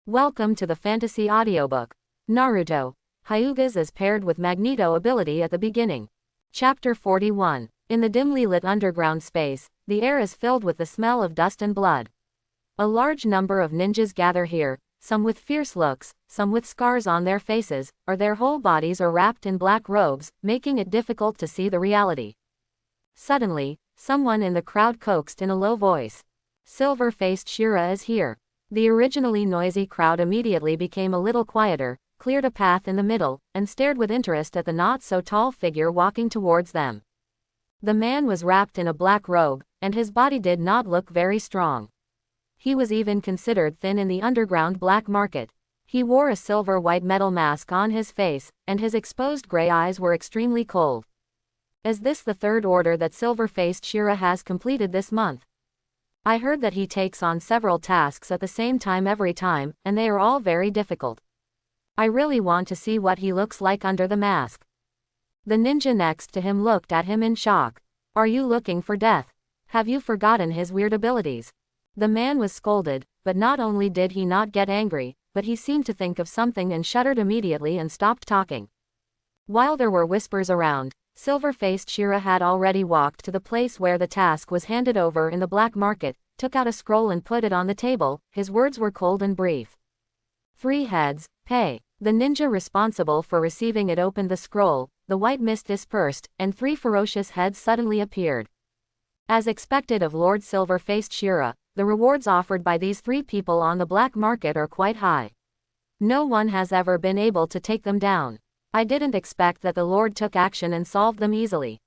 Welcome to the fantasy audiobook. Naruto. Hyuga's is paired with Magneto ability at the beginning. Chapter 41. In the dimly lit underground space, the air is filled with the smell of dust and blood. A large number of ninjas gather here, some with fierce looks, some with scars on their faces, or their whole bodies are wrapped in black robes, making it difficult to see the reality. Suddenly, someone in the crowd coaxed in a low voice. Silver-faced Shira is here. The originally noisy crowd immediately became a little quieter, cleared a path in the middle, and stared with interest at the not-so-tall figure walking towards them. The man was wrapped in a black robe, and his body did not look very strong. He was even considered thin in the underground black market. He wore a silver-white metal mask on his face, and his exposed gray eyes were extremely cold. Is this the third order that silver-faced Shira has completed this month? I heard that he takes on several tasks at the same time every time, and they are all very difficult. I really want to see what he looks like under the mask. The ninja next to him looked at him in shock. Are you looking for death? Have you forgotten his weird abilities? The man was scolded, but not only did he not get angry, but he seemed to think of something and shuddered immediately and stopped talking. While there were whispers around, silver-faced Shira had already walked to the place where the task was handed over in the black market, took out a scroll and put it on the table. His words were cold and brief. 3 heads, pay. The ninja responsible for receiving it opened the scroll, the white mist dispersed, and 3 ferocious heads suddenly appeared. As expected of Lord Silver-faced Shira, the rewards offered by these 3 people on the black market are quite high. No one has ever been able to take them down. I didn't expect that the Lord took action and solved them easily.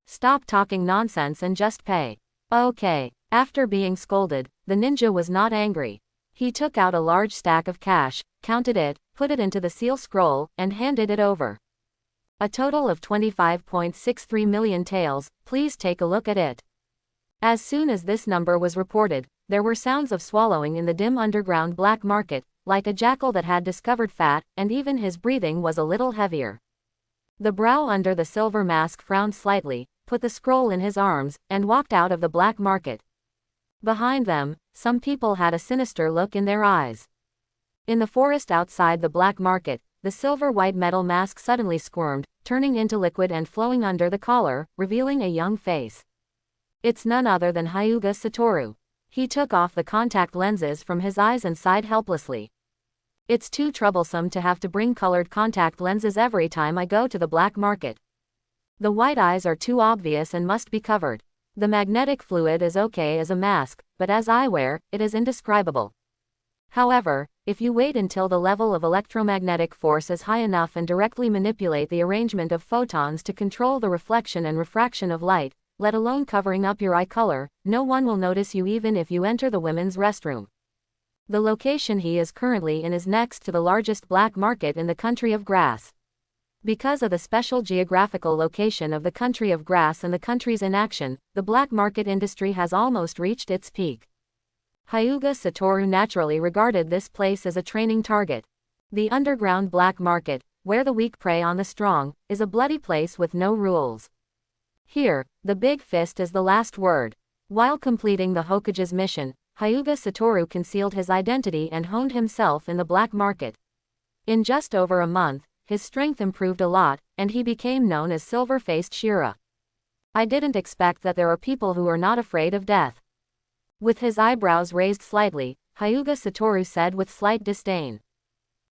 Stop talking nonsense and just pay. Okay. After being scolded, the ninja was not angry. He took out a large stack of cash, counted it, put it into the seal scroll, and handed it over. A total of 25.63 million taels, please take a look at it. As soon as this number was reported, there were sounds of swallowing in the dim underground black market, like a jackal that had discovered fat, and even his breathing was a little heavier. The brow under the silver mask frowned slightly, put the scroll in his arms, and walked out of the black market. Behind them, some people had a sinister look in their eyes. In the forest outside the black market, the silver-white metal mask suddenly squirmed, turning into liquid and flowing under the collar, revealing a young face. It's none other than Hyuga Satoru. He took off the contact lenses from his eyes and sighed helplessly. It's too troublesome to have to bring colored contact lenses every time I go to the black market. The white eyes are too obvious and must be covered. The magnetic fluid is okay as a mask, but as eyewear, it is indescribable. However, if you wait until the level of electromagnetic force is high enough and directly manipulate the arrangement of photons to control the reflection and refraction of light, let alone covering up your eye color, no one will notice you even if you enter the women's restroom. The location he is currently in is next to the largest black market in the country of grass. Because of the special geographical location of the country of grass and the country's inaction, the black market industry has almost reached its peak. Hyuga Satoru naturally regarded this place as a training target. The underground black market, where the weak prey on the strong, is a bloody place with no rules. Here, the big fist is the last word. While completing the Hokage's mission, Hyuga Satoru concealed his identity and honed himself in the black market. In just over a month, his strength improved a lot, and he became known as Silver-faced Shira. I didn't expect that there are people who are not afraid of death. With his eyebrows raised slightly, Hyuga Satoru said with slight disdain.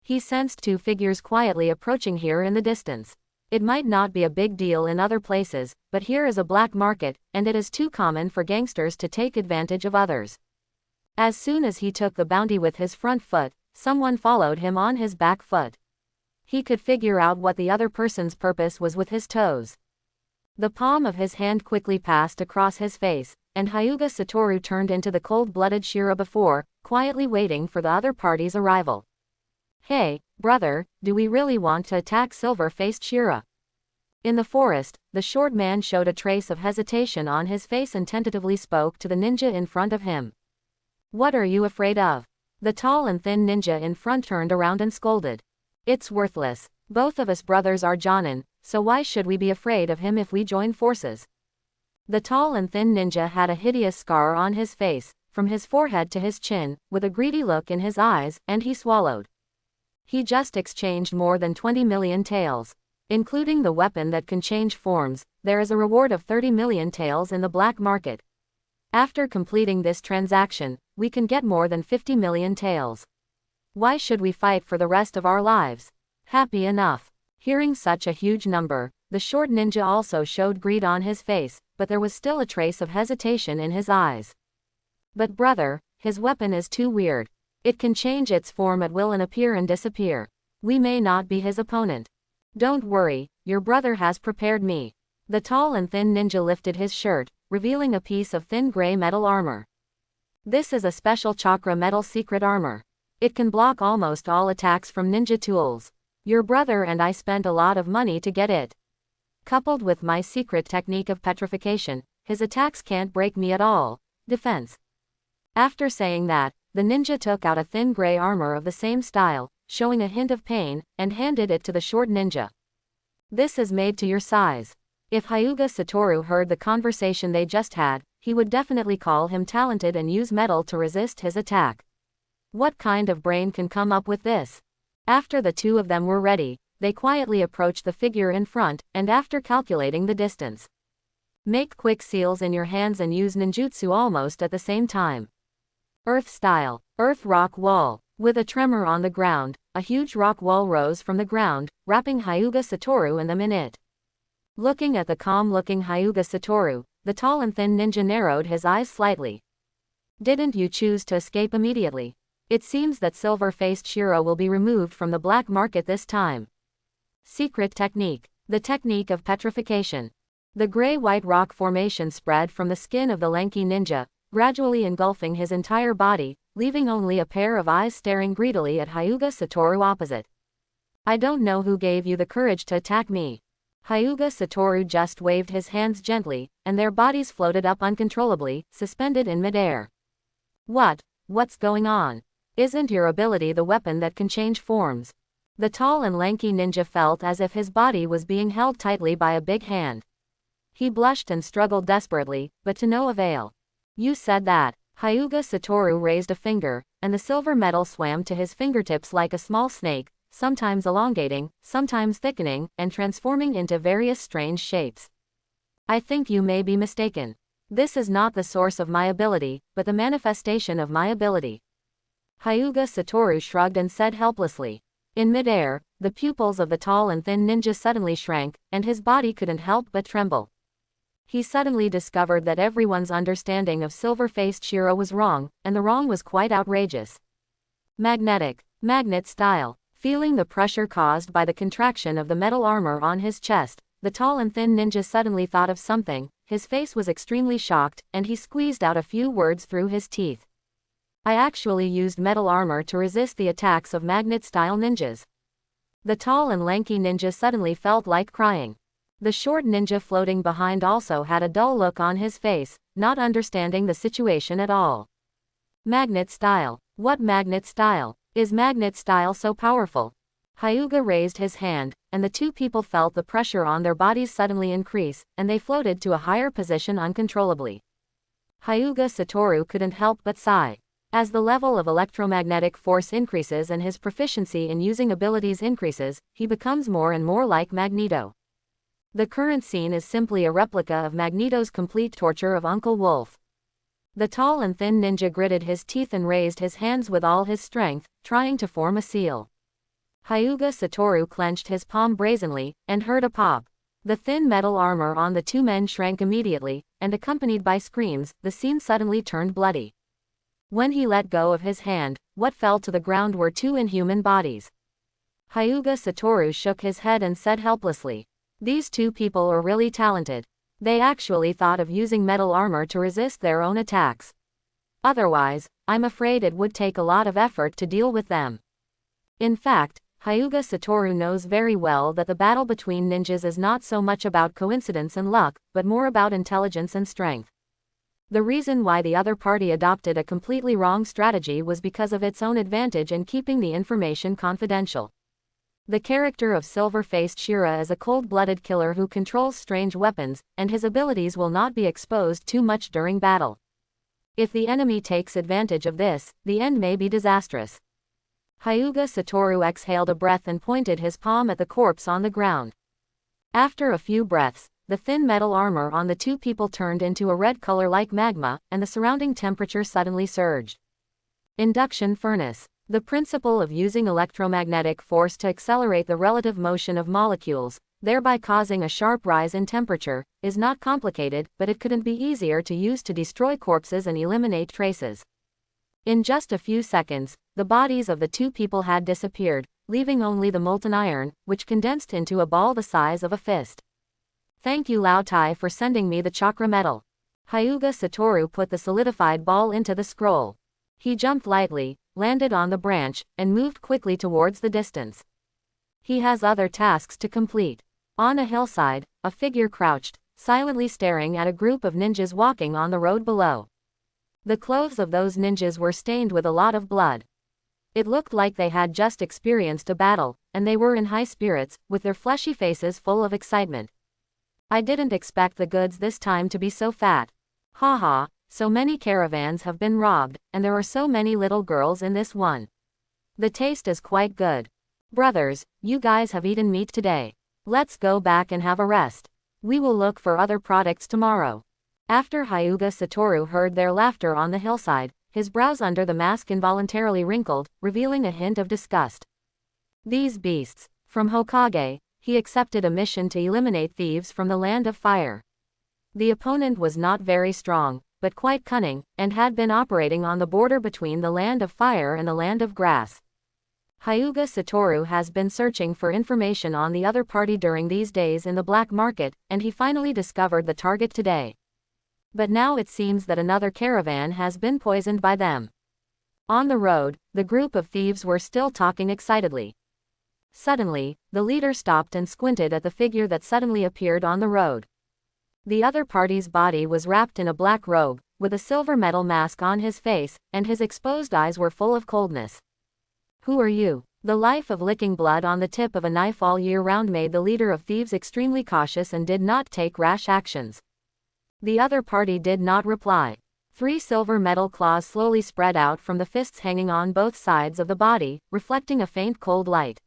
He sensed 2 figures quietly approaching here in the distance. It might not be a big deal in other places, but here is a black market, and it is too common for gangsters to take advantage of others. As soon as he took the bounty with his front foot, someone followed him on his back foot. He could figure out what the other person's purpose was with his toes. The palm of his hand quickly passed across his face, and Hyuga Satoru turned into the cold-blooded Shira before, quietly waiting for the other party's arrival. Hey, brother, do we really want to attack Silver-faced Shira? In the forest, the short man showed a trace of hesitation on his face and tentatively spoke to the ninja in front of him. What are you afraid of? The tall and thin ninja in front turned around and scolded. It's worthless. Both of us brothers are Jonin, so why should we be afraid of him if we join forces? The tall and thin ninja had a hideous scar on his face, from his forehead to his chin, with a greedy look in his eyes, and he swallowed. He just exchanged more than 20 million taels. Including the weapon that can change forms, there is a reward of 30 million taels in the black market. After completing this transaction, we can get more than 50 million taels. Why should we fight for the rest of our lives? Happy enough. Hearing such a huge number, the short ninja also showed greed on his face, but there was still a trace of hesitation in his eyes. But brother, his weapon is too weird. It can change its form at will and appear and disappear. We may not be his opponent. Don't worry, your brother has prepared me. The tall and thin ninja lifted his shirt, revealing a piece of thin gray metal armor. This is a special chakra metal secret armor. It can block almost all attacks from ninja tools. Your brother and I spent a lot of money to get it. Coupled with my secret technique of petrification, his attacks can't break me at all. Defense. After saying that, the ninja took out a thin gray armor of the same style, showing a hint of pain, and handed it to the short ninja. This is made to your size. If Hyuga Satoru heard the conversation they just had, he would definitely call him talented and use metal to resist his attack. What kind of brain can come up with this? After the two of them were ready, they quietly approached the figure in front, and after calculating the distance, make quick seals in your hands and use ninjutsu almost at the same time. Earth style, earth rock wall. With a tremor on the ground, a huge rock wall rose from the ground, wrapping Hyuga Satoru and them in it. Looking at the calm-looking Hyuga Satoru, the tall and thin ninja narrowed his eyes slightly. Didn't you choose to escape immediately? It seems that silver-faced Shiro will be removed from the black market this time. Secret technique. The technique of petrification. The gray-white rock formation spread from the skin of the lanky ninja, gradually engulfing his entire body, leaving only a pair of eyes staring greedily at Hyuga Satoru opposite. I don't know who gave you the courage to attack me. Hyuga Satoru just waved his hands gently, and their bodies floated up uncontrollably, suspended in midair. What's going on? Isn't your ability the weapon that can change forms? The tall and lanky ninja felt as if his body was being held tightly by a big hand. He blushed and struggled desperately, but to no avail. You said that. Hyuga Satoru raised a finger, and the silver metal swam to his fingertips like a small snake, sometimes elongating, sometimes thickening, and transforming into various strange shapes. I think you may be mistaken. This is not the source of my ability, but the manifestation of my ability. Hyuga Satoru shrugged and said helplessly. In midair, the pupils of the tall and thin ninja suddenly shrank, and his body couldn't help but tremble. He suddenly discovered that everyone's understanding of silver-faced Shiro was wrong, and the wrong was quite outrageous. Magnetic. Magnet style. Feeling the pressure caused by the contraction of the metal armor on his chest, the tall and thin ninja suddenly thought of something. His face was extremely shocked, and he squeezed out a few words through his teeth. I actually used metal armor to resist the attacks of magnet-style ninjas. The tall and lanky ninja suddenly felt like crying. The short ninja floating behind also had a dull look on his face, not understanding the situation at all. Magnet style. What magnet style? Is magnet style so powerful? Hyuga raised his hand, and the two people felt the pressure on their bodies suddenly increase, and they floated to a higher position uncontrollably. Hyuga Satoru couldn't help but sigh. As the level of electromagnetic force increases and his proficiency in using abilities increases, he becomes more and more like Magneto. The current scene is simply a replica of Magneto's complete torture of Uncle Wolf. The tall and thin ninja gritted his teeth and raised his hands with all his strength, trying to form a seal. Hyuga Satoru clenched his palm brazenly, and heard a pop. The thin metal armor on the two men shrank immediately, and accompanied by screams, the scene suddenly turned bloody. When he let go of his hand, what fell to the ground were two inhuman bodies. Hyuga Satoru shook his head and said helplessly, "These two people are really talented. They actually thought of using metal armor to resist their own attacks. Otherwise, I'm afraid it would take a lot of effort to deal with them." In fact, Hyuga Satoru knows very well that the battle between ninjas is not so much about coincidence and luck, but more about intelligence and strength. The reason why the other party adopted a completely wrong strategy was because of its own advantage in keeping the information confidential. The character of silver-faced Shira is a cold-blooded killer who controls strange weapons, and his abilities will not be exposed too much during battle. If the enemy takes advantage of this, the end may be disastrous. Hyuga Satoru exhaled a breath and pointed his palm at the corpse on the ground. After a few breaths, the thin metal armor on the two people turned into a red color like magma, and the surrounding temperature suddenly surged. Induction furnace. The principle of using electromagnetic force to accelerate the relative motion of molecules, thereby causing a sharp rise in temperature, is not complicated, but it couldn't be easier to use to destroy corpses and eliminate traces. In just a few seconds, the bodies of the two people had disappeared, leaving only the molten iron, which condensed into a ball the size of a fist. Thank you Lao Tai for sending me the chakra metal. Hyuga Satoru put the solidified ball into the scroll. He jumped lightly, landed on the branch, and moved quickly towards the distance. He has other tasks to complete. On a hillside, a figure crouched, silently staring at a group of ninjas walking on the road below. The clothes of those ninjas were stained with a lot of blood. It looked like they had just experienced a battle, and they were in high spirits, with their fleshy faces full of excitement. I didn't expect the goods this time to be so fat. Haha, so many caravans have been robbed, and there are so many little girls in this one. The taste is quite good. Brothers, you guys have eaten meat today. Let's go back and have a rest. We will look for other products tomorrow. After Hyuga Satoru heard their laughter on the hillside, his brows under the mask involuntarily wrinkled, revealing a hint of disgust. These beasts. From Hokage, he accepted a mission to eliminate thieves from the Land of Fire. The opponent was not very strong, but quite cunning, and had been operating on the border between the Land of Fire and the Land of Grass. Hyuga Satoru has been searching for information on the other party during these days in the black market, and he finally discovered the target today. But now it seems that another caravan has been poisoned by them. On the road, the group of thieves were still talking excitedly. Suddenly, the leader stopped and squinted at the figure that suddenly appeared on the road. The other party's body was wrapped in a black robe, with a silver metal mask on his face, and his exposed eyes were full of coldness. Who are you? The life of licking blood on the tip of a knife all year round made the leader of thieves extremely cautious and did not take rash actions. The other party did not reply. 3 silver metal claws slowly spread out from the fists hanging on both sides of the body, reflecting a faint cold light.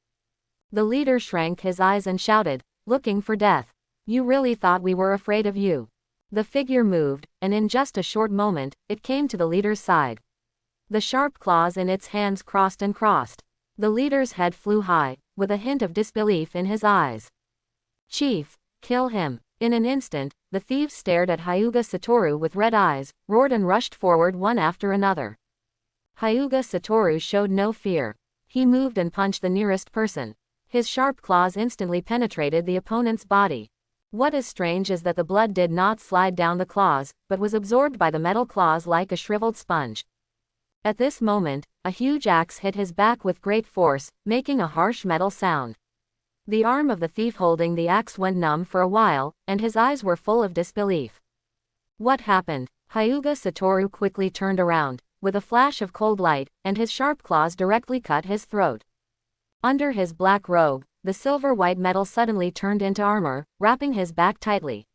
The leader shrank his eyes and shouted, looking for death. You really thought we were afraid of you? The figure moved, and in just a short moment, it came to the leader's side. The sharp claws in its hands crossed and crossed. The leader's head flew high, with a hint of disbelief in his eyes. Chief, kill him. In an instant, the thieves stared at Hyuga Satoru with red eyes, roared and rushed forward one after another. Hyuga Satoru showed no fear. He moved and punched the nearest person. His sharp claws instantly penetrated the opponent's body. What is strange is that the blood did not slide down the claws, but was absorbed by the metal claws like a shriveled sponge. At this moment, a huge axe hit his back with great force, making a harsh metal sound. The arm of the thief holding the axe went numb for a while, and his eyes were full of disbelief. What happened? Hyuga Satoru quickly turned around, with a flash of cold light, and his sharp claws directly cut his throat. Under his black robe, the silver-white metal suddenly turned into armor, wrapping his back tightly.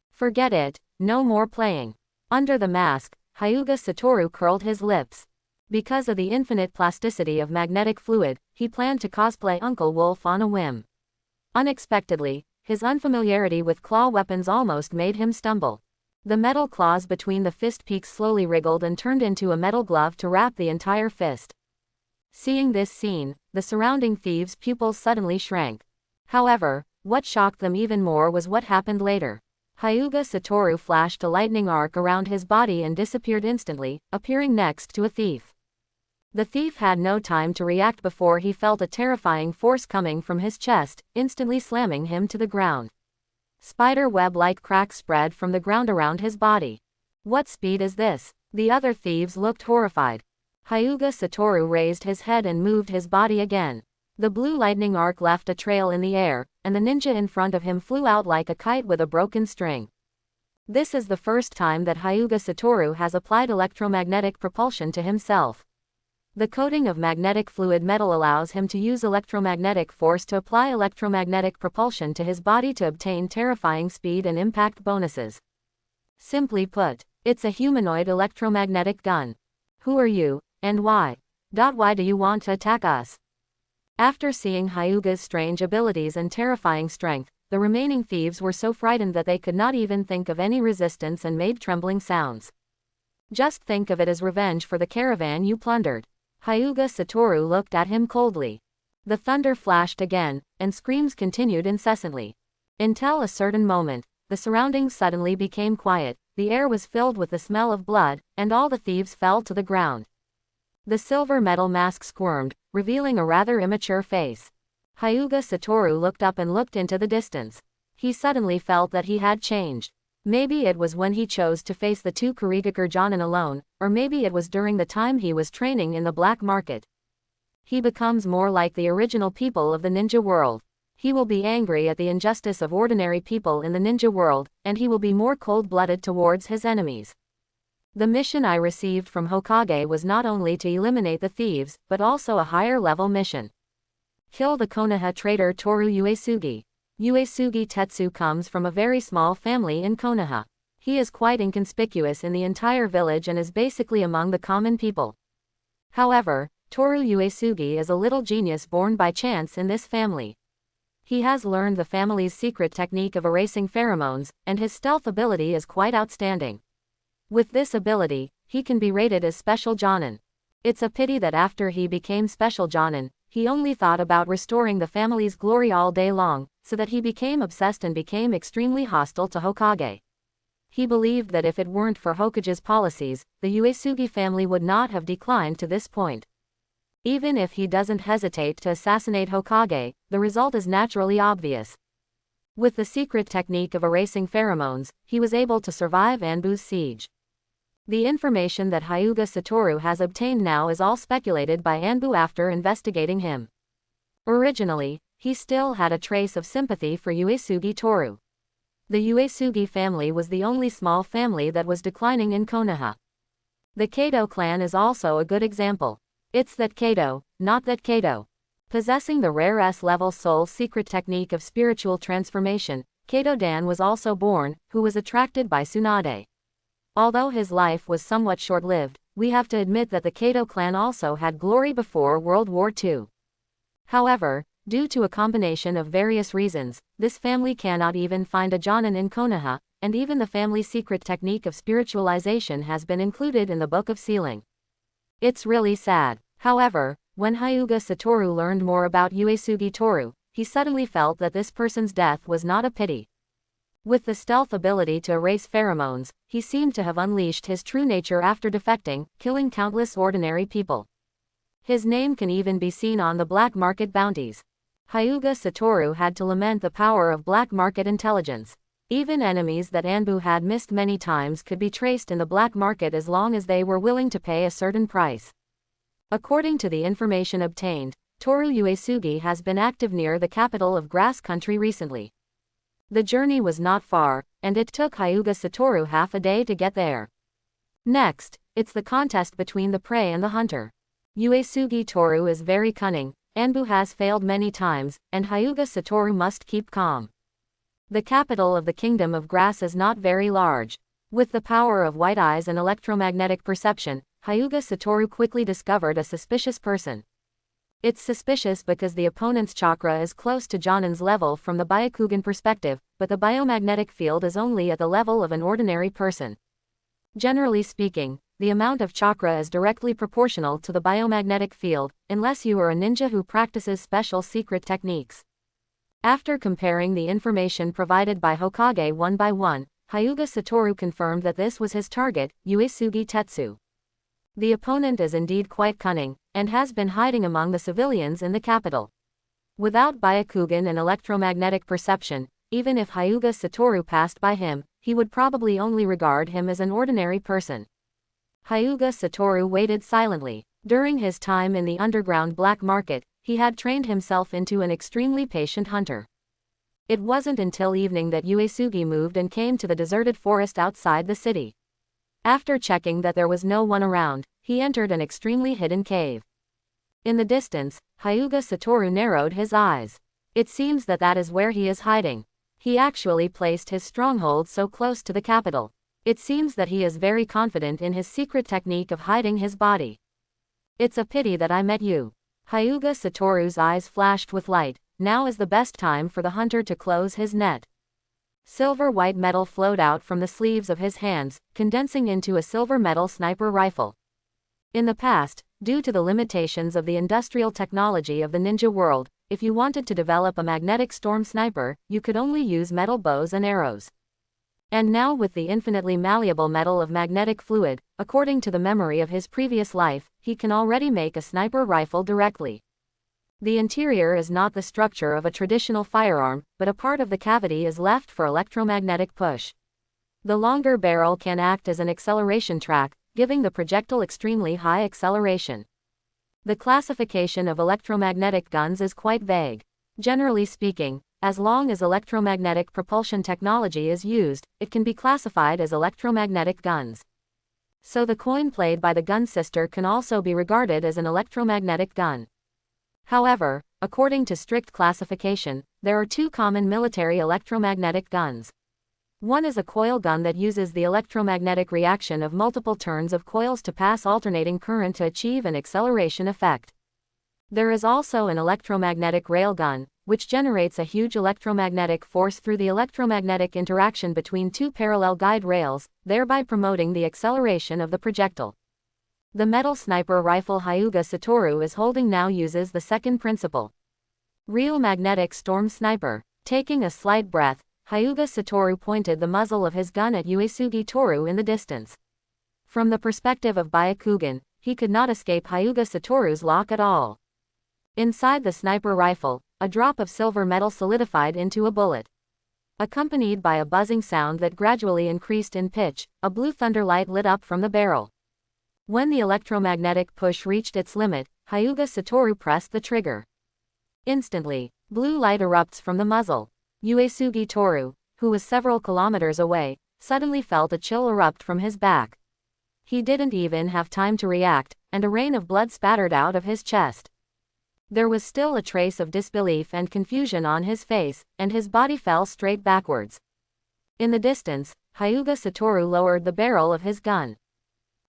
Forget it, no more playing. Under the mask, Hyuga Satoru curled his lips. Because of the infinite plasticity of magnetic fluid, he planned to cosplay Uncle Wolf on a whim. Unexpectedly, his unfamiliarity with claw weapons almost made him stumble. The metal claws between the fist peaks slowly wriggled and turned into a metal glove to wrap the entire fist. Seeing this scene, the surrounding thieves' pupils suddenly shrank. However, what shocked them even more was what happened later. Hyuga Satoru flashed a lightning arc around his body and disappeared instantly, appearing next to a thief. The thief had no time to react before he felt a terrifying force coming from his chest, instantly slamming him to the ground. Spider web-like cracks spread from the ground around his body. What speed is this? The other thieves looked horrified. Hyuga Satoru raised his head and moved his body again. The blue lightning arc left a trail in the air, and the ninja in front of him flew out like a kite with a broken string. This is the first time that Hyuga Satoru has applied electromagnetic propulsion to himself. The coating of magnetic fluid metal allows him to use electromagnetic force to apply electromagnetic propulsion to his body to obtain terrifying speed and impact bonuses. Simply put, It's a humanoid electromagnetic gun. Who are you, and why? Why do you want to attack us? After seeing Hyuga's strange abilities and terrifying strength, the remaining thieves were so frightened that they could not even think of any resistance and made trembling sounds. Just think of it as revenge for the caravan you plundered. Hyuga Satoru looked at him coldly. The thunder flashed again, and screams continued incessantly. Until a certain moment, the surroundings suddenly became quiet, the air was filled with the smell of blood, and all the thieves fell to the ground. The silver metal mask squirmed, revealing a rather immature face. Hyuga Satoru looked up and looked into the distance. He suddenly felt that he had changed. Maybe it was when he chose to face the two Kurigakur Jonin alone, or maybe it was during the time he was training in the black market. He becomes more like the original people of the ninja world. He will be angry at the injustice of ordinary people in the ninja world, and he will be more cold-blooded towards his enemies. The mission I received from Hokage was not only to eliminate the thieves, but also a higher-level mission. Kill the Konoha traitor Toru Uesugi. Uesugi Tetsu comes from a very small family in Konoha. He is quite inconspicuous in the entire village and is basically among the common people. However, Toru Uesugi is a little genius born by chance in this family. He has learned the family's secret technique of erasing pheromones, and his stealth ability is quite outstanding. With this ability, he can be rated as Special Jonin. It's a pity that after he became Special Jonin, he only thought about restoring the family's glory all day long, so that he became obsessed and became extremely hostile to Hokage. He believed that if it weren't for Hokage's policies, the Uesugi family would not have declined to this point. Even if he doesn't hesitate to assassinate Hokage, the result is naturally obvious. With the secret technique of erasing pheromones, he was able to survive Anbu's siege. The information that Hyuga Satoru has obtained now is all speculated by Anbu after investigating him. Originally, he still had a trace of sympathy for Uesugi Toru. The Uesugi family was the only small family that was declining in Konoha. The Kato clan is also a good example. It's that Kato, not that Kato. Possessing the rare S-level soul secret technique of spiritual transformation, Kato-dan was also born, who was attracted by Tsunade. Although his life was somewhat short-lived, we have to admit that the Kato clan also had glory before World War II. However, due to a combination of various reasons, this family cannot even find a Jonin in Konoha, and even the family's secret technique of spiritualization has been included in the Book of Sealing. It's really sad. However, when Hyuga Satoru learned more about Uesugi Toru, he suddenly felt that this person's death was not a pity. With the stealth ability to erase pheromones, he seemed to have unleashed his true nature after defecting, killing countless ordinary people. His name can even be seen on the black market bounties. Hyuga Satoru had to lament the power of black market intelligence. Even enemies that Anbu had missed many times could be traced in the black market as long as they were willing to pay a certain price. According to the information obtained, Toru Uesugi has been active near the capital of Grass Country recently. The journey was not far, and it took Hyuga Satoru half a day to get there. Next, it's the contest between the prey and the hunter. Uesugi Toru is very cunning, Anbu has failed many times, and Hyuga Satoru must keep calm. The capital of the Kingdom of Grass is not very large. With the power of white eyes and electromagnetic perception, Hyuga Satoru quickly discovered a suspicious person. It's suspicious because the opponent's chakra is close to Jonin's level from the Byakugan perspective, but the biomagnetic field is only at the level of an ordinary person. Generally speaking, the amount of chakra is directly proportional to the biomagnetic field, unless you are a ninja who practices special secret techniques. After comparing the information provided by Hokage one by one, Hyuga Satoru confirmed that this was his target, Uesugi Tetsu. The opponent is indeed quite cunning, and has been hiding among the civilians in the capital. Without Byakugan and electromagnetic perception, even if Hyuga Satoru passed by him, he would probably only regard him as an ordinary person. Hyuga Satoru waited silently. During his time in the underground black market, he had trained himself into an extremely patient hunter. It wasn't until evening that Uesugi moved and came to the deserted forest outside the city. After checking that there was no one around, he entered an extremely hidden cave. In the distance, Hyuga Satoru narrowed his eyes. It seems that that is where he is hiding. He actually placed his stronghold so close to the capital. It seems that he is very confident in his secret technique of hiding his body. It's a pity that I met you. Hyuga Satoru's eyes flashed with light. Now is the best time for the hunter to close his net. Silver-white metal flowed out from the sleeves of his hands, condensing into a silver metal sniper rifle. In the past, due to the limitations of the industrial technology of the ninja world, if you wanted to develop a magnetic storm sniper, you could only use metal bows and arrows. And now with the infinitely malleable metal of magnetic fluid, according to the memory of his previous life, he can already make a sniper rifle directly. The interior is not the structure of a traditional firearm, but a part of the cavity is left for electromagnetic push. The longer barrel can act as an acceleration track, giving the projectile extremely high acceleration. The classification of electromagnetic guns is quite vague. Generally speaking, as long as electromagnetic propulsion technology is used, it can be classified as electromagnetic guns. So the coin played by the gun sister can also be regarded as an electromagnetic gun. However, according to strict classification, there are two common military electromagnetic guns. One is a coil gun that uses the electromagnetic reaction of multiple turns of coils to pass alternating current to achieve an acceleration effect. There is also an electromagnetic railgun, which generates a huge electromagnetic force through the electromagnetic interaction between two parallel guide rails, thereby promoting the acceleration of the projectile. The metal sniper rifle Hyuga Satoru is holding now uses the second principle. Real magnetic storm sniper. Taking a slight breath, Hyuga Satoru pointed the muzzle of his gun at Uesugi Toru in the distance. From the perspective of Byakugan, he could not escape Hyuga Satoru's lock at all. Inside the sniper rifle, a drop of silver metal solidified into a bullet. Accompanied by a buzzing sound that gradually increased in pitch, a blue thunder light lit up from the barrel. When the electromagnetic push reached its limit, Hyuga Satoru pressed the trigger. Instantly, blue light erupts from the muzzle. Uesugi Toru, who was several kilometers away, suddenly felt a chill erupt from his back. He didn't even have time to react, and a rain of blood spattered out of his chest. There was still a trace of disbelief and confusion on his face, and his body fell straight backwards. In the distance, Hyuga Satoru lowered the barrel of his gun.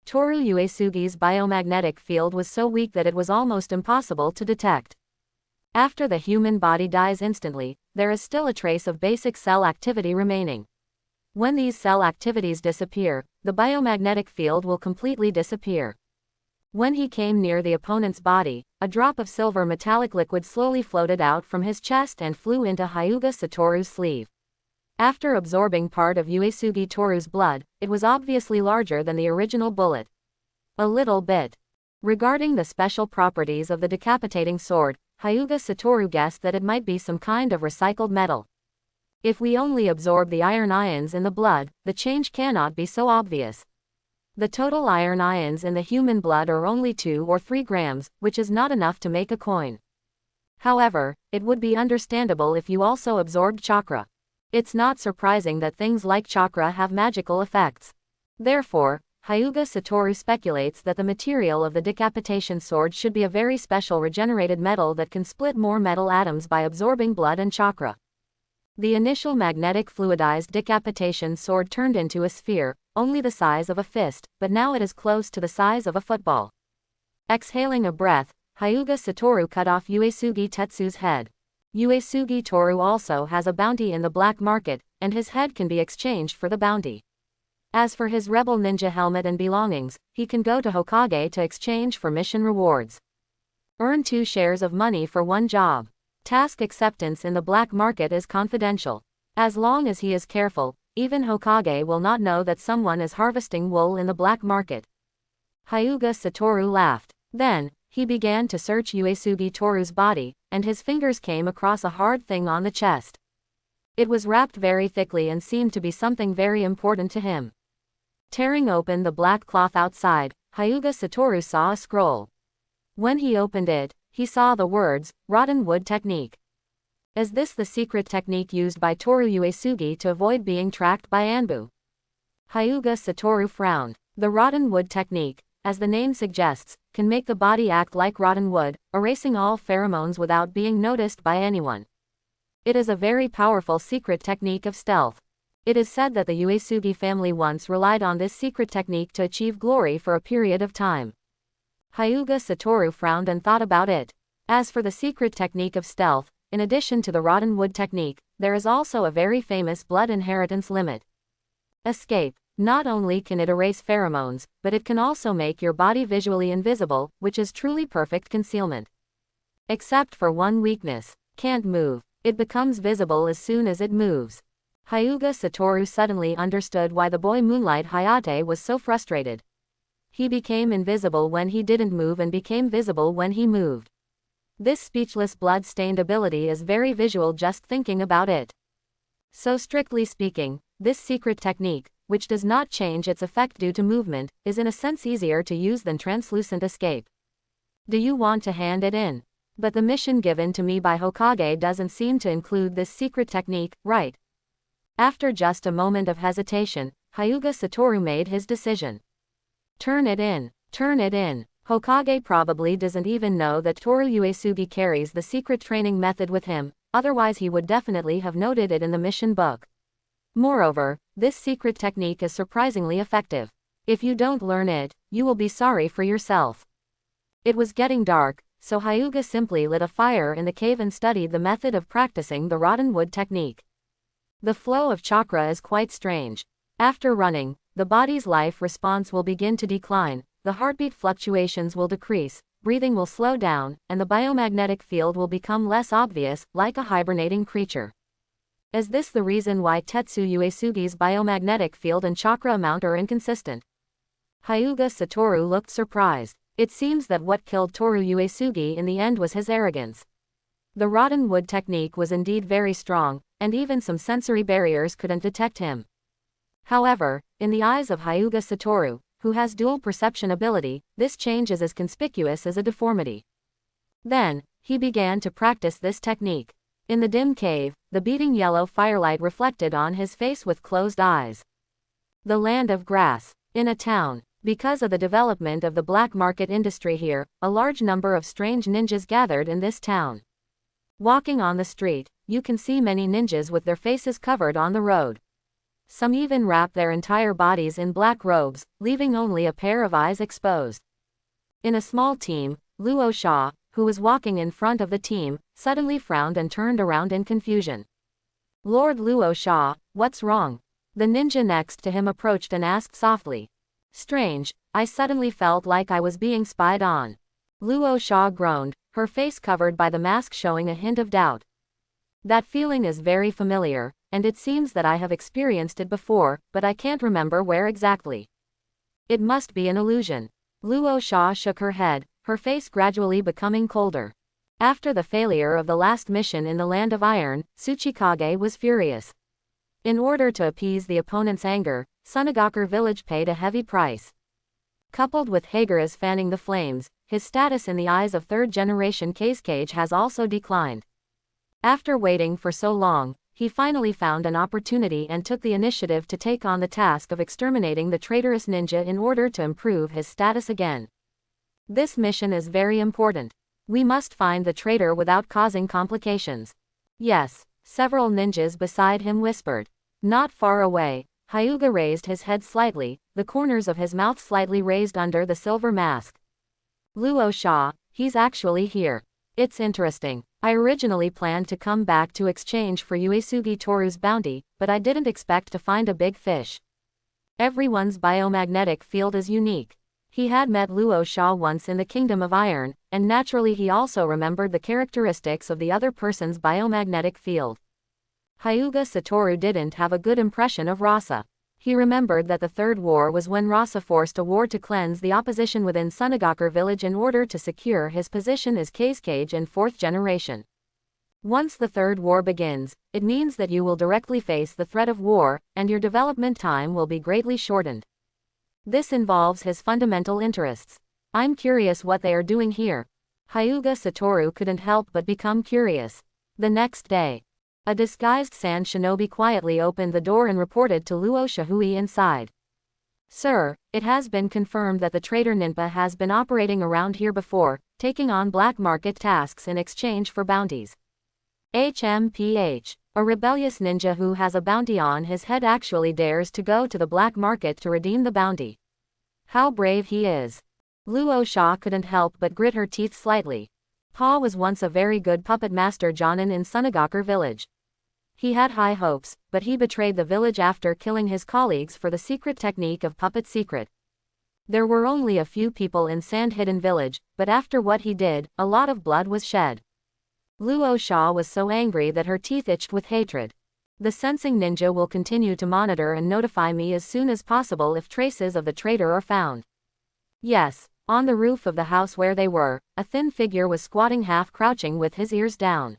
Toru Uesugi's biomagnetic field was so weak that it was almost impossible to detect. After the human body dies instantly, there is still a trace of basic cell activity remaining. When these cell activities disappear, the biomagnetic field will completely disappear. When he came near the opponent's body, a drop of silver metallic liquid slowly floated out from his chest and flew into Hyuga Satoru's sleeve. After absorbing part of Uesugi Toru's blood, it was obviously larger than the original bullet. A little bit. Regarding the special properties of the decapitating sword, Hyuga Satoru guessed that it might be some kind of recycled metal. If we only absorb the iron ions in the blood, the change cannot be so obvious. The total iron ions in the human blood are only 2 or 3 grams, which is not enough to make a coin. However, it would be understandable if you also absorbed chakra. It's not surprising that things like chakra have magical effects. Therefore, Hyuga Satoru speculates that the material of the decapitation sword should be a very special regenerated metal that can split more metal atoms by absorbing blood and chakra. The initial magnetic fluidized decapitation sword turned into a sphere, only the size of a fist, but now it is close to the size of a football. Exhaling a breath, Hyuga Satoru cut off Uesugi Tetsu's head. Uesugi Toru also has a bounty in the black market, and his head can be exchanged for the bounty. As for his rebel ninja helmet and belongings, he can go to Hokage to exchange for mission rewards. Earn 2 shares of money for 1 job. Task acceptance in the black market is confidential. As long as he is careful, even Hokage will not know that someone is harvesting wool in the black market. Hyuga Satoru laughed. Then, he began to search Uesugi Toru's body, and his fingers came across a hard thing on the chest. It was wrapped very thickly and seemed to be something very important to him. Tearing open the black cloth outside, Hyuga Satoru saw a scroll. When he opened it, he saw the words, "Rotten Wood Technique." Is this the secret technique used by Toru Uesugi to avoid being tracked by Anbu? Hyuga Satoru frowned. The rotten wood technique, as the name suggests, can make the body act like rotten wood, erasing all pheromones without being noticed by anyone. It is a very powerful secret technique of stealth. It is said that the Uesugi family once relied on this secret technique to achieve glory for a period of time. Hyuga Satoru frowned and thought about it. As for the secret technique of stealth, in addition to the rotten wood technique, there is also a very famous blood inheritance limit. Escape. Not only can it erase pheromones, but it can also make your body visually invisible, which is truly perfect concealment. Except for one weakness. Can't move. It becomes visible as soon as it moves. Hyuga Satoru suddenly understood why the boy Moonlight Hayate was so frustrated. He became invisible when he didn't move and became visible when he moved. This speechless blood-stained ability is very visual just thinking about it. So strictly speaking, this secret technique, which does not change its effect due to movement, is in a sense easier to use than translucent escape. Do you want to hand it in? But the mission given to me by Hokage doesn't seem to include this secret technique, right? After just a moment of hesitation, Hyuga Satoru made his decision. Turn it in. Turn it in. Hokage probably doesn't even know that Toru Uesugi carries the secret training method with him, otherwise he would definitely have noted it in the mission book. Moreover, this secret technique is surprisingly effective. If you don't learn it, you will be sorry for yourself. It was getting dark, so Hyuga simply lit a fire in the cave and studied the method of practicing the rotten wood technique. The flow of chakra is quite strange. After running, the body's life response will begin to decline, the heartbeat fluctuations will decrease, breathing will slow down, and the biomagnetic field will become less obvious, like a hibernating creature. Is this the reason why Tetsu Uesugi's biomagnetic field and chakra amount are inconsistent? Hyuga Satoru looked surprised. It seems that what killed Toru Uesugi in the end was his arrogance. The rotten wood technique was indeed very strong, and even some sensory barriers couldn't detect him. However, in the eyes of Hyuga Satoru, who has dual perception ability, this change is as conspicuous as a deformity. Then, he began to practice this technique. In the dim cave, the beating yellow firelight reflected on his face with closed eyes. The land of grass. In a town. Because of the development of the black market industry here, a large number of strange ninjas gathered in this town. Walking on the street, you can see many ninjas with their faces covered on the road. Some even wrap their entire bodies in black robes, leaving only a pair of eyes exposed. In a small team, Luo Sha, who was walking in front of the team, suddenly frowned and turned around in confusion. Lord Luo Sha, what's wrong? The ninja next to him approached and asked softly. Strange, I suddenly felt like I was being spied on. Luo Sha groaned, her face covered by the mask showing a hint of doubt. That feeling is very familiar, and it seems that I have experienced it before, but I can't remember where exactly. It must be an illusion. Luo Sha shook her head, her face gradually becoming colder. After the failure of the last mission in the Land of Iron, Tsuchikage was furious. In order to appease the opponent's anger, Sunagakur village paid a heavy price. Coupled with Hagura's fanning the flames, his status in the eyes of third-generation Kazekage has also declined. After waiting for so long, he finally found an opportunity and took the initiative to take on the task of exterminating the traitorous ninja in order to improve his status again. This mission is very important. We must find the traitor without causing complications. Yes, several ninjas beside him whispered. Not far away, Hyuga raised his head slightly, the corners of his mouth slightly raised under the silver mask. Luo Sha, he's actually here. It's interesting. I originally planned to come back to exchange for Uesugi Toru's bounty, but I didn't expect to find a big fish. Everyone's biomagnetic field is unique. He had met Luo Sha once in the Kingdom of Iron, and naturally he also remembered the characteristics of the other person's biomagnetic field. Hyuga Satoru didn't have a good impression of Rasa. He remembered that the Third War was when Rasa forced a war to cleanse the opposition within Sunagakur village in order to secure his position as Kazekage in fourth generation. Once the Third War begins, it means that you will directly face the threat of war, and your development time will be greatly shortened. This involves his fundamental interests. I'm curious what they are doing here. Hyuga Satoru couldn't help but become curious. The next day, a disguised sand shinobi quietly opened the door and reported to Luo Shahui inside. Sir, it has been confirmed that the traitor Ninpa has been operating around here before, taking on black market tasks in exchange for bounties. HMPH. A rebellious ninja who has a bounty on his head actually dares to go to the black market to redeem the bounty. How brave he is. Luo Sha couldn't help but grit her teeth slightly. Pa was once a very good puppet master Jonin in Sunagakur village. He had high hopes, but he betrayed the village after killing his colleagues for the secret technique of puppet secret. There were only a few people in Sand Hidden Village, but after what he did, a lot of blood was shed. Luo Sha was so angry that her teeth itched with hatred. The sensing ninja will continue to monitor and notify me as soon as possible if traces of the traitor are found. Yes. On the roof of the house where they were, a thin figure was squatting half crouching with his ears down.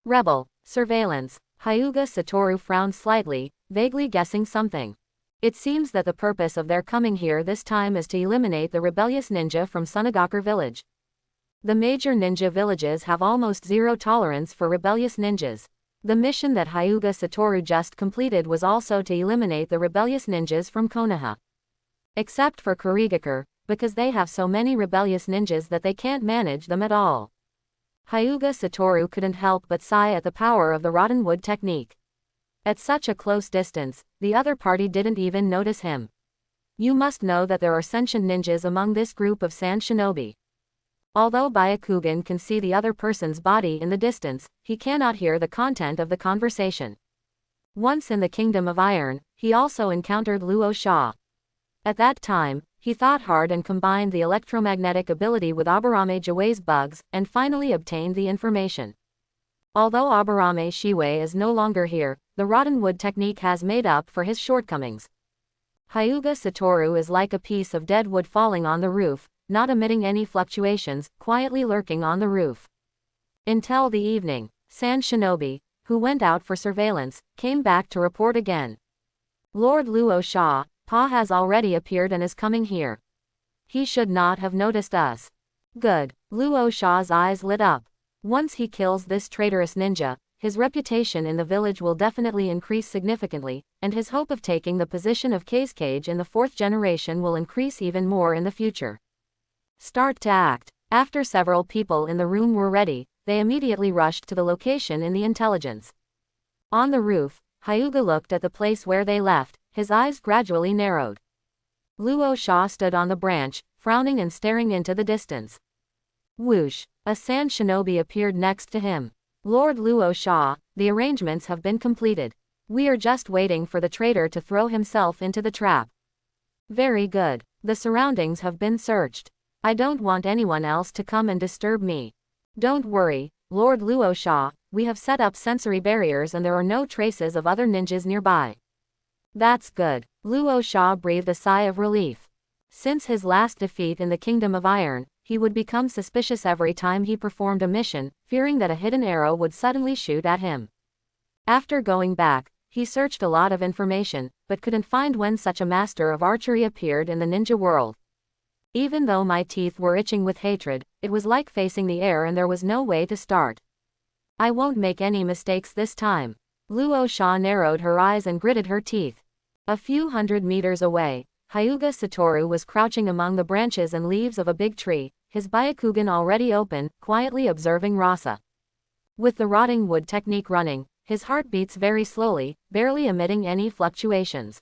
Rebel. Surveillance. Hyuga Satoru frowned slightly, vaguely guessing something. It seems that the purpose of their coming here this time is to eliminate the rebellious ninja from Sunagakur village. The major ninja villages have almost zero tolerance for rebellious ninjas. The mission that Hyuga Satoru just completed was also to eliminate the rebellious ninjas from Konoha. Except for Kurigakure, because they have so many rebellious ninjas that they can't manage them at all. Hyuga Satoru couldn't help but sigh at the power of the rotten wood technique. At such a close distance, the other party didn't even notice him. You must know that there are sentient ninjas among this group of sand shinobi. Although Byakugan can see the other person's body in the distance, he cannot hear the content of the conversation. Once in the Kingdom of Iron, he also encountered Luo Sha. At that time, he thought hard and combined the electromagnetic ability with Aburame Jiwei's bugs, and finally obtained the information. Although Aburame Shiwei is no longer here, the rotten wood technique has made up for his shortcomings. Hyuga Satoru is like a piece of dead wood falling on the roof, not emitting any fluctuations, quietly lurking on the roof. Until the evening, Sand Shinobi, who went out for surveillance, came back to report again. Lord Luo Sha, Pa has already appeared and is coming here. He should not have noticed us. Good. Luo Sha's eyes lit up. Once he kills this traitorous ninja, his reputation in the village will definitely increase significantly, and his hope of taking the position of Kazekage in the 4th generation will increase even more in the future. Start to act. After several people in the room were ready, they immediately rushed to the location in the intelligence. On the roof, Hyuga looked at the place where they left, his eyes gradually narrowed. Luo Sha stood on the branch, frowning and staring into the distance. Whoosh! A sand shinobi appeared next to him. Lord Luo Sha, the arrangements have been completed. We are just waiting for the traitor to throw himself into the trap. Very good. The surroundings have been searched. I don't want anyone else to come and disturb me. Don't worry, Lord Luo Sha, we have set up sensory barriers and there are no traces of other ninjas nearby. That's good. Luo Sha breathed a sigh of relief. Since his last defeat in the Kingdom of Iron, he would become suspicious every time he performed a mission, fearing that a hidden arrow would suddenly shoot at him. After going back, he searched a lot of information, but couldn't find when such a master of archery appeared in the ninja world. Even though my teeth were itching with hatred, it was like facing the air and there was no way to start. I won't make any mistakes this time. Luo Sha narrowed her eyes and gritted her teeth. A few hundred meters away, Hyuga Satoru was crouching among the branches and leaves of a big tree, his Byakugan already open, quietly observing Rasa. With the rotting wood technique running, his heart beats very slowly, barely emitting any fluctuations.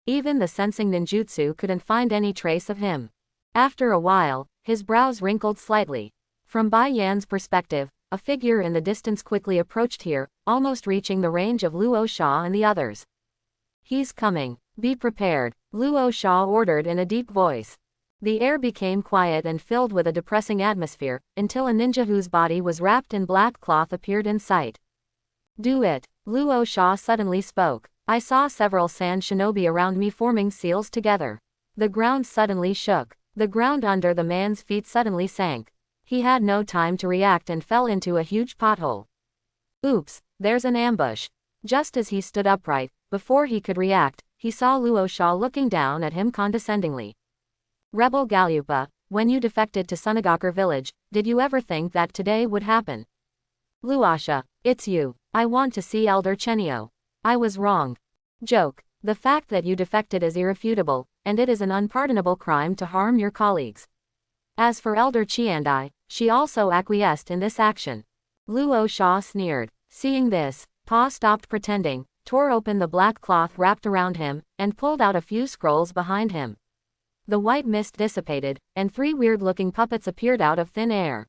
Even the sensing ninjutsu couldn't find any trace of him. After a while, his brows wrinkled slightly. From Bai Yan's perspective, a figure in the distance quickly approached here, almost reaching the range of Luo Sha and the others. He's coming. Be prepared, Luo Sha ordered in a deep voice. The air became quiet and filled with a depressing atmosphere, until a ninja whose body was wrapped in black cloth appeared in sight. Do it, Luo Sha suddenly spoke. I saw several sand shinobi around me forming seals together. The ground suddenly shook. The ground under the man's feet suddenly sank. He had no time to react and fell into a huge pothole. Oops, there's an ambush. Just as he stood upright, before he could react, he saw Luo Sha looking down at him condescendingly. Rebel Galupa, when you defected to Sunagakur village, did you ever think that today would happen? Luasha, it's you. I want to see Elder Chenio. I was wrong. Joke. The fact that you defected is irrefutable, and it is an unpardonable crime to harm your colleagues. As for Elder Chiandai, she also acquiesced in this action. Luo Sha sneered. Seeing this, Pa stopped pretending, tore open the black cloth wrapped around him, and pulled out a few scrolls behind him. The white mist dissipated, and 3 weird-looking puppets appeared out of thin air.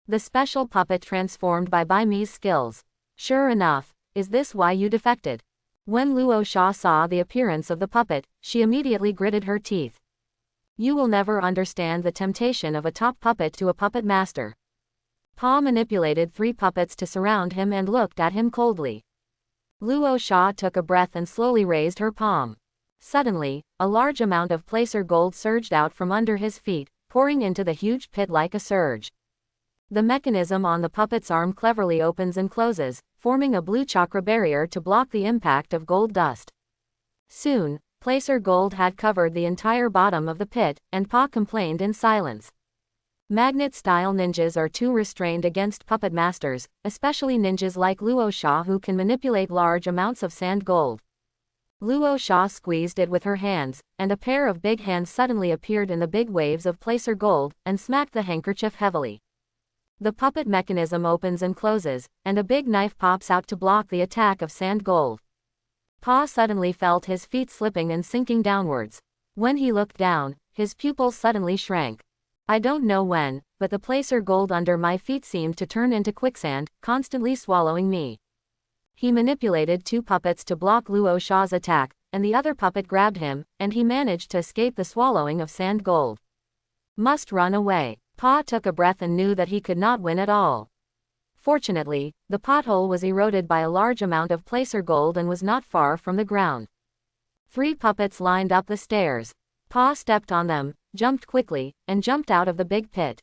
The special puppet transformed by Bai Mi's skills. Sure enough, is this why you defected? When Luo Sha saw the appearance of the puppet, she immediately gritted her teeth. You will never understand the temptation of a top puppet to a puppet master. Pa manipulated 3 puppets to surround him and looked at him coldly. Luo Sha took a breath and slowly raised her palm. Suddenly, a large amount of placer gold surged out from under his feet, pouring into the huge pit like a surge. The mechanism on the puppet's arm cleverly opens and closes, forming a blue chakra barrier to block the impact of gold dust. Soon, placer gold had covered the entire bottom of the pit, and Pa complained in silence. Magnet-style ninjas are too restrained against puppet masters, especially ninjas like Luo Sha who can manipulate large amounts of sand gold. Luo Sha squeezed it with her hands, and a pair of big hands suddenly appeared in the big waves of placer gold, and smacked the handkerchief heavily. The puppet mechanism opens and closes, and a big knife pops out to block the attack of sand gold. Pa suddenly felt his feet slipping and sinking downwards. When he looked down, his pupils suddenly shrank. I don't know when, but the placer gold under my feet seemed to turn into quicksand, constantly swallowing me. He manipulated 2 puppets to block Luo Sha's attack, and the other puppet grabbed him, and he managed to escape the swallowing of sand gold. Must run away. Pa took a breath and knew that he could not win at all. Fortunately, the pothole was eroded by a large amount of placer gold and was not far from the ground. 3 puppets lined up the stairs. Pa stepped on them, jumped quickly, and jumped out of the big pit.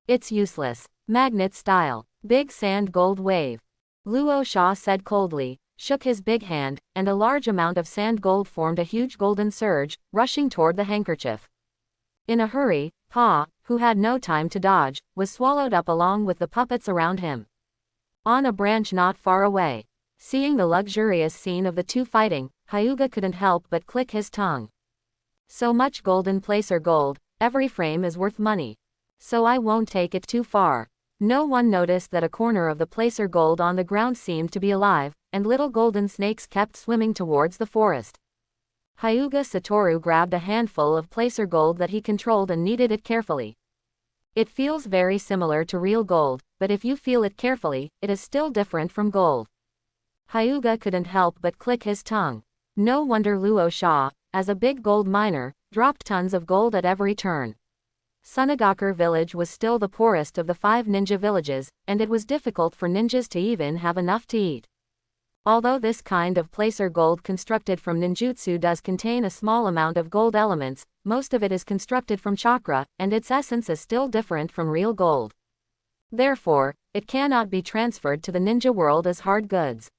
It's useless. Magnet style. Big sand gold wave. Luo Sha said coldly, shook his big hand, and a large amount of sand gold formed a huge golden surge, rushing toward the handkerchief. In a hurry, Pa, who had no time to dodge, was swallowed up along with the puppets around him. On a branch not far away, seeing the luxurious scene of the 2 fighting, Hyuga couldn't help but click his tongue. So much golden placer gold, every frame is worth money. So I won't take it too far. No one noticed that a corner of the placer gold on the ground seemed to be alive, and little golden snakes kept swimming towards the forest. Hyuga Satoru grabbed a handful of placer gold that he controlled and kneaded it carefully. It feels very similar to real gold, but if you feel it carefully, it is still different from gold. Hyuga couldn't help but click his tongue. No wonder Luo Sha, as a big gold miner, dropped tons of gold at every turn. Sunagakur village was still the poorest of the 5 ninja villages, and it was difficult for ninjas to even have enough to eat. Although this kind of placer gold constructed from ninjutsu does contain a small amount of gold elements, most of it is constructed from chakra, and its essence is still different from real gold. Therefore, it cannot be transferred to the ninja world as hard goods.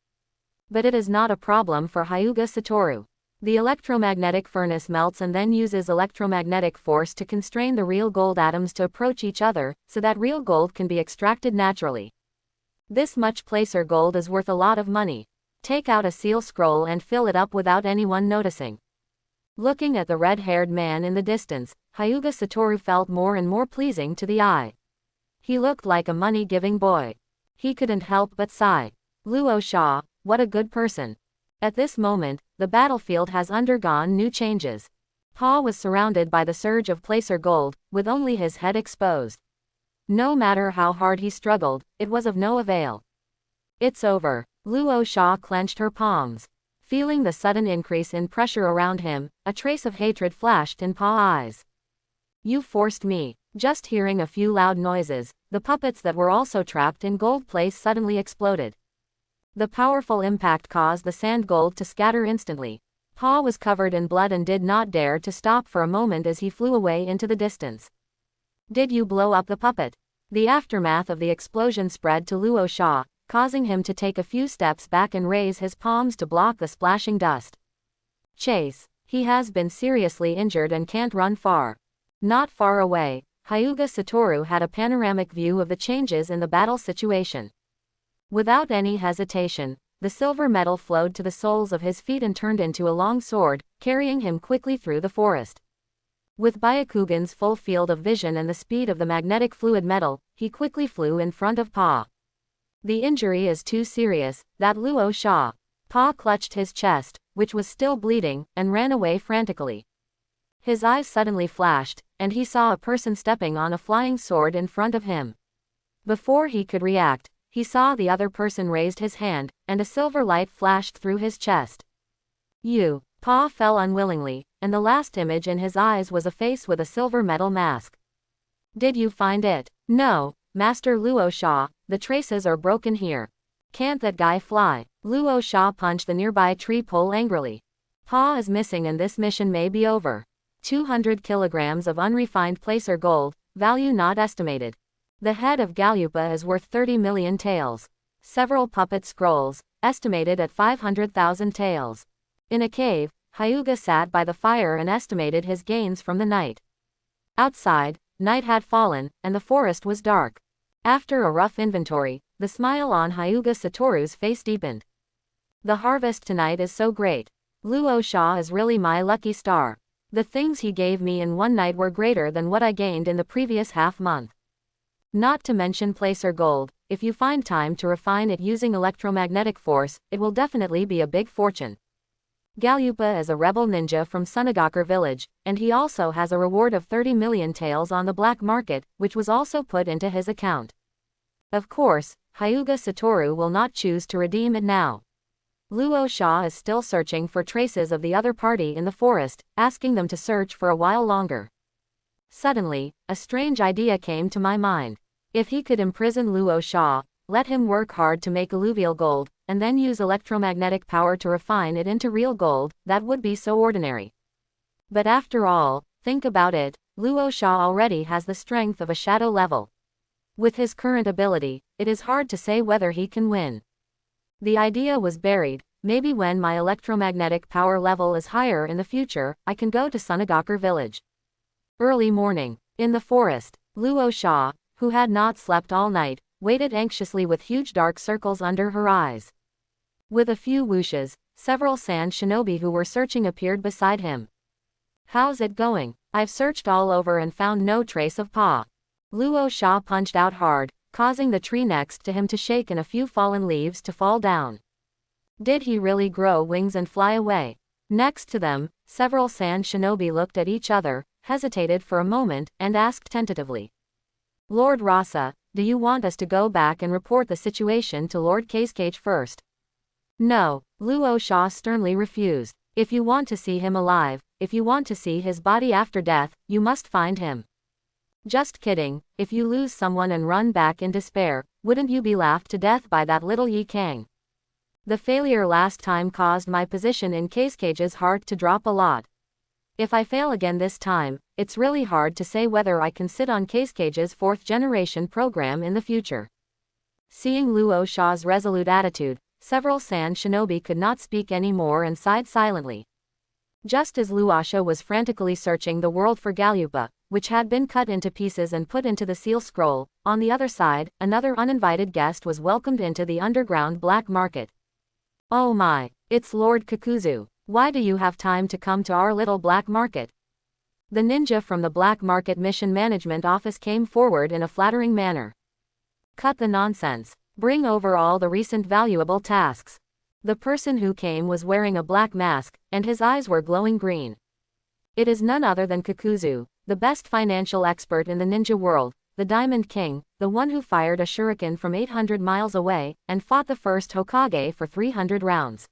But it is not a problem for Hyuga Satoru. The electromagnetic furnace melts and then uses electromagnetic force to constrain the real gold atoms to approach each other, so that real gold can be extracted naturally. This much placer gold is worth a lot of money. Take out a seal scroll and fill it up without anyone noticing. Looking at the red-haired man in the distance, Hyuga Satoru felt more and more pleasing to the eye. He looked like a money-giving boy. He couldn't help but sigh. Luo Sha, what a good person. At this moment, the battlefield has undergone new changes. Pa was surrounded by the surge of placer gold, with only his head exposed. No matter how hard he struggled, it was of no avail. It's over. Luo Sha clenched her palms. Feeling the sudden increase in pressure around him, a trace of hatred flashed in Pa's eyes. You forced me. Just hearing a few loud noises, the puppets that were also trapped in gold place suddenly exploded. The powerful impact caused the sand gold to scatter instantly. Pa was covered in blood and did not dare to stop for a moment as he flew away into the distance. Did you blow up the puppet? The aftermath of the explosion spread to Luo Sha, causing him to take a few steps back and raise his palms to block the splashing dust. Chase. He has been seriously injured and can't run far. Not far away, Hyuga Satoru had a panoramic view of the changes in the battle situation. Without any hesitation, the silver metal flowed to the soles of his feet and turned into a long sword, carrying him quickly through the forest. With Byakugan's full field of vision and the speed of the magnetic fluid metal, he quickly flew in front of Pa. The injury is too serious, that Luo Sha. Pa clutched his chest, which was still bleeding, and ran away frantically. His eyes suddenly flashed, and he saw a person stepping on a flying sword in front of him. Before he could react, he saw the other person raised his hand, and a silver light flashed through his chest. Pa fell unwillingly, and the last image in his eyes was a face with a silver metal mask. Did you find it? No, Master Luo Sha, the traces are broken here. Can't that guy fly? Luo Sha punched the nearby tree pole angrily. Pa is missing and this mission may be over. 200 kilograms of unrefined placer gold, value not estimated. The head of Galupa is worth 30 million taels. Several puppet scrolls, estimated at 500,000 taels. In a cave, Hyuga sat by the fire and estimated his gains from the night. Outside, night had fallen, and the forest was dark. After a rough inventory, the smile on Hyuga Satoru's face deepened. The harvest tonight is so great. Luo Sha is really my lucky star. The things he gave me in one night were greater than what I gained in the previous half-month. Not to mention placer gold, if you find time to refine it using electromagnetic force, it will definitely be a big fortune. Galupa is a rebel ninja from Sunagakur village, and he also has a reward of 30 million taels on the black market, which was also put into his account. Of course, Hyuga Satoru will not choose to redeem it now. Luo Sha is still searching for traces of the other party in the forest, asking them to search for a while longer. Suddenly, a strange idea came to my mind. If he could imprison Luo Sha, let him work hard to make alluvial gold, and then use electromagnetic power to refine it into real gold, that would be so ordinary. But after all, think about it, Luo Sha already has the strength of a shadow level. With his current ability, it is hard to say whether he can win. The idea was buried. Maybe when my electromagnetic power level is higher in the future, I can go to Sunagakur village. Early morning. In the forest, Luo Sha, who had not slept all night, waited anxiously with huge dark circles under her eyes. With a few whooshes, several sand shinobi who were searching appeared beside him. How's it going? I've searched all over and found no trace of Pa. Luo Sha punched out hard, causing the tree next to him to shake and a few fallen leaves to fall down. Did he really grow wings and fly away? Next to them, several sand shinobi looked at each other, hesitated for a moment, and asked tentatively. Lord Rasa, do you want us to go back and report the situation to Lord Casecage first? No, Luo Sha sternly refused. If you want to see him alive, if you want to see his body after death, you must find him. Just kidding, if you lose someone and run back in despair, wouldn't you be laughed to death by that little Yi Kang? The failure last time caused my position in Casecage's heart to drop a lot. If I fail again this time, it's really hard to say whether I can sit on Casecage's 4th generation program in the future. Seeing Luo Sha's resolute attitude, several sand shinobi could not speak anymore and sighed silently. Just as Luo Sha was frantically searching the world for Galupa, which had been cut into pieces and put into the seal scroll, on the other side, another uninvited guest was welcomed into the underground black market. Oh my, it's Lord Kakuzu. Why do you have time to come to our little black market? The ninja from the Black Market Mission Management Office came forward in a flattering manner. Cut the nonsense. Bring over all the recent valuable tasks. The person who came was wearing a black mask, and his eyes were glowing green. It is none other than Kakuzu, the best financial expert in the ninja world, the Diamond King, the one who fired a shuriken from 800 miles away, and fought the first Hokage for 300 rounds.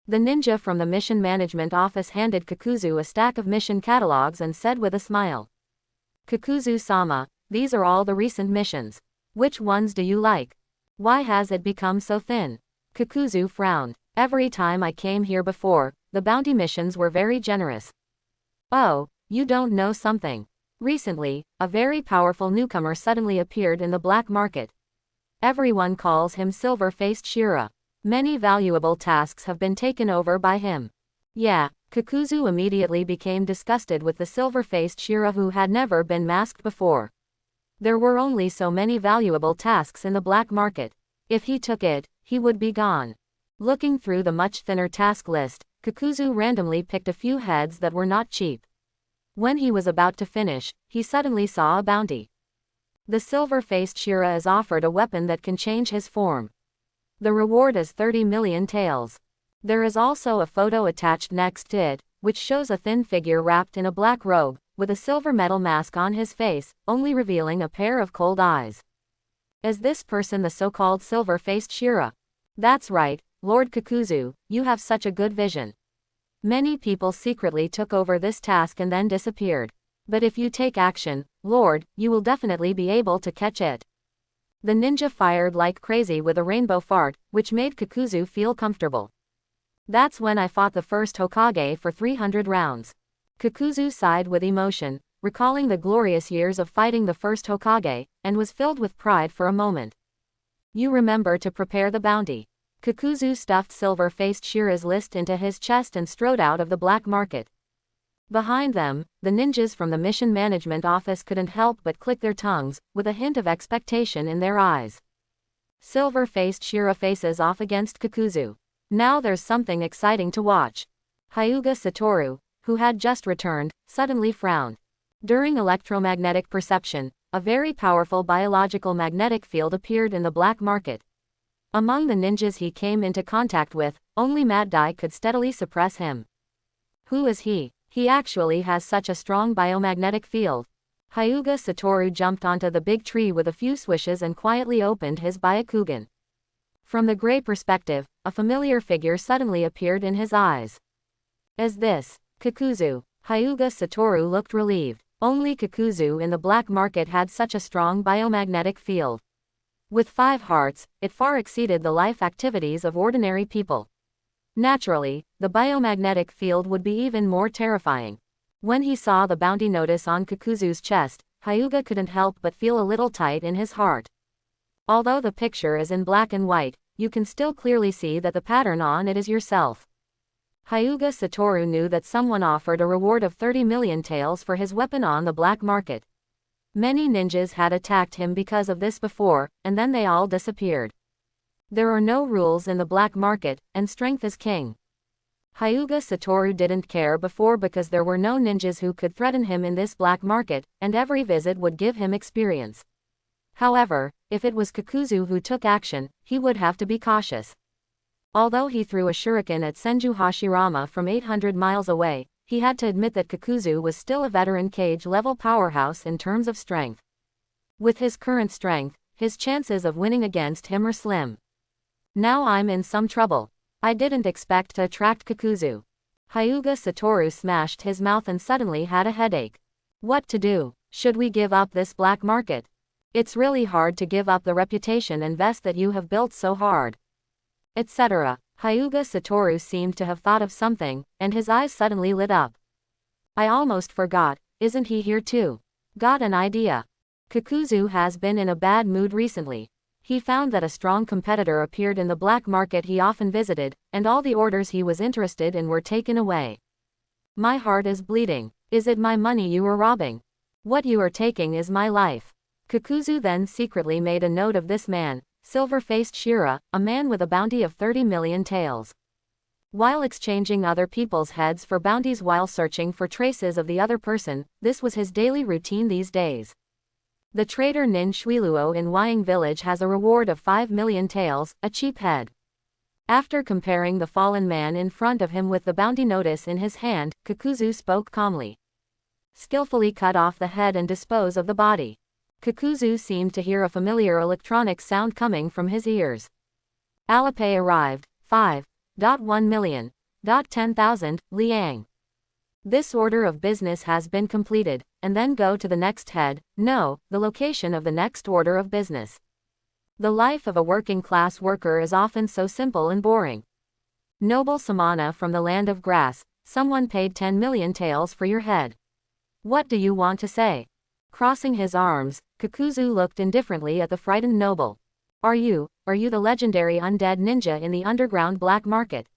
The ninja from the Mission Management Office handed Kakuzu a stack of mission catalogs and said with a smile. Kakuzu-sama, these are all the recent missions. Which ones do you like? Why has it become so thin? Kakuzu frowned. Every time I came here before, the bounty missions were very generous. Oh, you don't know something. Recently, a very powerful newcomer suddenly appeared in the black market. Everyone calls him Silver-Faced Shira. Many valuable tasks have been taken over by him. Yeah, Kakuzu immediately became disgusted with the silver-faced Shira who had never been masked before. There were only so many valuable tasks in the black market. If he took it, he would be gone. Looking through the much thinner task list, Kakuzu randomly picked a few heads that were not cheap. When he was about to finish, he suddenly saw a bounty. The silver-faced Shira is offered a weapon that can change his form. The reward is 30 million taels. There is also a photo attached next to it, which shows a thin figure wrapped in a black robe, with a silver metal mask on his face, only revealing a pair of cold eyes. Is this person the so-called silver-faced Shira? That's right, Lord Kakuzu, you have such a good vision. Many people secretly took over this task and then disappeared. But if you take action, Lord, you will definitely be able to catch it. The ninja fired like crazy with a rainbow fart, which made Kakuzu feel comfortable. That's when I fought the first Hokage for 300 rounds. Kakuzu sighed with emotion, recalling the glorious years of fighting the first Hokage, and was filled with pride for a moment. You remember to prepare the bounty. Kakuzu stuffed silver-faced Shira's list into his chest and strode out of the black market. Behind them, the ninjas from the mission management office couldn't help but click their tongues, with a hint of expectation in their eyes. Silver-faced Shira faces off against Kakuzu. Now there's something exciting to watch. Hyuga Satoru, who had just returned, suddenly frowned. During electromagnetic perception, a very powerful biological magnetic field appeared in the black market. Among the ninjas he came into contact with, only Mad Dai could steadily suppress him. Who is he? He actually has such a strong biomagnetic field. Hyuga Satoru jumped onto the big tree with a few swishes and quietly opened his Byakugan. From the gray perspective, a familiar figure suddenly appeared in his eyes. Is this Kakuzu? Hyuga Satoru looked relieved. Only Kakuzu in the black market had such a strong biomagnetic field. With 5 hearts, it far exceeded the life activities of ordinary people. Naturally, the biomagnetic field would be even more terrifying. When he saw the bounty notice on Kakuzu's chest, Hyuga couldn't help but feel a little tight in his heart. Although the picture is in black and white, you can still clearly see that the pattern on it is yourself. Hyuga Satoru knew that someone offered a reward of 30 million taels for his weapon on the black market. Many ninjas had attacked him because of this before, and then they all disappeared. There are no rules in the black market, and strength is king. Hyuga Satoru didn't care before because there were no ninjas who could threaten him in this black market, and every visit would give him experience. However, if it was Kakuzu who took action, he would have to be cautious. Although he threw a shuriken at Senju Hashirama from 800 miles away, he had to admit that Kakuzu was still a veteran cage-level powerhouse in terms of strength. With his current strength, his chances of winning against him are slim. Now I'm in some trouble. I didn't expect to attract Kakuzu. Hyuga Satoru smashed his mouth and suddenly had a headache. What to do? Should we give up this black market? It's really hard to give up the reputation and vest that you have built so hard. Etc. Hyuga Satoru seemed to have thought of something, and his eyes suddenly lit up. I almost forgot, isn't he here too? Got an idea. Kakuzu has been in a bad mood recently. He found that a strong competitor appeared in the black market he often visited, and all the orders he was interested in were taken away. My heart is bleeding. Is it my money you are robbing? What you are taking is my life. Kakuzu then secretly made a note of this man, silver-faced Shira, a man with a bounty of 30 million taels. While exchanging other people's heads for bounties while searching for traces of the other person, this was his daily routine these days. The trader Nin Shuiluo in Wying village has a reward of 5 million taels, a cheap head. After comparing the fallen man in front of him with the bounty notice in his hand, Kakuzu spoke calmly. Skillfully cut off the head and dispose of the body. Kakuzu seemed to hear a familiar electronic sound coming from his ears. Alipay arrived, 5.1 million. 10,000, Liang. This order of business has been completed, and then go to the next head, no, the location of the next order of business. The life of a working-class worker is often so simple and boring. Noble Samana from the land of grass, someone paid 10 million taels for your head. What do you want to say? Crossing his arms, Kakuzu looked indifferently at the frightened noble. Are you the legendary undead ninja in the underground black market?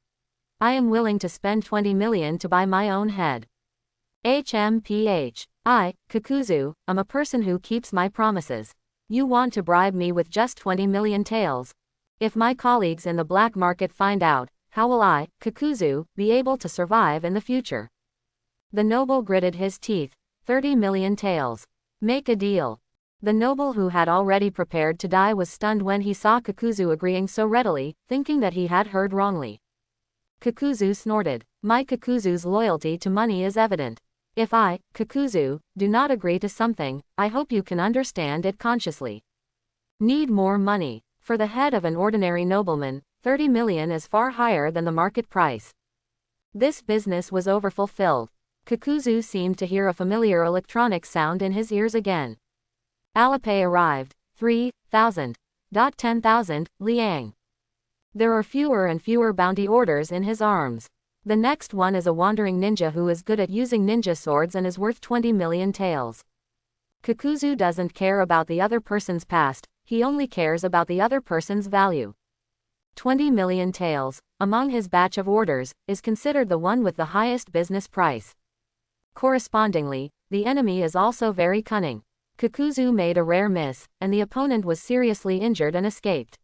I am willing to spend 20 million to buy my own head. HMPH. I, Kakuzu, am a person who keeps my promises. You want to bribe me with just 20 million taels? If my colleagues in the black market find out, how will I, Kakuzu, be able to survive in the future? The noble gritted his teeth. 30 million taels. Make a deal. The noble who had already prepared to die was stunned when he saw Kakuzu agreeing so readily, thinking that he had heard wrongly. Kakuzu snorted. My Kakuzu's loyalty to money is evident. If I, Kakuzu, do not agree to something, I hope you can understand it consciously. Need more money. For the head of an ordinary nobleman, 30 million is far higher than the market price. This business was overfulfilled. Kakuzu seemed to hear a familiar electronic sound in his ears again. Alipay arrived. 3,000. 10,000, Liang. There are fewer and fewer bounty orders in his arms. The next one is a wandering ninja who is good at using ninja swords and is worth 20 million taels. Kakuzu doesn't care about the other person's past, he only cares about the other person's value. 20 million taels, among his batch of orders, is considered the one with the highest business price. Correspondingly, the enemy is also very cunning. Kakuzu made a rare miss, and the opponent was seriously injured and escaped.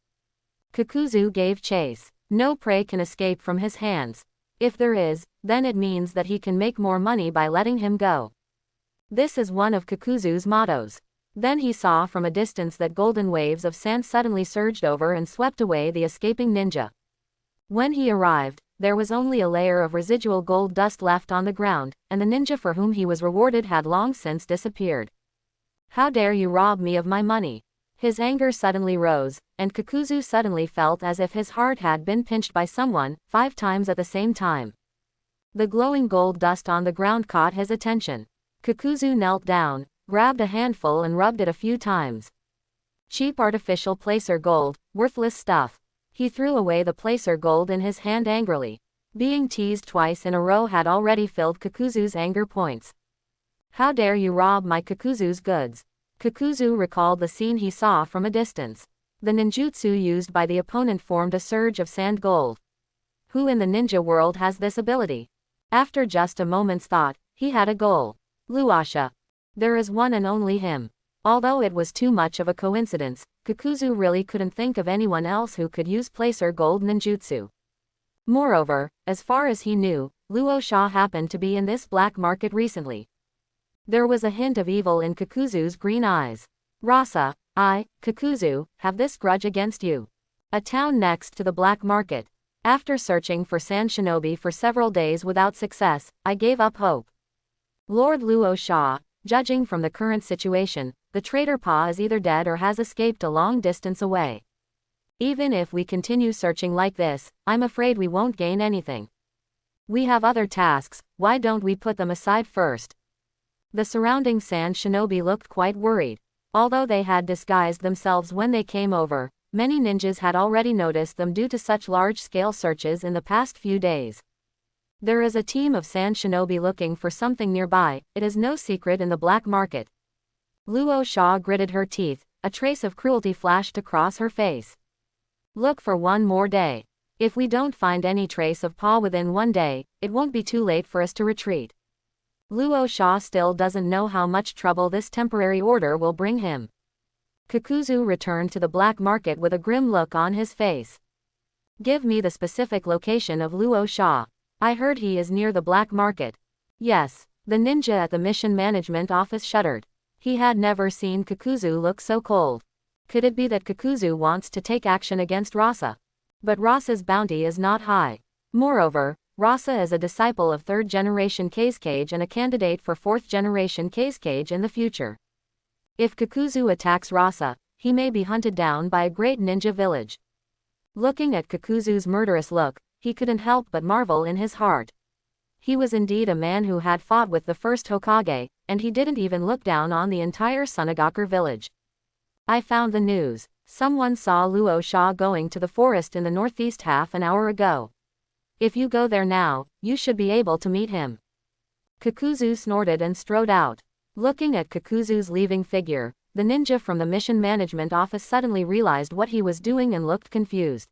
Kakuzu gave chase. No prey can escape from his hands. If there is, then it means that he can make more money by letting him go. This is one of Kakuzu's mottos. Then he saw from a distance that golden waves of sand suddenly surged over and swept away the escaping ninja. When he arrived, there was only a layer of residual gold dust left on the ground, and the ninja for whom he was rewarded had long since disappeared. How dare you rob me of my money? His anger suddenly rose, and Kakuzu suddenly felt as if his heart had been pinched by someone, 5 times at the same time. The glowing gold dust on the ground caught his attention. Kakuzu knelt down, grabbed a handful and rubbed it a few times. Cheap artificial placer gold, worthless stuff. He threw away the placer gold in his hand angrily. Being teased twice in a row had already filled Kakuzu's anger points. How dare you rob my Kakuzu's goods? Kakuzu recalled the scene he saw from a distance. The ninjutsu used by the opponent formed a surge of sand gold. Who in the ninja world has this ability? After just a moment's thought, he had a goal. Luasha. There is one and only him. Although it was too much of a coincidence, Kakuzu really couldn't think of anyone else who could use placer gold ninjutsu. Moreover, as far as he knew, Luosha happened to be in this black market recently. There was a hint of evil in Kakuzu's green eyes. Rasa, I, Kakuzu, have this grudge against you. A town next to the black market. After searching for Sand Shinobi for several days without success, I gave up hope. Lord Luosha, judging from the current situation, the traitor Pa is either dead or has escaped a long distance away. Even if we continue searching like this, I'm afraid we won't gain anything. We have other tasks, why don't we put them aside first? The surrounding Sand Shinobi looked quite worried. Although they had disguised themselves when they came over, many ninjas had already noticed them due to such large-scale searches in the past few days. There is a team of Sand Shinobi looking for something nearby, it is no secret in the black market. Luosha gritted her teeth, a trace of cruelty flashed across her face. Look for one more day. If we don't find any trace of Pa within one day, it won't be too late for us to retreat. Luosha still doesn't know how much trouble this temporary order will bring him. Kakuzu returned to the black market with a grim look on his face. Give me the specific location of Luosha. I heard he is near the black market. Yes. The ninja at the mission management office shuddered. He had never seen Kakuzu look so cold. Could it be that Kakuzu wants to take action against Rasa? But Rasa's bounty is not high. Moreover, Rasa is a disciple of 3rd generation Kazekage and a candidate for 4th generation Kazekage in the future. If Kakuzu attacks Rasa, he may be hunted down by a great ninja village. Looking at Kakuzu's murderous look, he couldn't help but marvel in his heart. He was indeed a man who had fought with the first Hokage, and he didn't even look down on the entire Sunagakur village. I found the news. Someone saw Luosha going to the forest in the northeast half an hour ago. If you go there now, you should be able to meet him. Kakuzu snorted and strode out. Looking at Kakuzu's leaving figure, the ninja from the mission management office suddenly realized what he was doing and looked confused.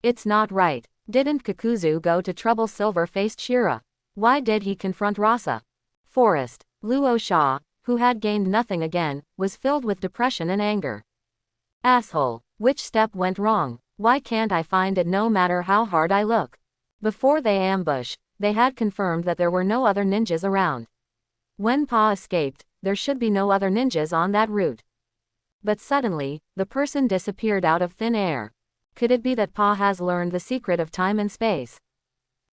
It's not right. Didn't Kakuzu go to trouble silver-faced Shira? Why did he confront Rasa? Forest. Luosha, who had gained nothing again, was filled with depression and anger. Asshole. Which step went wrong? Why can't I find it no matter how hard I look? Before they ambush, they had confirmed that there were no other ninjas around. When Pa escaped, there should be no other ninjas on that route. But suddenly, the person disappeared out of thin air. Could it be that Pa has learned the secret of time and space?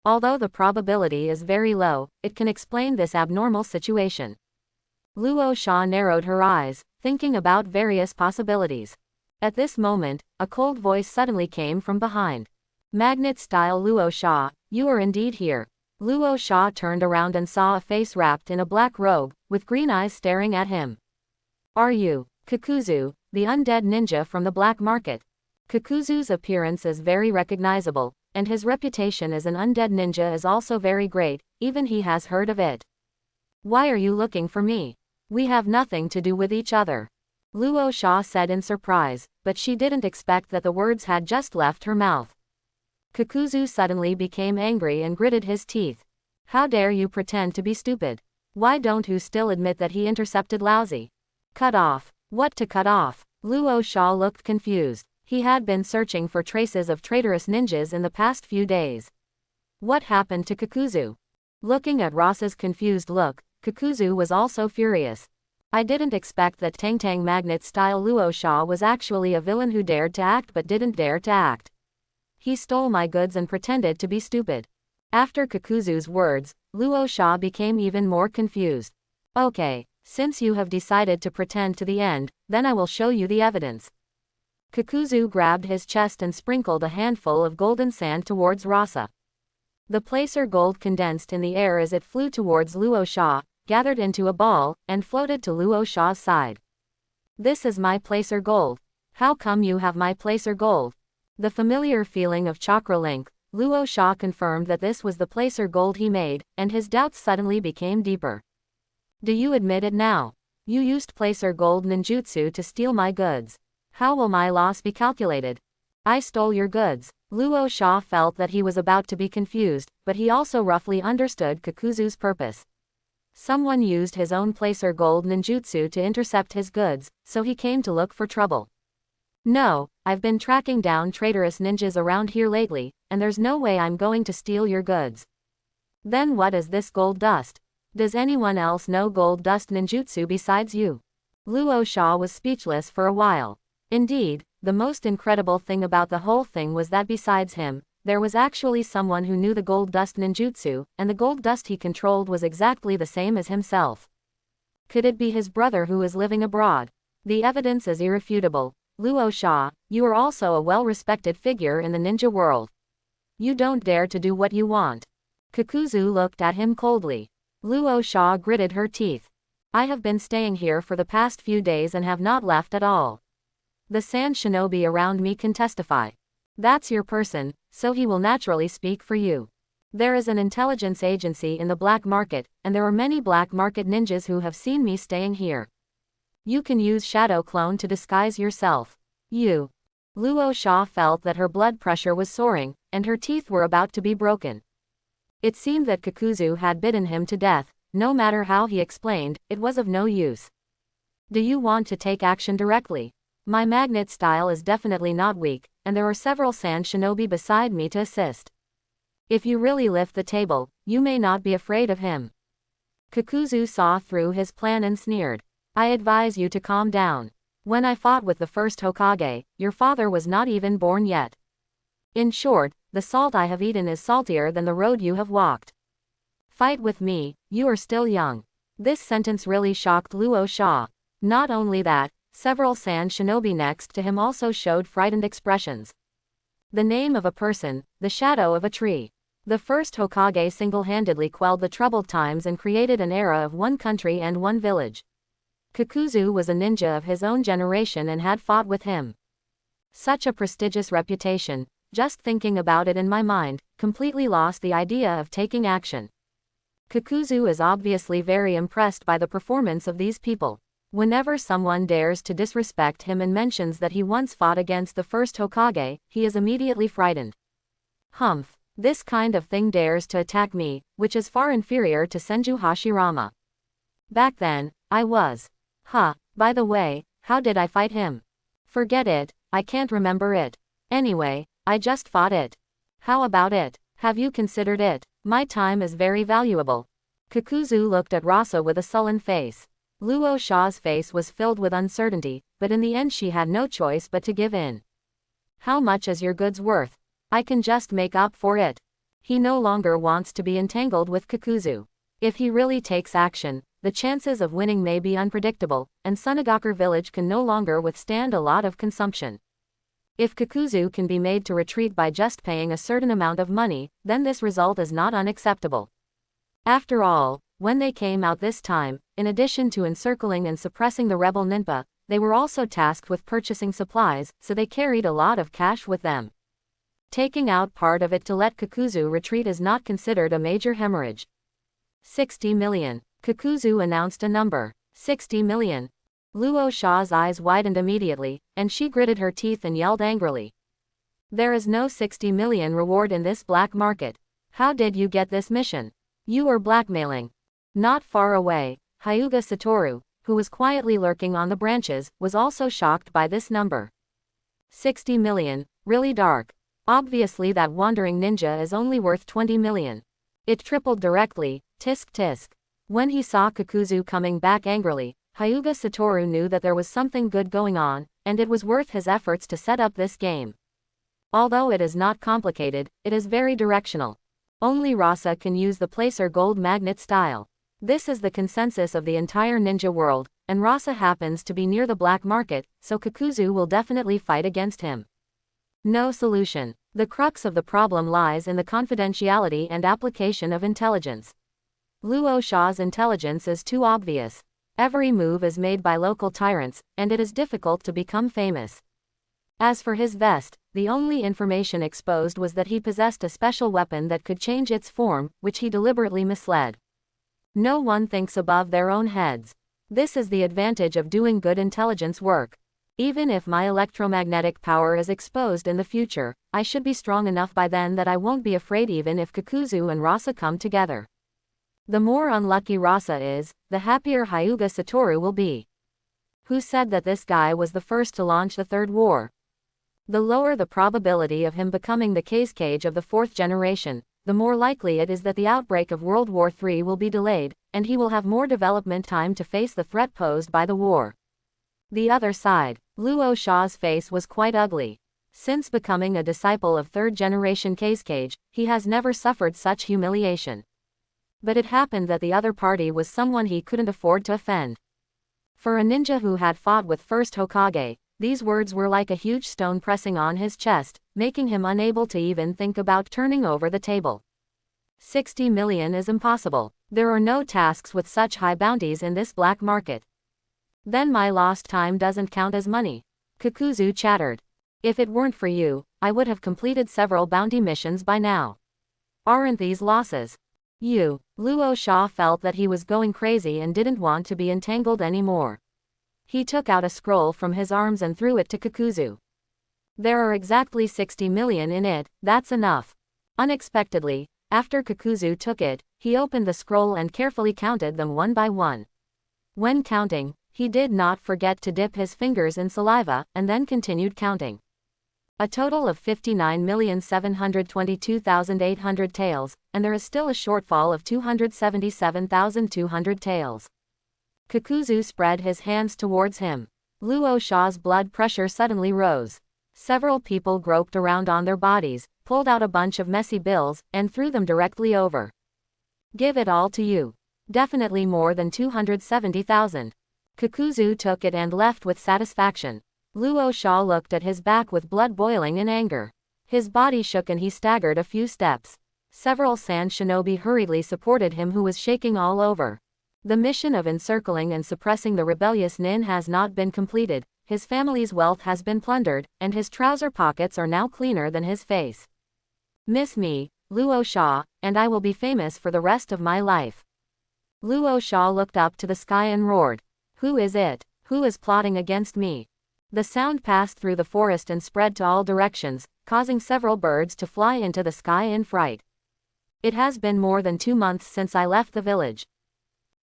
Although the probability is very low, it can explain this abnormal situation. Luo Sha narrowed her eyes, thinking about various possibilities. At this moment, a cold voice suddenly came from behind. Magnet-style Luo Sha, you are indeed here. Luo Sha turned around and saw a face wrapped in a black robe, with green eyes staring at him. Are you Kakuzu, the undead ninja from the black market? Kakuzu's appearance is very recognizable, and his reputation as an undead ninja is also very great, even he has heard of it. Why are you looking for me? We have nothing to do with each other. Luo Sha said in surprise, but she didn't expect that the words had just left her mouth. Kakuzu suddenly became angry and gritted his teeth. How dare you pretend to be stupid? Why don't you still admit that he intercepted Lousy? Cut off. What to cut off? Luo Sha looked confused. He had been searching for traces of traitorous ninjas in the past few days. What happened to Kakuzu? Looking at Ross's confused look, Kakuzu was also furious. I didn't expect that Tang Magnet-style Luo Sha was actually a villain who dared to act but didn't dare to act. He stole my goods and pretended to be stupid. After Kakuzu's words, Luo Sha became even more confused. Okay, since you have decided to pretend to the end, then I will show you the evidence. Kakuzu grabbed his chest and sprinkled a handful of golden sand towards Rasa. The placer gold condensed in the air as it flew towards Luo Sha, gathered into a ball, and floated to Luo Sha's side. This is my placer gold. How come you have my placer gold? The familiar feeling of chakra link, Luo Sha confirmed that this was the placer gold he made, and his doubts suddenly became deeper. Do you admit it now? You used placer gold ninjutsu to steal my goods. How will my loss be calculated? I stole your goods. Luo Sha felt that he was about to be confused, but he also roughly understood Kakuzu's purpose. Someone used his own placer gold ninjutsu to intercept his goods, so he came to look for trouble. No, I've been tracking down traitorous ninjas around here lately, and there's no way I'm going to steal your goods. Then what is this gold dust? Does anyone else know gold dust ninjutsu besides you? Luo Sha was speechless for a while. Indeed, the most incredible thing about the whole thing was that besides him, there was actually someone who knew the gold dust ninjutsu, and the gold dust he controlled was exactly the same as himself. Could it be his brother who is living abroad? The evidence is irrefutable. Luo Sha, you are also a well-respected figure in the ninja world. You don't dare to do what you want. Kakuzu looked at him coldly. Luo Sha gritted her teeth. I have been staying here for the past few days and have not left at all. The sand shinobi around me can testify. That's your person, so he will naturally speak for you. There is an intelligence agency in the black market, and there are many black market ninjas who have seen me staying here. You can use shadow clone to disguise yourself. You. Luo Sha felt that her blood pressure was soaring, and her teeth were about to be broken. It seemed that Kakuzu had bitten him to death. No matter how he explained, it was of no use. Do you want to take action directly? My magnet style is definitely not weak, and there are several sand shinobi beside me to assist. If you really lift the table, you may not be afraid of him. Kakuzu saw through his plan and sneered. I advise you to calm down. When I fought with the first Hokage, your father was not even born yet. In short, the salt I have eaten is saltier than the road you have walked. Fight with me, you are still young. This sentence really shocked Luo Sha. Not only that, several sand shinobi next to him also showed frightened expressions. The name of a person, the shadow of a tree. The first Hokage single-handedly quelled the troubled times and created an era of one country and one village. Kakuzu was a ninja of his own generation and had fought with him. Such a prestigious reputation, just thinking about it in my mind, completely lost the idea of taking action. Kakuzu is obviously very impressed by the performance of these people. Whenever someone dares to disrespect him and mentions that he once fought against the first Hokage, he is immediately frightened. Humph, this kind of thing dares to attack me, which is far inferior to Senju Hashirama. Back then, I was. By the way, how did I fight him? Forget it, I can't remember it. Anyway, I just fought it. How about it? Have you considered it? My time is very valuable. Kakuzu looked at Rasa with a sullen face. Luo Sha's face was filled with uncertainty, but in the end she had no choice but to give in. How much is your goods worth? I can just make up for it. He no longer wants to be entangled with Kakuzu. If he really takes action, the chances of winning may be unpredictable, and Sunagakur village can no longer withstand a lot of consumption. If Kakuzu can be made to retreat by just paying a certain amount of money, then this result is not unacceptable. After all, when they came out this time, in addition to encircling and suppressing the rebel ninpa, they were also tasked with purchasing supplies, so they carried a lot of cash with them. Taking out part of it to let Kakuzu retreat is not considered a major hemorrhage. 60 million. Kakuzu announced a number. 60 million. Luo Sha's eyes widened immediately, and she gritted her teeth and yelled angrily. There is no 60 million reward in this black market. How did you get this mission? You were blackmailing. Not far away, Hyuga Satoru, who was quietly lurking on the branches, was also shocked by this number. 60 million, really dark. Obviously that wandering ninja is only worth 20 million. It tripled directly, tisk tisk. When he saw Kakuzu coming back angrily, Hyuga Satoru knew that there was something good going on, and it was worth his efforts to set up this game. Although it is not complicated, it is very directional. Only Rasa can use the placer gold magnet style. This is the consensus of the entire ninja world, and Rasa happens to be near the black market, so Kakuzu will definitely fight against him. No solution. The crux of the problem lies in the confidentiality and application of intelligence. Luo Sha's intelligence is too obvious. Every move is made by local tyrants, and it is difficult to become famous. As for his vest, the only information exposed was that he possessed a special weapon that could change its form, which he deliberately misled. No one thinks above their own heads. This is the advantage of doing good intelligence work. Even if my electromagnetic power is exposed in the future, I should be strong enough by then that I won't be afraid even if Kakuzu and Rasa come together. The more unlucky Rasa is, the happier Hyuga Satoru will be. Who said that this guy was the first to launch the third war? The lower the probability of him becoming the Kazekage of the fourth generation, the more likely it is that the outbreak of World War III will be delayed, and he will have more development time to face the threat posed by the war. The other side, Luo Sha's face was quite ugly. Since becoming a disciple of third generation Kazekage, he has never suffered such humiliation. But it happened that the other party was someone he couldn't afford to offend. For a ninja who had fought with first Hokage, these words were like a huge stone pressing on his chest, making him unable to even think about turning over the table. 60 million is impossible. There are no tasks with such high bounties in this black market. Then my lost time doesn't count as money. Kakuzu chattered. If it weren't for you, I would have completed several bounty missions by now. Aren't these losses? Luo Sha felt that he was going crazy and didn't want to be entangled anymore. He took out a scroll from his arms and threw it to Kakuzu. There are exactly 60 million in it, that's enough. Unexpectedly, after Kakuzu took it, he opened the scroll and carefully counted them one by one. When counting, he did not forget to dip his fingers in saliva, and then continued counting. A total of 59,722,800 taels, and there is still a shortfall of 277,200 taels. Kakuzu spread his hands towards him. Luo Sha's blood pressure suddenly rose. Several people groped around on their bodies, pulled out a bunch of messy bills, and threw them directly over. Give it all to you. Definitely more than 270,000. Kakuzu took it and left with satisfaction. Luo Sha looked at his back with blood boiling in anger. His body shook and he staggered a few steps. Several sand shinobi hurriedly supported him who was shaking all over. The mission of encircling and suppressing the rebellious Nin has not been completed, his family's wealth has been plundered, and his trouser pockets are now cleaner than his face. Miss me, Luo Sha, and I will be famous for the rest of my life. Luo Sha looked up to the sky and roared. Who is it? Who is plotting against me? The sound passed through the forest and spread to all directions, causing several birds to fly into the sky in fright. It has been more than 2 months since I left the village.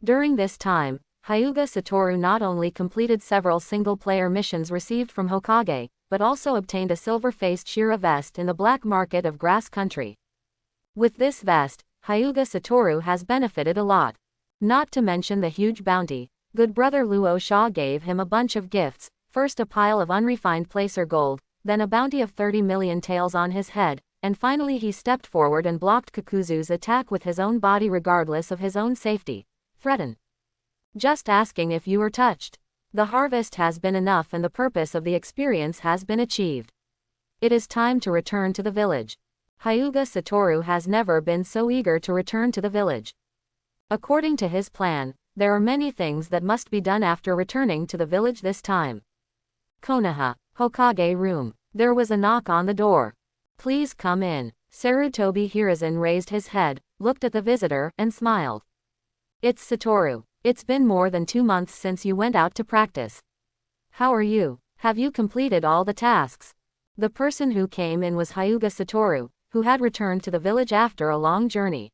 During this time, Hyuga Satoru not only completed several single-player missions received from Hokage, but also obtained a silver-faced Shira vest in the black market of Grass Country. With this vest, Hyuga Satoru has benefited a lot. Not to mention the huge bounty. Good brother Luo Sha gave him a bunch of gifts, First a pile of unrefined placer gold, then a bounty of 30 million taels on his head, and finally he stepped forward and blocked Kakuzu's attack with his own body regardless of his own safety. Threaten. Just asking if you were touched. The harvest has been enough and the purpose of the experience has been achieved. It is time to return to the village. Hyuga Satoru has never been so eager to return to the village. According to his plan, there are many things that must be done after returning to the village this time. Konoha, Hokage room. There was a knock on the door. Please come in. Sarutobi Hiruzen raised his head, looked at the visitor, and smiled. It's Satoru. It's been more than 2 months since you went out to practice. How are you? Have you completed all the tasks? The person who came in was Hyuga Satoru, who had returned to the village after a long journey.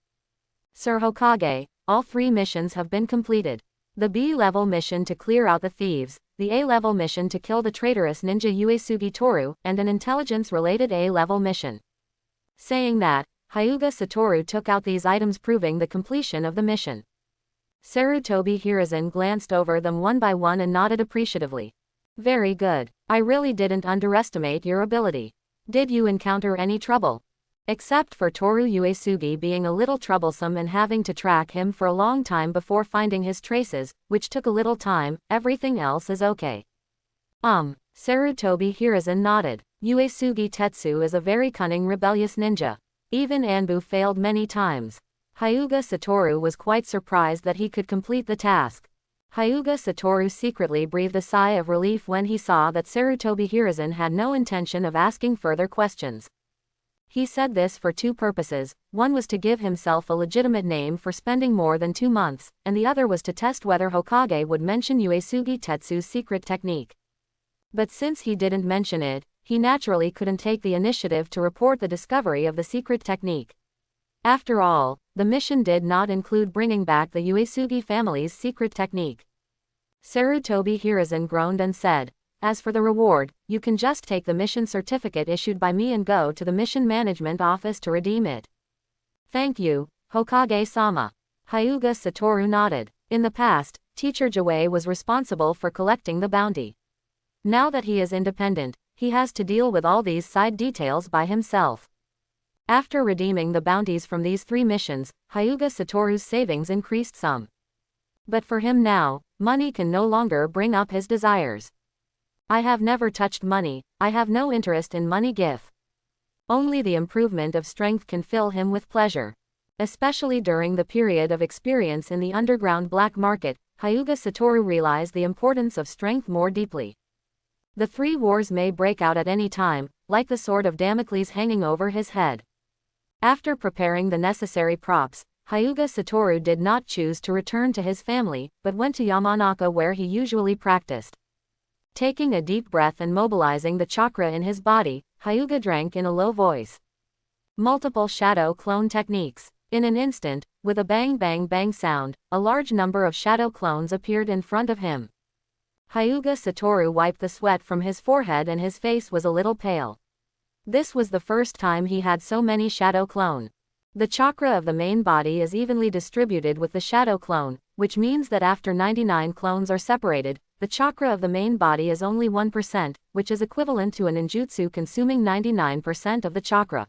Sir Hokage, all 3 missions have been completed. The B-level mission to clear out the thieves, the A-level mission to kill the traitorous ninja Uesugi Toru, and an intelligence-related A-level mission. Saying that, Hyuga Satoru took out these items proving the completion of the mission. Sarutobi Hiruzen glanced over them one by one and nodded appreciatively. Very good. I really didn't underestimate your ability. Did you encounter any trouble? Except for Toru Uesugi being a little troublesome and having to track him for a long time before finding his traces, which took a little time, everything else is okay. Sarutobi Hiruzen nodded. Uesugi Tetsu is a very cunning rebellious ninja. Even Anbu failed many times. Hyuga Satoru was quite surprised that he could complete the task. Hyuga Satoru secretly breathed a sigh of relief when he saw that Sarutobi Hiruzen had no intention of asking further questions. He said this for 2 purposes, one was to give himself a legitimate name for spending more than 2 months, and the other was to test whether Hokage would mention Uesugi Tetsu's secret technique. But since he didn't mention it, he naturally couldn't take the initiative to report the discovery of the secret technique. After all, the mission did not include bringing back the Uesugi family's secret technique. Sarutobi Hiruzen groaned and said, as for the reward, you can just take the mission certificate issued by me and go to the mission management office to redeem it. Thank you, Hokage-sama. Hyuga Satoru nodded. In the past, Teacher Jawei was responsible for collecting the bounty. Now that he is independent, he has to deal with all these side details by himself. After redeeming the bounties from these 3 missions, Hyuga Satoru's savings increased some. But for him now, money can no longer bring up his desires. I have never touched money, I have no interest in money gif. Only the improvement of strength can fill him with pleasure. Especially during the period of experience in the underground black market, Hyuga Satoru realized the importance of strength more deeply. The 3 wars may break out at any time, like the sword of Damocles hanging over his head. After preparing the necessary props, Hyuga Satoru did not choose to return to his family, but went to Yamanaka where he usually practiced. Taking a deep breath and mobilizing the chakra in his body, Hyuga drank in a low voice. Multiple shadow clone techniques. In an instant, with a bang bang bang sound, a large number of shadow clones appeared in front of him. Hyuga Satoru wiped the sweat from his forehead and his face was a little pale. This was the first time he had so many shadow clone. The chakra of the main body is evenly distributed with the shadow clone, which means that after 99 clones are separated, the chakra of the main body is only 1%, which is equivalent to a ninjutsu consuming 99% of the chakra.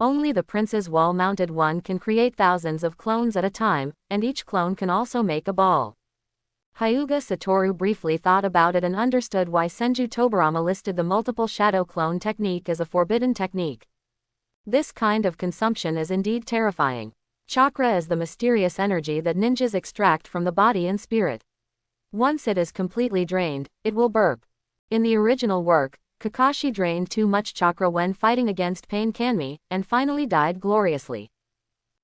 Only the prince's wall-mounted one can create thousands of clones at a time, and each clone can also make a ball. Hyuga Satoru briefly thought about it and understood why Senju Tobarama listed the multiple shadow clone technique as a forbidden technique. This kind of consumption is indeed terrifying. Chakra is the mysterious energy that ninjas extract from the body and spirit. Once it is completely drained, it will burp. In the original work, Kakashi drained too much chakra when fighting against Pain Kanmi, and finally died gloriously.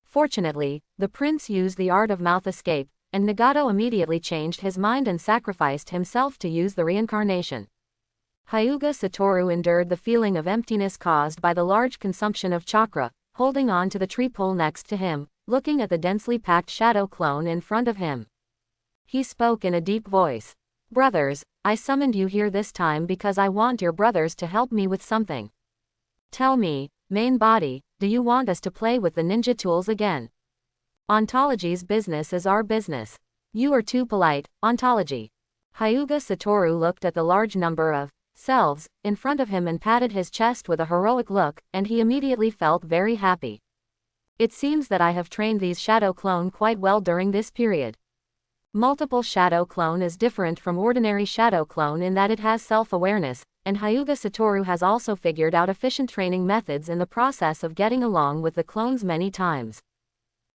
Fortunately, the prince used the art of mouth escape, and Nagato immediately changed his mind and sacrificed himself to use the reincarnation. Hyuga Satoru endured the feeling of emptiness caused by the large consumption of chakra, holding on to the tree pole next to him, looking at the densely packed shadow clone in front of him. He spoke in a deep voice. Brothers, I summoned you here this time because I want your brothers to help me with something. Tell me, main body, do you want us to play with the ninja tools again? Ontology's business is our business. You are too polite, Ontology. Hyuga Satoru looked at the large number of selves in front of him and patted his chest with a heroic look, and he immediately felt very happy. It seems that I have trained these shadow clone quite well during this period. Multiple shadow clone is different from ordinary shadow clone in that it has self-awareness, and Hyuga Satoru has also figured out efficient training methods in the process of getting along with the clones many times.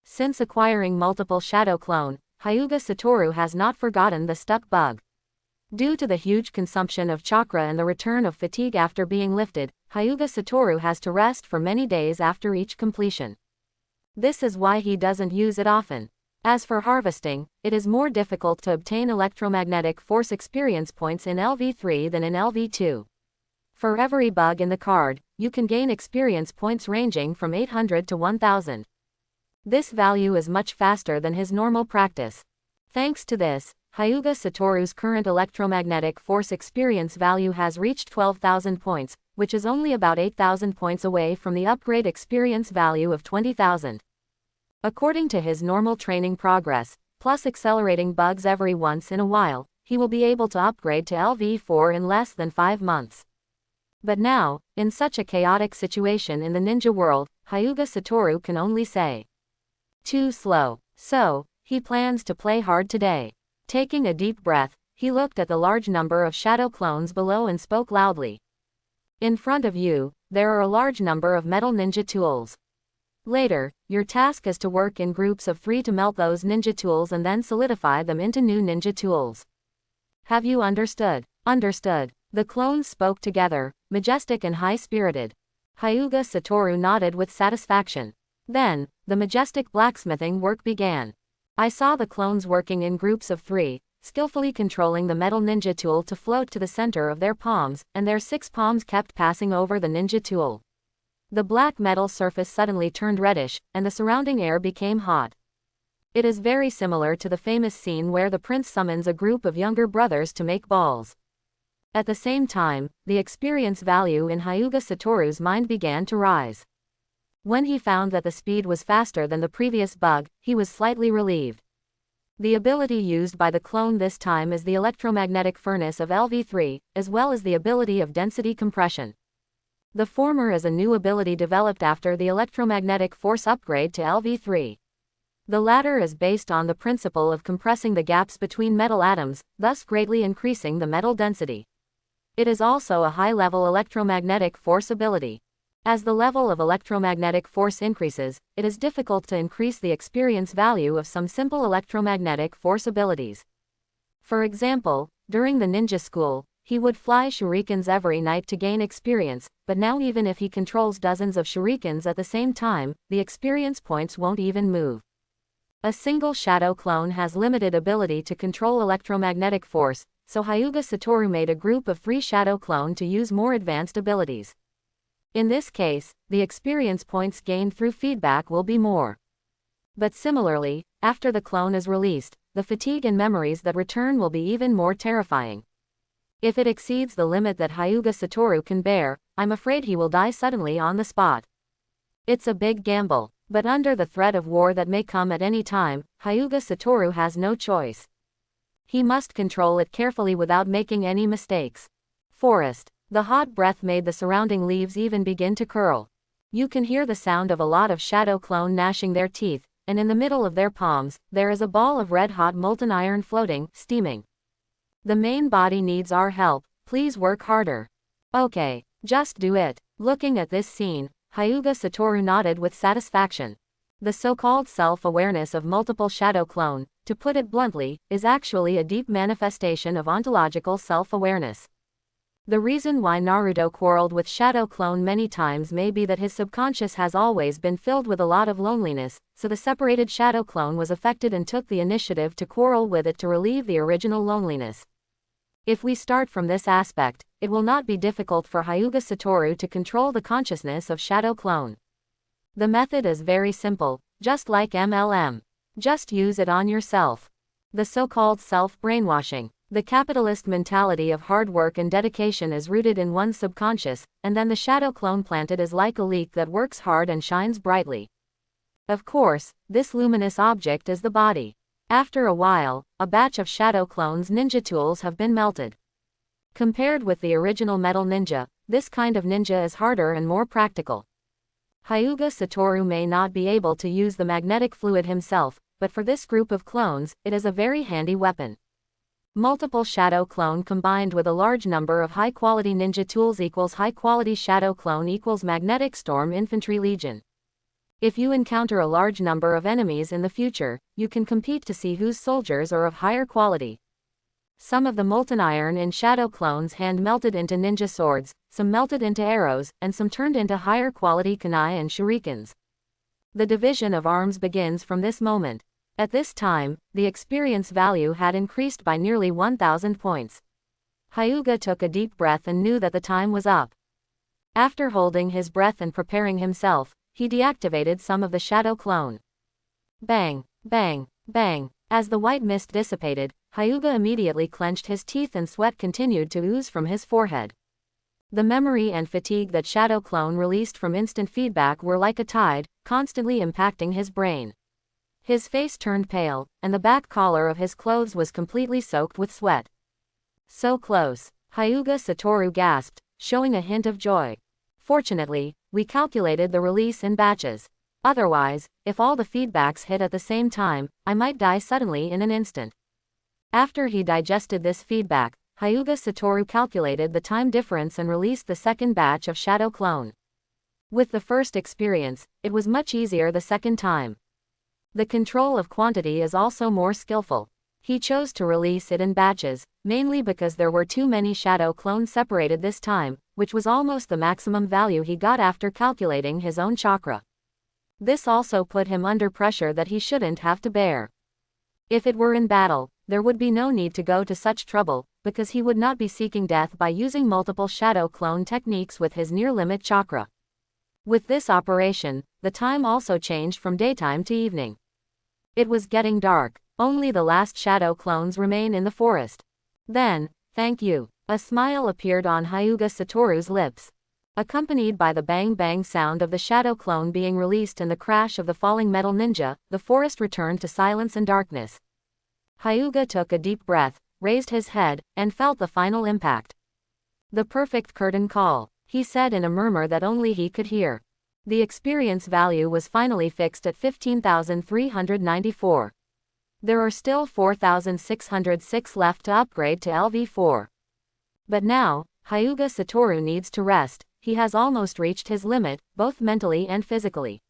Since acquiring multiple shadow clone, Hyuga Satoru has not forgotten the stuck bug. Due to the huge consumption of chakra and the return of fatigue after being lifted, Hyuga Satoru has to rest for many days after each completion. This is why he doesn't use it often. As for harvesting, it is more difficult to obtain electromagnetic force experience points in LV3 than in LV2. For every bug in the card, you can gain experience points ranging from 800 to 1000. This value is much faster than his normal practice. Thanks to this, Hyuga Satoru's current electromagnetic force experience value has reached 12,000 points, which is only about 8,000 points away from the upgrade experience value of 20,000. According to his normal training progress, plus accelerating bugs every once in a while, he will be able to upgrade to LV4 in less than 5 months. But now, in such a chaotic situation in the ninja world, Hyuga Satoru can only say, too slow. So, he plans to play hard today. Taking a deep breath, he looked at the large number of shadow clones below and spoke loudly. In front of you, there are a large number of metal ninja tools. Later, your task is to work in groups of 3 to melt those ninja tools and then solidify them into new ninja tools. Have you understood? Understood. The clones spoke together, majestic and high-spirited. Hyuga Satoru nodded with satisfaction. Then, the majestic blacksmithing work began. I saw the clones working in groups of 3, skillfully controlling the metal ninja tool to float to the center of their palms, and their 6 palms kept passing over the ninja tool. The black metal surface suddenly turned reddish, and the surrounding air became hot. It is very similar to the famous scene where the prince summons a group of younger brothers to make balls. At the same time, the experience value in Hyuga Satoru's mind began to rise. When he found that the speed was faster than the previous bug, he was slightly relieved. The ability used by the clone this time is the electromagnetic furnace of LV3, as well as the ability of density compression. The former is a new ability developed after the electromagnetic force upgrade to LV3. The latter is based on the principle of compressing the gaps between metal atoms, thus greatly increasing the metal density. It is also a high-level electromagnetic force ability. As the level of electromagnetic force increases, it is difficult to increase the experience value of some simple electromagnetic force abilities. For example, during the ninja school, he would fly shurikens every night to gain experience, but now even if he controls dozens of shurikens at the same time, the experience points won't even move. A single shadow clone has limited ability to control electromagnetic force, so Hyuga Satoru made a group of 3 shadow clone to use more advanced abilities. In this case, the experience points gained through feedback will be more. But similarly, after the clone is released, the fatigue and memories that return will be even more terrifying. If it exceeds the limit that Hyuga Satoru can bear, I'm afraid he will die suddenly on the spot. It's a big gamble, but under the threat of war that may come at any time, Hyuga Satoru has no choice. He must control it carefully without making any mistakes. Forest. The hot breath made the surrounding leaves even begin to curl. You can hear the sound of a lot of shadow clone gnashing their teeth, and in the middle of their palms, there is a ball of red-hot molten iron floating, steaming. The main body needs our help, please work harder. Okay, just do it. Looking at this scene, Hyuga Satoru nodded with satisfaction. The so-called self-awareness of multiple shadow clone, to put it bluntly, is actually a deep manifestation of ontological self-awareness. The reason why Naruto quarreled with Shadow Clone many times may be that his subconscious has always been filled with a lot of loneliness, so the separated Shadow Clone was affected and took the initiative to quarrel with it to relieve the original loneliness. If we start from this aspect, it will not be difficult for Hyuga Satoru to control the consciousness of Shadow Clone. The method is very simple, just like MLM. Just use it on yourself. The so-called self-brainwashing. The capitalist mentality of hard work and dedication is rooted in one's subconscious, and then the shadow clone planted is like a leek that works hard and shines brightly. Of course, this luminous object is the body. After a while, a batch of Shadow Clone's ninja tools have been melted. Compared with the original Metal Ninja, this kind of ninja is harder and more practical. Hyuga Satoru may not be able to use the magnetic fluid himself, but for this group of clones, it is a very handy weapon. Multiple Shadow Clone combined with a large number of high-quality ninja tools equals high-quality Shadow Clone equals Magnetic Storm Infantry Legion. If you encounter a large number of enemies in the future, you can compete to see whose soldiers are of higher quality. Some of the molten iron in Shadow Clone's hand melted into ninja swords, some melted into arrows, and some turned into higher quality kunai and shurikens. The division of arms begins from this moment. At this time, the experience value had increased by nearly 1,000 points. Hyuga took a deep breath and knew that the time was up. After holding his breath and preparing himself, he deactivated some of the Shadow Clone. Bang, bang, bang. As the white mist dissipated, Hyuga immediately clenched his teeth and sweat continued to ooze from his forehead. The memory and fatigue that Shadow Clone released from instant feedback were like a tide, constantly impacting his brain. His face turned pale, and the back collar of his clothes was completely soaked with sweat. So close, Hyuga Satoru gasped, showing a hint of joy. Fortunately, we calculated the release in batches. Otherwise, if all the feedbacks hit at the same time, I might die suddenly in an instant. After he digested this feedback, Hyuga Satoru calculated the time difference and released the second batch of Shadow Clone. With the first experience, it was much easier the second time. The control of quantity is also more skillful. He chose to release it in batches, mainly because there were too many Shadow Clones separated this time, which was almost the maximum value he got after calculating his own chakra. This also put him under pressure that he shouldn't have to bear. If it were in battle, there would be no need to go to such trouble, because he would not be seeking death by using multiple Shadow Clone techniques with his near-limit chakra. With this operation, the time also changed from daytime to evening. It was getting dark, only the last Shadow Clones remain in the forest. Then, thank you. A smile appeared on Hyuga Satoru's lips. Accompanied by the bang-bang sound of the Shadow Clone being released and the crash of the falling Metal Ninja, the forest returned to silence and darkness. Hyuga took a deep breath, raised his head, and felt the final impact. The perfect curtain call, he said in a murmur that only he could hear. The experience value was finally fixed at 15,394. There are still 4,606 left to upgrade to LV4. But now, Hyuga Satoru needs to rest. He has almost reached his limit, both mentally and physically.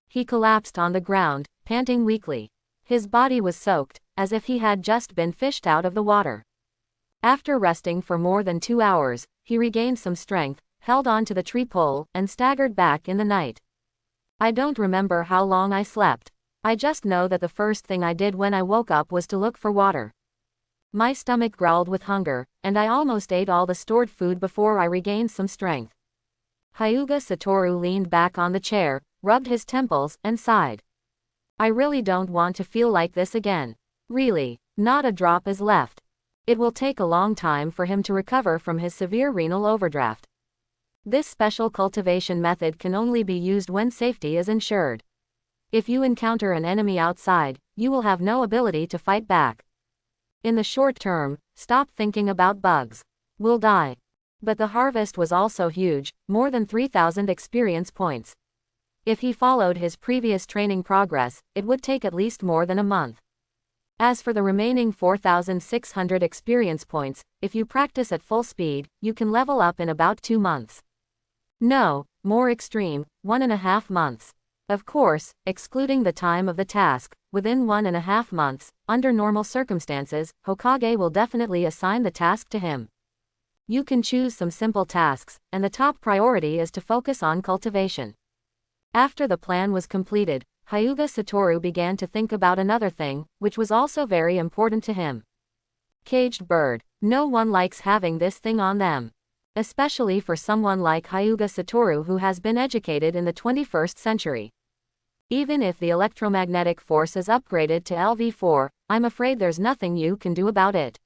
He collapsed on the ground, panting weakly. His body was soaked, as if he had just been fished out of the water. After resting for more than 2 hours, he regained some strength, held on to the tree pole, and staggered back in the night. I don't remember how long I slept. I just know that the first thing I did when I woke up was to look for water. My stomach growled with hunger, and I almost ate all the stored food before I regained some strength. Hyuga Satoru leaned back on the chair, rubbed his temples, and sighed. I really don't want to feel like this again. Really, not a drop is left. It will take a long time for him to recover from his severe renal overdraft. This special cultivation method can only be used when safety is ensured. If you encounter an enemy outside, you will have no ability to fight back. In the short term, stop thinking about bugs. We'll die. But the harvest was also huge, more than 3,000 experience points. If he followed his previous training progress, it would take at least more than a month. As for the remaining 4,600 experience points, if you practice at full speed, you can level up in about 2 months. No, more extreme, 1.5 months. Of course, excluding the time of the task, within 1.5 months, under normal circumstances, Hokage will definitely assign the task to him. You can choose some simple tasks, and the top priority is to focus on cultivation. After the plan was completed, Hyuga Satoru began to think about another thing, which was also very important to him. Caged bird. No one likes having this thing on them. Especially for someone like Hyuga Satoru who has been educated in the 21st century. Even if the electromagnetic force is upgraded to LV4, I'm afraid there's nothing you can do about it.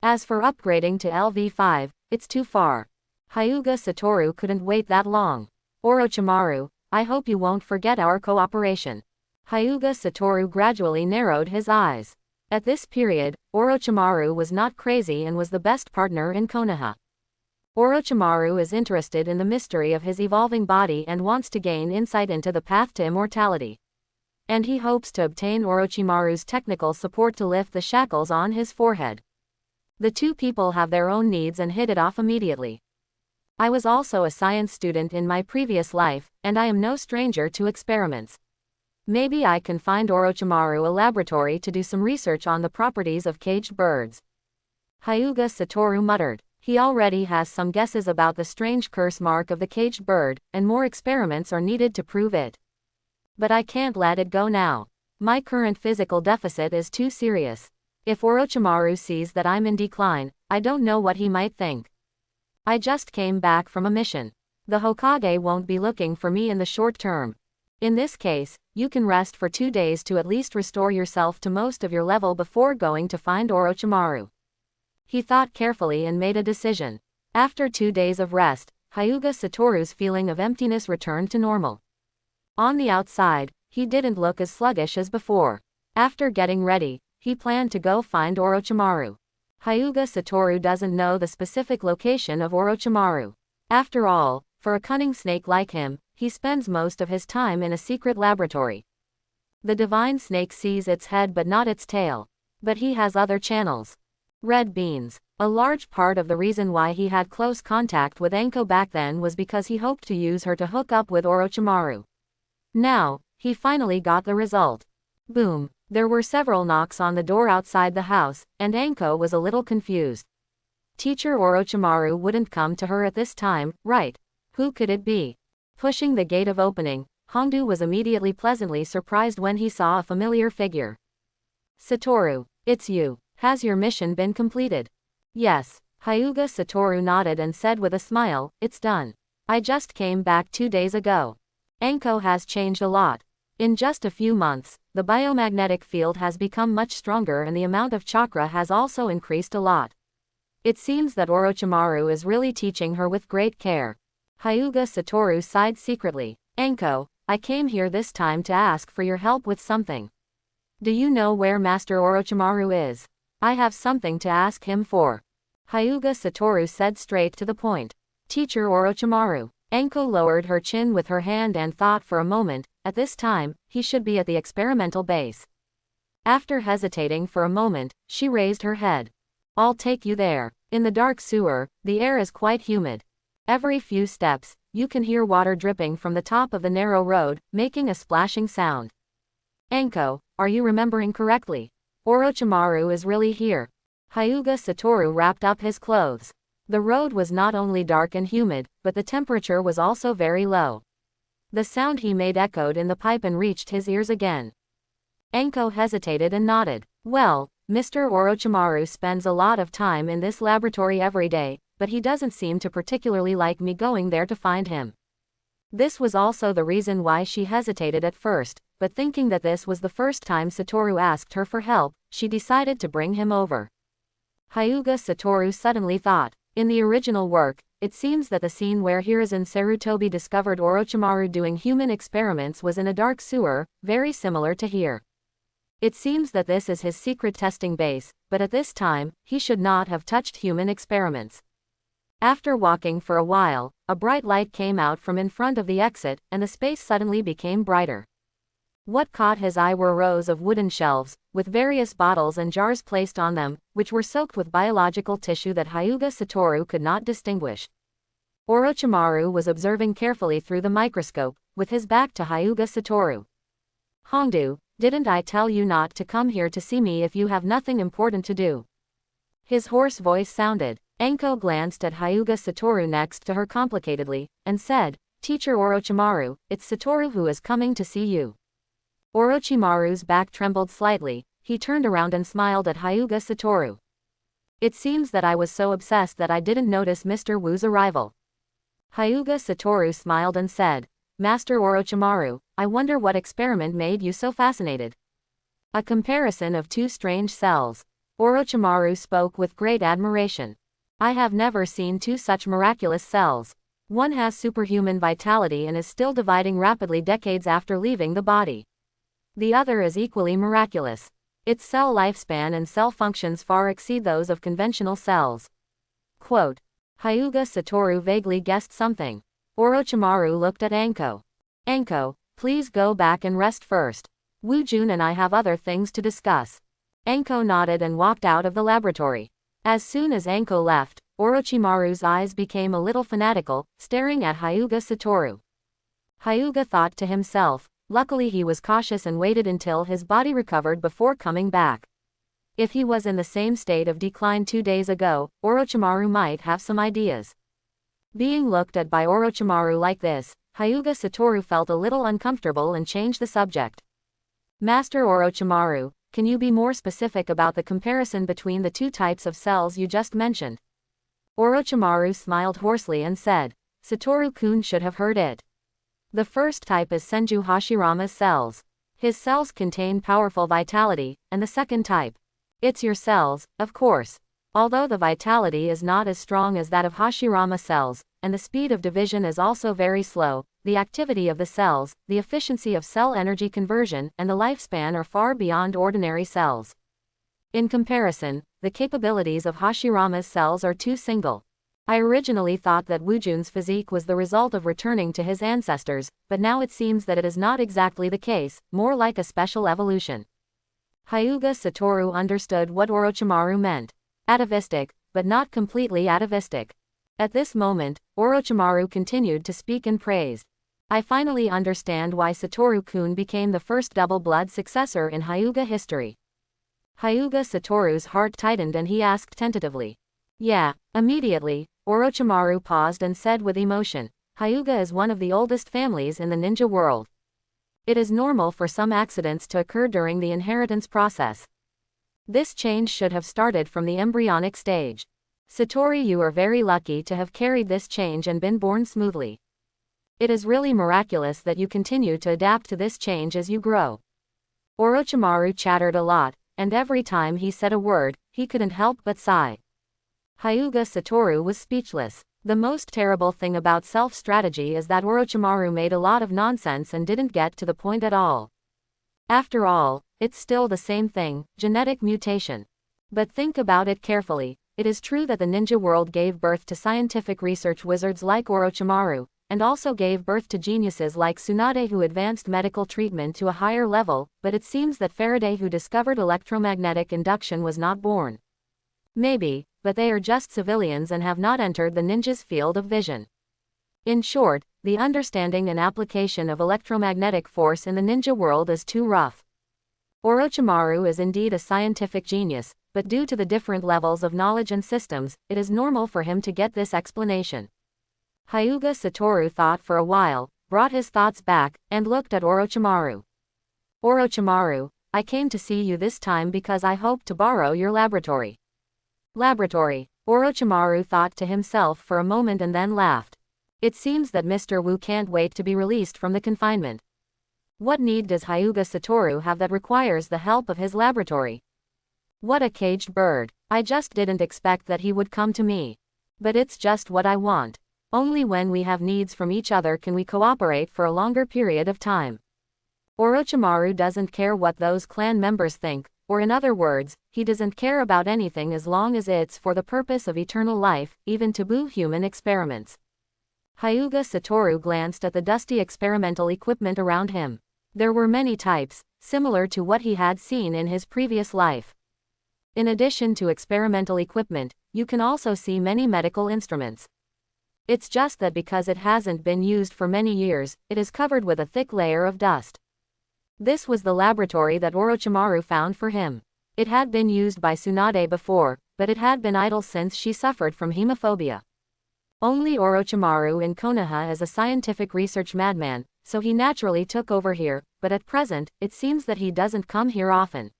As for upgrading to LV5, it's too far. Hyuga Satoru couldn't wait that long. Orochimaru, I hope you won't forget our cooperation. Hyuga Satoru gradually narrowed his eyes. At this period, Orochimaru was not crazy and was the best partner in Konoha. Orochimaru is interested in the mystery of his evolving body and wants to gain insight into the path to immortality. And he hopes to obtain Orochimaru's technical support to lift the shackles on his forehead. The two people have their own needs and hit it off immediately. I was also a science student in my previous life, and I am no stranger to experiments. Maybe I can find Orochimaru a laboratory to do some research on the properties of caged birds. Hyuga Satoru muttered. He already has some guesses about the strange curse mark of the caged bird, and more experiments are needed to prove it. But I can't let it go now. My current physical deficit is too serious. If Orochimaru sees that I'm in decline, I don't know what he might think. I just came back from a mission. The Hokage won't be looking for me in the short term. In this case, you can rest for 2 days to at least restore yourself to most of your level before going to find Orochimaru. He thought carefully and made a decision. After 2 days of rest, Hyuga Satoru's feeling of emptiness returned to normal. On the outside, he didn't look as sluggish as before. After getting ready, he planned to go find Orochimaru. Hyuga Satoru doesn't know the specific location of Orochimaru. After all, for a cunning snake like him, he spends most of his time in a secret laboratory. The divine snake sees its head but not its tail. But he has other channels. Red beans. A large part of the reason why he had close contact with Anko back then was because he hoped to use her to hook up with Orochimaru. Now, he finally got the result. Boom. There were several knocks on the door outside the house, and Anko was a little confused. Teacher Orochimaru wouldn't come to her at this time, right? Who could it be? Pushing the gate of opening, Hongdu was immediately pleasantly surprised when he saw a familiar figure. Satoru, it's you. Has your mission been completed? Yes. Hyuga Satoru nodded and said with a smile, it's done. I just came back 2 days ago. Anko has changed a lot. In just a few months, the biomagnetic field has become much stronger and the amount of chakra has also increased a lot. It seems that Orochimaru is really teaching her with great care. Hyuga Satoru sighed secretly. Anko, I came here this time to ask for your help with something. Do you know where Master Orochimaru is? I have something to ask him for. Hyuga Satoru said straight to the point. Teacher Orochimaru. Anko lowered her chin with her hand and thought for a moment. At this time, he should be at the experimental base. After hesitating for a moment, she raised her head. I'll take you there. In the dark sewer, the air is quite humid. Every few steps, you can hear water dripping from the top of the narrow road, making a splashing sound. Anko, are you remembering correctly? Orochimaru is really here. Hyuga Satoru wrapped up his clothes. The road was not only dark and humid, but the temperature was also very low. The sound he made echoed in the pipe and reached his ears again. Anko hesitated and nodded. Well, Mr. Orochimaru spends a lot of time in this laboratory every day, but he doesn't seem to particularly like me going there to find him. This was also the reason why she hesitated at first, but thinking that this was the first time Satoru asked her for help, she decided to bring him over. Hyuga Satoru suddenly thought. In the original work, it seems that the scene where Hiruzen Sarutobi discovered Orochimaru doing human experiments was in a dark sewer, very similar to here. It seems that this is his secret testing base, but at this time, he should not have touched human experiments. After walking for a while, a bright light came out from in front of the exit, and the space suddenly became brighter. What caught his eye were rows of wooden shelves, with various bottles and jars placed on them, which were soaked with biological tissue that Hyuga Satoru could not distinguish. Orochimaru was observing carefully through the microscope, with his back to Hyuga Satoru. Hongdu, didn't I tell you not to come here to see me if you have nothing important to do? His hoarse voice sounded. Anko glanced at Hyuga Satoru next to her complicatedly, and said, Teacher Orochimaru, it's Satoru who is coming to see you. Orochimaru's back trembled slightly. He turned around and smiled at Hyuga Satoru. It seems that I was so obsessed that I didn't notice Mr. Wu's arrival. Hyuga Satoru smiled and said, Master Orochimaru, I wonder what experiment made you so fascinated. A comparison of two strange cells. Orochimaru spoke with great admiration. I have never seen two such miraculous cells. One has superhuman vitality and is still dividing rapidly decades after leaving the body. The other is equally miraculous. Its cell lifespan and cell functions far exceed those of conventional cells. Quote. Hyuga Satoru vaguely guessed something. Orochimaru looked at Anko. Anko, please go back and rest first. Woojun and I have other things to discuss. Anko nodded and walked out of the laboratory. As soon as Anko left, Orochimaru's eyes became a little fanatical, staring at Hyuga Satoru. Hyuga thought to himself, luckily he was cautious and waited until his body recovered before coming back. If he was in the same state of decline 2 days ago, Orochimaru might have some ideas. Being looked at by Orochimaru like this, Hyuga Satoru felt a little uncomfortable and changed the subject. Master Orochimaru, can you be more specific about the comparison between the two types of cells you just mentioned? Orochimaru smiled hoarsely and said, Satoru-kun should have heard it. The first type is Senju Hashirama's cells. His cells contain powerful vitality, and the second type. It's your cells, of course. Although the vitality is not as strong as that of Hashirama cells, and the speed of division is also very slow, the activity of the cells, the efficiency of cell energy conversion, and the lifespan are far beyond ordinary cells. In comparison, the capabilities of Hashirama's cells are too single. I originally thought that Woojun's physique was the result of returning to his ancestors, but now it seems that it is not exactly the case, more like a special evolution. Hyuga Satoru understood what Orochimaru meant. Atavistic, but not completely atavistic. At this moment, Orochimaru continued to speak and praised. I finally understand why Satoru-kun became the first double-blood successor in Hyuga history. Hyuga Satoru's heart tightened and he asked tentatively. Yeah, immediately, Orochimaru paused and said with emotion, Hyuga is one of the oldest families in the ninja world. It is normal for some accidents to occur during the inheritance process. This change should have started from the embryonic stage. Satori, you are very lucky to have carried this change and been born smoothly. It is really miraculous that you continue to adapt to this change as you grow. Orochimaru chattered a lot, and every time he said a word, he couldn't help but sigh. Hyuga Satoru was speechless. The most terrible thing about self-strategy is that Orochimaru made a lot of nonsense and didn't get to the point at all. After all, it's still the same thing, genetic mutation. But think about it carefully. It is true that the ninja world gave birth to scientific research wizards like Orochimaru, and also gave birth to geniuses like Tsunade who advanced medical treatment to a higher level, but it seems that Faraday who discovered electromagnetic induction was not born. Maybe, but they are just civilians and have not entered the ninja's field of vision. In short, the understanding and application of electromagnetic force in the ninja world is too rough. Orochimaru is indeed a scientific genius, but due to the different levels of knowledge and systems, it is normal for him to get this explanation. Hyuga Satoru thought for a while, brought his thoughts back, and looked at Orochimaru. Orochimaru, I came to see you this time because I hope to borrow your laboratory. Laboratory. Orochimaru thought to himself for a moment and then laughed. It seems that Mr. Wu can't wait to be released from the confinement. What need does Hyuga Satoru have that requires the help of his laboratory? What a caged bird. I just didn't expect that he would come to me. But it's just what I want. Only when we have needs from each other can we cooperate for a longer period of time. Orochimaru doesn't care what those clan members think, or in other words, he doesn't care about anything as long as it's for the purpose of eternal life, even taboo human experiments. Hyuga Satoru glanced at the dusty experimental equipment around him. There were many types, similar to what he had seen in his previous life. In addition to experimental equipment, you can also see many medical instruments. It's just that because it hasn't been used for many years, it is covered with a thick layer of dust. This was the laboratory that Orochimaru found for him. It had been used by Tsunade before, but it had been idle since she suffered from hemophobia. Only Orochimaru in Konoha is a scientific research madman, so he naturally took over here, but at present, it seems that he doesn't come here often.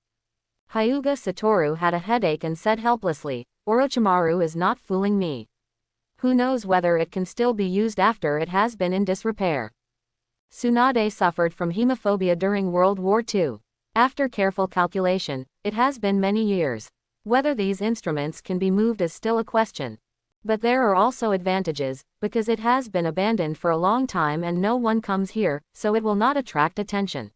Hyuga Satoru had a headache and said helplessly, Orochimaru is not fooling me. Who knows whether it can still be used after it has been in disrepair. Tsunade suffered from hemophobia during World War II. After careful calculation, it has been many years. Whether these instruments can be moved is still a question. But there are also advantages, because it has been abandoned for a long time and no one comes here, so it will not attract attention.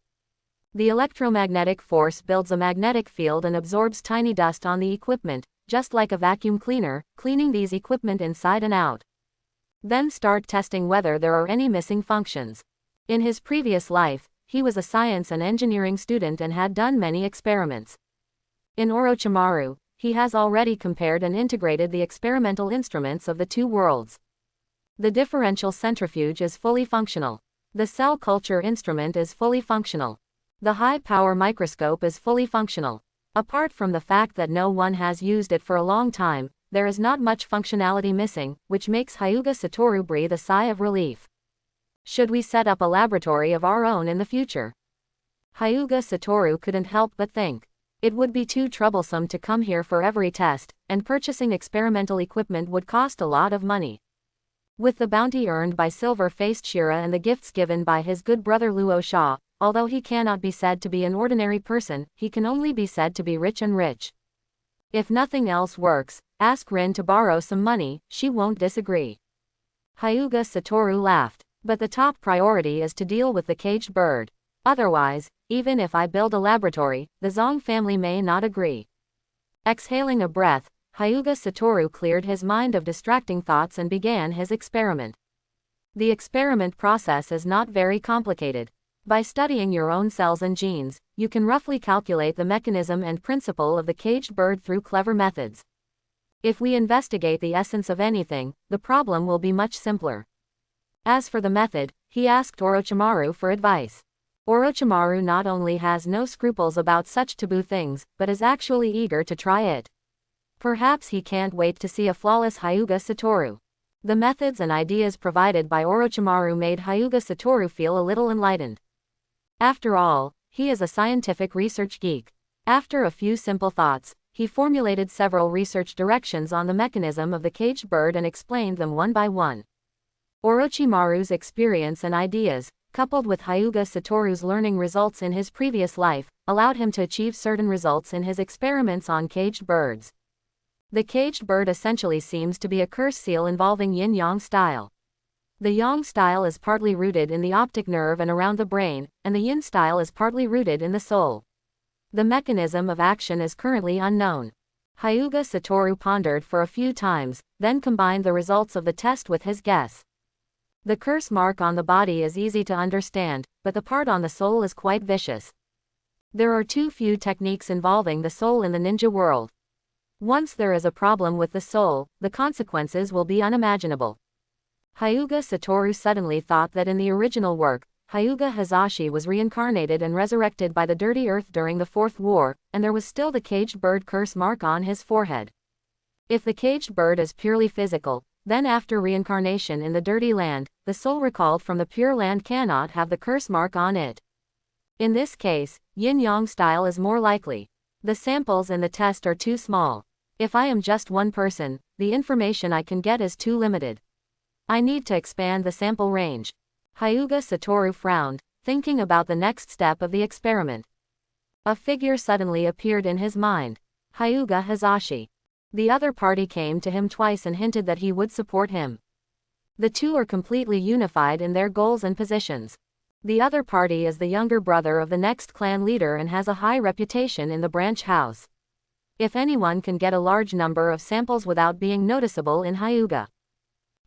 The electromagnetic force builds a magnetic field and absorbs tiny dust on the equipment, just like a vacuum cleaner, cleaning these equipment inside and out. Then start testing whether there are any missing functions. In his previous life, he was a science and engineering student and had done many experiments. In Orochimaru, he has already compared and integrated the experimental instruments of the two worlds. The differential centrifuge is fully functional. The cell culture instrument is fully functional. The high-power microscope is fully functional. Apart from the fact that no one has used it for a long time, there is not much functionality missing, which makes Hyuga Satoru breathe a sigh of relief. Should we set up a laboratory of our own in the future? Hyuga Satoru couldn't help but think. It would be too troublesome to come here for every test, and purchasing experimental equipment would cost a lot of money. With the bounty earned by Silver-Faced Shira and the gifts given by his good brother Luo Sha, although he cannot be said to be an ordinary person, he can only be said to be rich and rich. If nothing else works, ask Rin to borrow some money, she won't disagree. Hyuga Satoru laughed. But the top priority is to deal with the caged bird. Otherwise, even if I build a laboratory, the Zong family may not agree. Exhaling a breath, Hyuga Satoru cleared his mind of distracting thoughts and began his experiment. The experiment process is not very complicated. By studying your own cells and genes, you can roughly calculate the mechanism and principle of the caged bird through clever methods. If we investigate the essence of anything, the problem will be much simpler. As for the method, he asked Orochimaru for advice. Orochimaru not only has no scruples about such taboo things, but is actually eager to try it. Perhaps he can't wait to see a flawless Hyuga Satoru. The methods and ideas provided by Orochimaru made Hyuga Satoru feel a little enlightened. After all, he is a scientific research geek. After a few simple thoughts, he formulated several research directions on the mechanism of the caged bird and explained them one by one. Orochimaru's experience and ideas, coupled with Hyuga Satoru's learning results in his previous life, allowed him to achieve certain results in his experiments on caged birds. The caged bird essentially seems to be a curse seal involving yin-yang style. The yang style is partly rooted in the optic nerve and around the brain, and the yin style is partly rooted in the soul. The mechanism of action is currently unknown. Hyuga Satoru pondered for a few times, then combined the results of the test with his guess. The curse mark on the body is easy to understand, but the part on the soul is quite vicious. There are too few techniques involving the soul in the ninja world. Once there is a problem with the soul, the consequences will be unimaginable. Hyuga Satoru suddenly thought that in the original work, Hyuga Hazashi was reincarnated and resurrected by the Dirty Earth during the Fourth War, and there was still the caged bird curse mark on his forehead. If the caged bird is purely physical, then after reincarnation in the Dirty Land, the soul recalled from the Pure Land cannot have the curse mark on it. In this case, yin-yang style is more likely. The samples in the test are too small. If I am just one person, the information I can get is too limited. I need to expand the sample range. Hyuga Satoru frowned, thinking about the next step of the experiment. A figure suddenly appeared in his mind. Hyuga Hazashi. The other party came to him twice and hinted that he would support him. The two are completely unified in their goals and positions. The other party is the younger brother of the next clan leader and has a high reputation in the branch house. If anyone can get a large number of samples without being noticeable in Hyuga.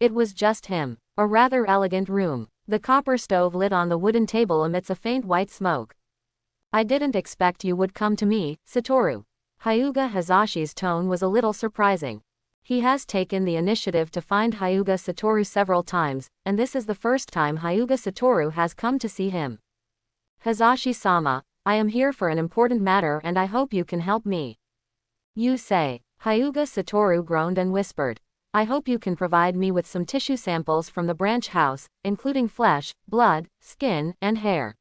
It was just him. A rather elegant room. The copper stove lit on the wooden table emits a faint white smoke. I didn't expect you would come to me, Satoru. Hyuga Hazashi's tone was a little surprising. He has taken the initiative to find Hyuga Satoru several times, and this is the first time Hyuga Satoru has come to see him. Hazashi-sama, I am here for an important matter and I hope you can help me. You say. Hyuga Satoru groaned and whispered. I hope you can provide me with some tissue samples from the branch house, including flesh, blood, skin, and hair.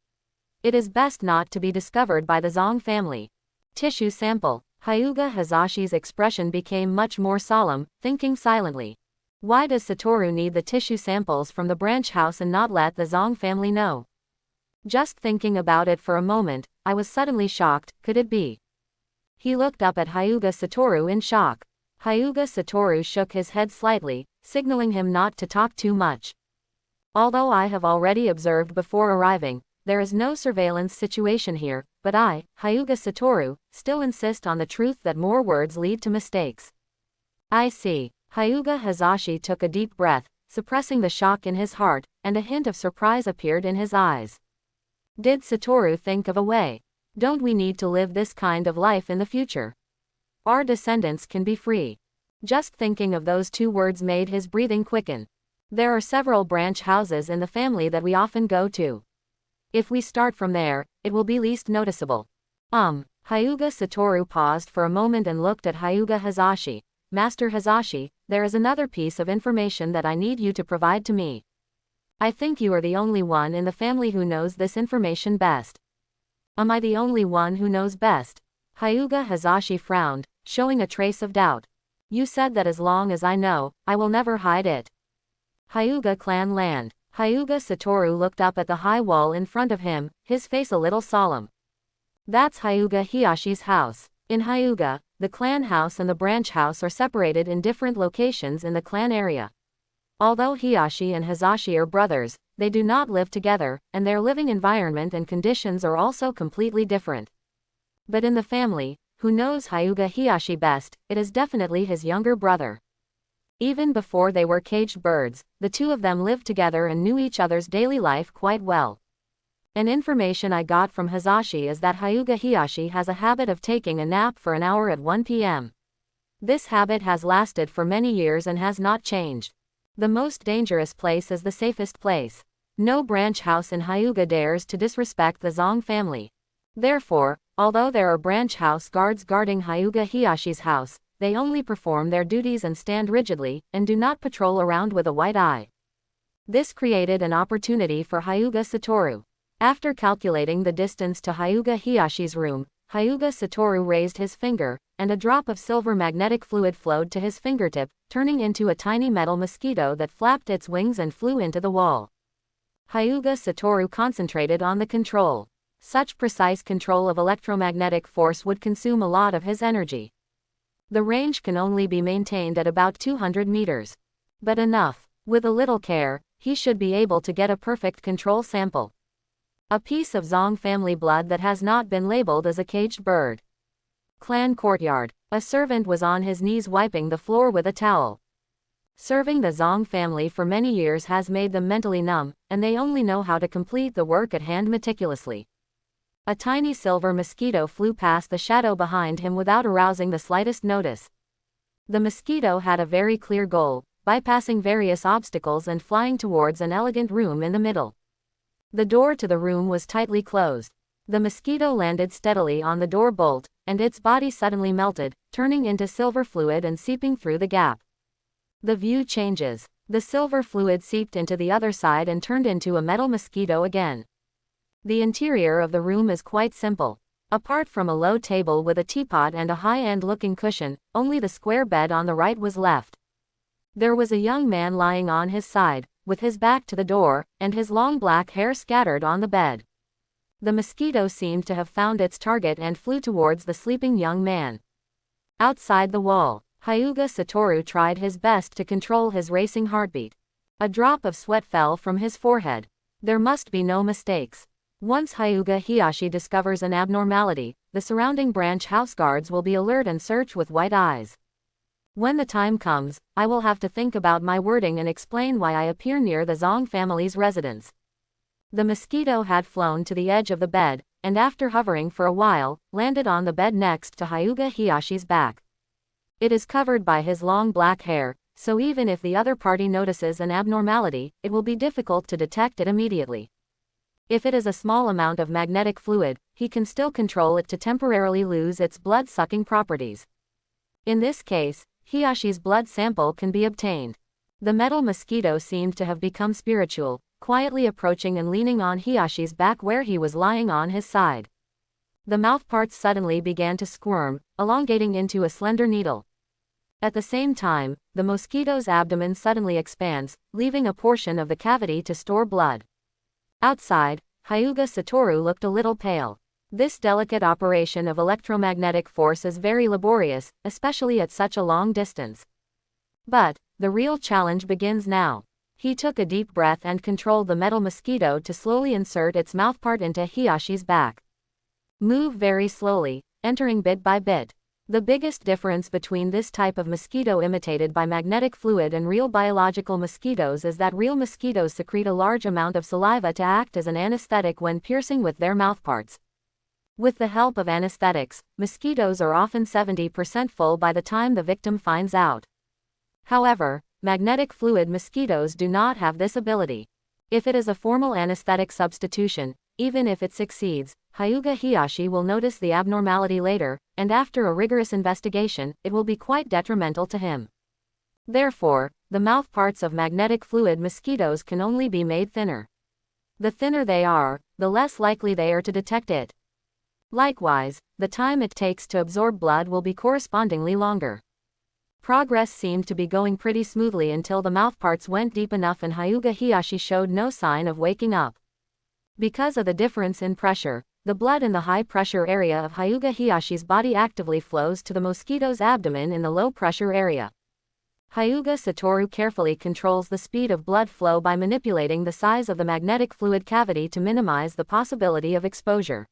It is best not to be discovered by the Zong family. Tissue sample. Hyuga Hazashi's expression became much more solemn, thinking silently. Why does Satoru need the tissue samples from the branch house and not let the Zong family know? Just thinking about it for a moment, I was suddenly shocked. Could it be? He looked up at Hyuga Satoru in shock. Hyuga Satoru shook his head slightly, signaling him not to talk too much. Although I have already observed before arriving, there is no surveillance situation here, but I, Hyuga Satoru, still insist on the truth that more words lead to mistakes. I see. Hyuga Hazashi took a deep breath, suppressing the shock in his heart, and a hint of surprise appeared in his eyes. Did Satoru think of a way? Don't we need to live this kind of life in the future? Our descendants can be free. Just thinking of those two words made his breathing quicken. There are several branch houses in the family that we often go to. If we start from there, it will be least noticeable. Hyuga Satoru paused for a moment and looked at Hyuga Hazashi. Master Hazashi, there is another piece of information that I need you to provide to me. I think you are the only one in the family who knows this information best. Am I the only one who knows best? Hyuga Hazashi frowned, showing a trace of doubt. You said that as long as I know, I will never hide it. Hyuga clan land. Hyuga Satoru looked up at the high wall in front of him, his face a little solemn. That's Hyuga Hiyashi's house. In Hyuga, the clan house and the branch house are separated in different locations in the clan area. Although Hiyashi and Hazashi are brothers, they do not live together, and their living environment and conditions are also completely different. But in the family, who knows Hyuga Hiyashi best, it is definitely his younger brother. Even before they were caged birds, the two of them lived together and knew each other's daily life quite well. An information I got from Hazashi is that Hyuga Hiyashi has a habit of taking a nap for an hour at 1 p.m. This habit has lasted for many years and has not changed. The most dangerous place is the safest place. No branch house in Hyuga dares to disrespect the Zong family. Therefore, although there are branch house guards guarding Hyuga Hiyashi's house, they only perform their duties and stand rigidly, and do not patrol around with a white eye. This created an opportunity for Hyuga Satoru. After calculating the distance to Hyuga Hiyashi's room, Hyuga Satoru raised his finger, and a drop of silver magnetic fluid flowed to his fingertip, turning into a tiny metal mosquito that flapped its wings and flew into the wall. Hyuga Satoru concentrated on the control. Such precise control of electromagnetic force would consume a lot of his energy. The range can only be maintained at about 200 meters. But enough. With a little care, he should be able to get a perfect control sample. A piece of Zong family blood that has not been labeled as a caged bird. Clan courtyard. A servant was on his knees wiping the floor with a towel. Serving the Zong family for many years has made them mentally numb, and they only know how to complete the work at hand meticulously. A tiny silver mosquito flew past the shadow behind him without arousing the slightest notice. The mosquito had a very clear goal, bypassing various obstacles and flying towards an elegant room in the middle. The door to the room was tightly closed. The mosquito landed steadily on the door bolt, and its body suddenly melted, turning into silver fluid and seeping through the gap. The view changes. The silver fluid seeped into the other side and turned into a metal mosquito again. The interior of the room is quite simple. Apart from a low table with a teapot and a high-end looking cushion, only the square bed on the right was left. There was a young man lying on his side, with his back to the door, and his long black hair scattered on the bed. The mosquito seemed to have found its target and flew towards the sleeping young man. Outside the wall, Hyuga Satoru tried his best to control his racing heartbeat. A drop of sweat fell from his forehead. There must be no mistakes. Once Hyuga Hiyashi discovers an abnormality, the surrounding branch house guards will be alert and search with white eyes. When the time comes, I will have to think about my wording and explain why I appear near the Zong family's residence. The mosquito had flown to the edge of the bed, and after hovering for a while, landed on the bed next to Hyuga Hiyashi's back. It is covered by his long black hair, so even if the other party notices an abnormality, it will be difficult to detect it immediately. If it is a small amount of magnetic fluid, he can still control it to temporarily lose its blood-sucking properties. In this case, Hiyashi's blood sample can be obtained. The metal mosquito seemed to have become spiritual, quietly approaching and leaning on Hiyashi's back where he was lying on his side. The mouthparts suddenly began to squirm, elongating into a slender needle. At the same time, the mosquito's abdomen suddenly expands, leaving a portion of the cavity to store blood. Outside, Hyuga Satoru looked a little pale. This delicate operation of electromagnetic force is very laborious, especially at such a long distance. But the real challenge begins now. He took a deep breath and controlled the metal mosquito to slowly insert its mouthpart into Hiyashi's back. Move very slowly, entering bit by bit. The biggest difference between this type of mosquito imitated by magnetic fluid and real biological mosquitoes is that real mosquitoes secrete a large amount of saliva to act as an anesthetic when piercing with their mouthparts. With the help of anesthetics, mosquitoes are often 70% full by the time the victim finds out. However, magnetic fluid mosquitoes do not have this ability. If it is a formal anesthetic substitution, even if it succeeds, Hyuga Hiyashi will notice the abnormality later, and after a rigorous investigation, it will be quite detrimental to him. Therefore, the mouthparts of magnetic fluid mosquitoes can only be made thinner. The thinner they are, the less likely they are to detect it. Likewise, the time it takes to absorb blood will be correspondingly longer. Progress seemed to be going pretty smoothly until the mouthparts went deep enough and Hyuga Hiyashi showed no sign of waking up. Because of the difference in pressure, the blood in the high-pressure area of Hyuga Hiyashi's body actively flows to the mosquito's abdomen in the low-pressure area. Hyuga Satoru carefully controls the speed of blood flow by manipulating the size of the magnetic fluid cavity to minimize the possibility of exposure.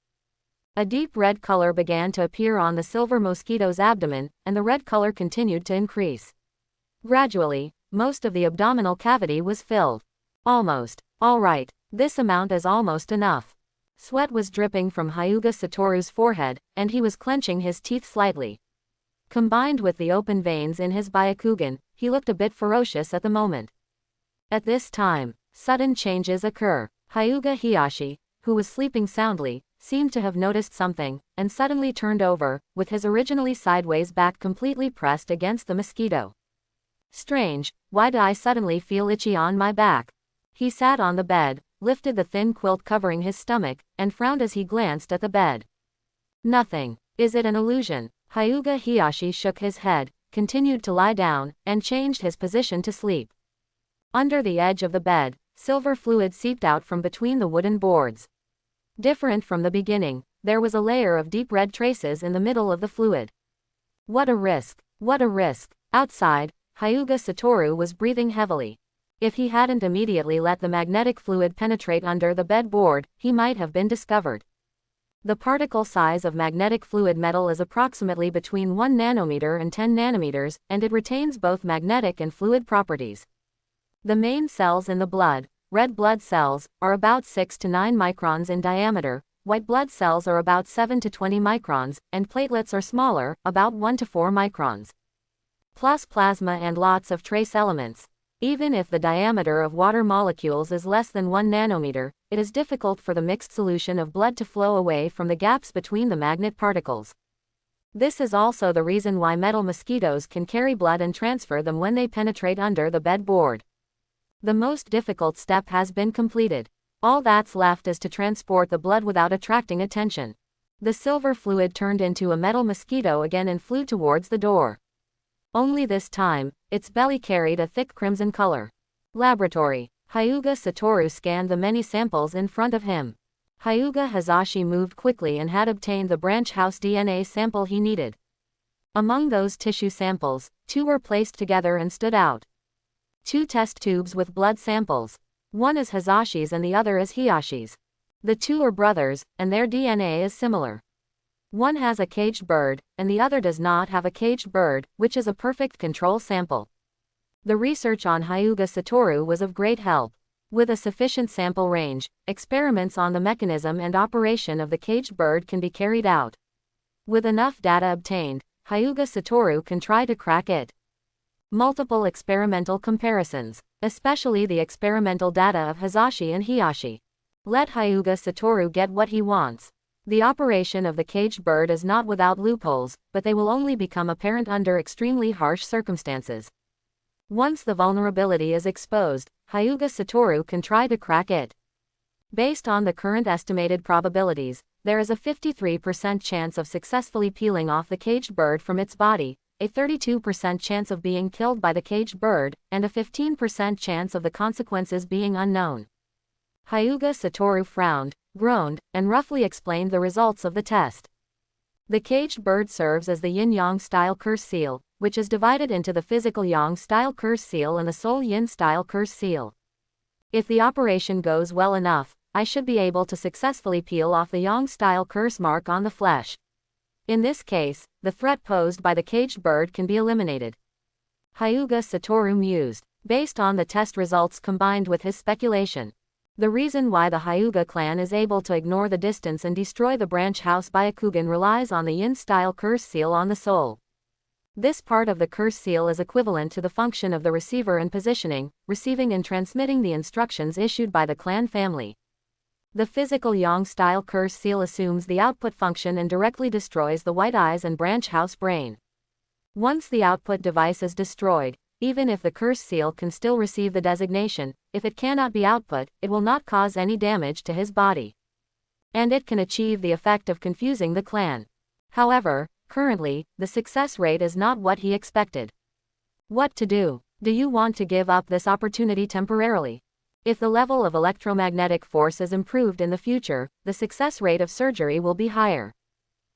A deep red color began to appear on the silver mosquito's abdomen, and the red color continued to increase. Gradually, most of the abdominal cavity was filled. Almost. All right, this amount is almost enough. Sweat was dripping from Hyuga Satoru's forehead, and he was clenching his teeth slightly. Combined with the open veins in his Byakugan, he looked a bit ferocious at the moment. At this time, sudden changes occur. Hyuga Hiyashi, who was sleeping soundly, seemed to have noticed something, and suddenly turned over, with his originally sideways back completely pressed against the mosquito. Strange, why do I suddenly feel itchy on my back? He sat on the bed, lifted the thin quilt covering his stomach, and frowned as he glanced at the bed. Nothing. Is it an illusion? Hyuga Hiyashi shook his head, continued to lie down, and changed his position to sleep. Under the edge of the bed, silver fluid seeped out from between the wooden boards. Different from the beginning, there was a layer of deep red traces in the middle of the fluid. What a risk! What a risk! Outside, Hyuga Satoru was breathing heavily. If he hadn't immediately let the magnetic fluid penetrate under the bed board, he might have been discovered. The particle size of magnetic fluid metal is approximately between 1 nanometer and 10 nanometers, and it retains both magnetic and fluid properties. The main cells in the blood, red blood cells, are about 6 to 9 microns in diameter, white blood cells are about 7 to 20 microns, and platelets are smaller, about 1 to 4 microns. Plus plasma and lots of trace elements. Even if the diameter of water molecules is less than 1 nanometer, it is difficult for the mixed solution of blood to flow away from the gaps between the magnet particles. This is also the reason why metal mosquitoes can carry blood and transfer them when they penetrate under the bed board. The most difficult step has been completed. All that's left is to transport the blood without attracting attention. The silver fluid turned into a metal mosquito again and flew towards the door. Only this time, its belly carried a thick crimson color. Laboratory. Hyuga Satoru scanned the many samples in front of him. Hyuga Hazashi moved quickly and had obtained the branch house DNA sample he needed. Among those tissue samples, 2 were placed together and stood out. 2 test tubes with blood samples. One is Hazashi's and the other is Hiyashi's. The 2 are brothers, and their DNA is similar. One has a caged bird, and the other does not have a caged bird, which is a perfect control sample. The research on Hyuga Satoru was of great help. With a sufficient sample range, experiments on the mechanism and operation of the caged bird can be carried out. With enough data obtained, Hyuga Satoru can try to crack it. Multiple experimental comparisons, especially the experimental data of Hazashi and Hiyashi. Let Hyuga Satoru get what he wants. The operation of the caged bird is not without loopholes, but they will only become apparent under extremely harsh circumstances. Once the vulnerability is exposed, Hyuga Satoru can try to crack it. Based on the current estimated probabilities, there is a 53% chance of successfully peeling off the caged bird from its body, a 32% chance of being killed by the caged bird, and a 15% chance of the consequences being unknown. Hyuga Satoru frowned, groaned, and roughly explained the results of the test. The caged bird serves as the yin-yang style curse seal, which is divided into the physical Yang-style curse seal and the soul Yin-style curse seal. If the operation goes well enough, I should be able to successfully peel off the Yang-style curse mark on the flesh. In this case, the threat posed by the caged bird can be eliminated. Hyuga Satoru mused, based on the test results combined with his speculation. The reason why the Hyuga clan is able to ignore the distance and destroy the branch house Byakugan relies on the Yin-style curse seal on the soul. This part of the curse seal is equivalent to the function of the receiver in positioning, receiving and transmitting the instructions issued by the clan family. The physical Yang-style curse seal assumes the output function and directly destroys the white eyes and branch house brain. Once the output device is destroyed, even if the curse seal can still receive the designation, if it cannot be output, it will not cause any damage to his body. And it can achieve the effect of confusing the clan. However, currently, the success rate is not what he expected. What to do? Do you want to give up this opportunity temporarily? If the level of electromagnetic force is improved in the future, the success rate of surgery will be higher.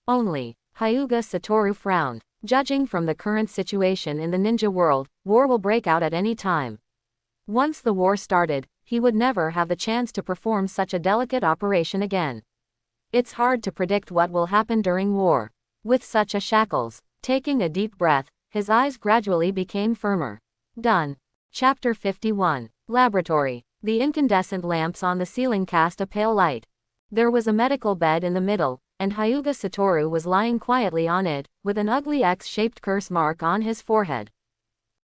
Only, Hyuga Satoru frowned. Judging from the current situation in the ninja world, war will break out at any time. Once the war started, he would never have the chance to perform such a delicate operation again. It's hard to predict what will happen during war. With such a shackles, taking a deep breath, his eyes gradually became firmer. Done. Chapter 51. Laboratory. The incandescent lamps on the ceiling cast a pale light. There was a medical bed in the middle, and Hyuga Satoru was lying quietly on it, with an ugly X-shaped curse mark on his forehead.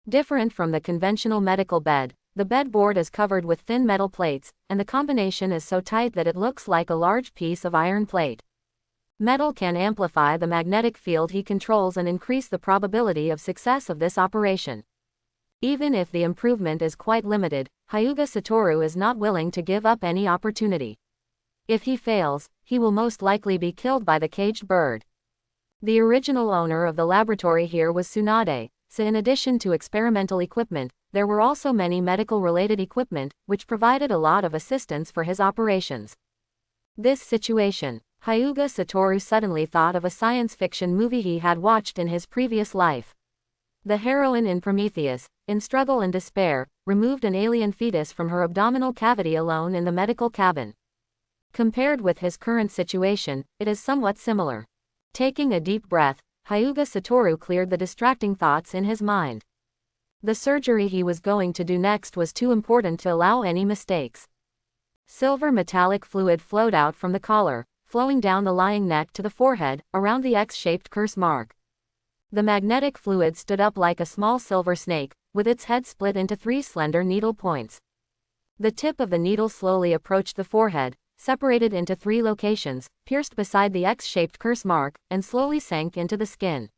Different from the conventional medical bed, the bedboard is covered with thin metal plates, and the combination is so tight that it looks like a large piece of iron plate. Metal can amplify the magnetic field he controls and increase the probability of success of this operation. Even if the improvement is quite limited, Hyuga Satoru is not willing to give up any opportunity. If he fails, he will most likely be killed by the caged bird. The original owner of the laboratory here was Tsunade, so in addition to experimental equipment, there were also many medical-related equipment, which provided a lot of assistance for his operations. This situation, Hyuga Satoru suddenly thought of a science fiction movie he had watched in his previous life. The heroine in Prometheus, in struggle and despair, removed an alien fetus from her abdominal cavity alone in the medical cabin. Compared with his current situation, it is somewhat similar. Taking a deep breath, Hyuga Satoru cleared the distracting thoughts in his mind. The surgery he was going to do next was too important to allow any mistakes. Silver metallic fluid flowed out from the collar, flowing down the lying neck to the forehead, around the X-shaped curse mark. The magnetic fluid stood up like a small silver snake, with its head split into 3 slender needle points. The tip of the needle slowly approached the forehead, separated into 3 locations, pierced beside the X-shaped curse mark, and slowly sank into the skin.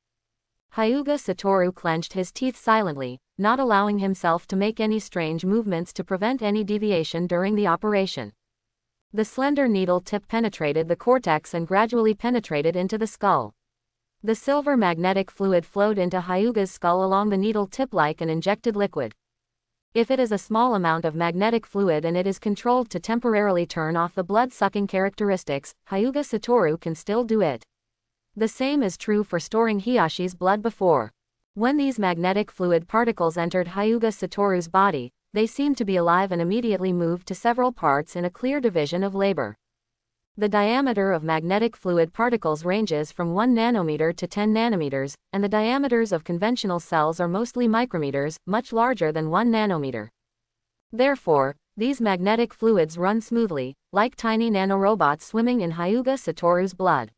Hyuga Satoru clenched his teeth silently, not allowing himself to make any strange movements to prevent any deviation during the operation. The slender needle tip penetrated the cortex and gradually penetrated into the skull. The silver magnetic fluid flowed into Hyuga's skull along the needle tip like an injected liquid. If it is a small amount of magnetic fluid and it is controlled to temporarily turn off the blood-sucking characteristics, Hyuga Satoru can still do it. The same is true for storing Hiyashi's blood before. When these magnetic fluid particles entered Hyuga Satoru's body, they seemed to be alive and immediately moved to several parts in a clear division of labor. The diameter of magnetic fluid particles ranges from 1 nanometer to 10 nanometers, and the diameters of conventional cells are mostly micrometers, much larger than 1 nanometer. Therefore, these magnetic fluids run smoothly, like tiny nanorobots swimming in Hyuga Satoru's blood.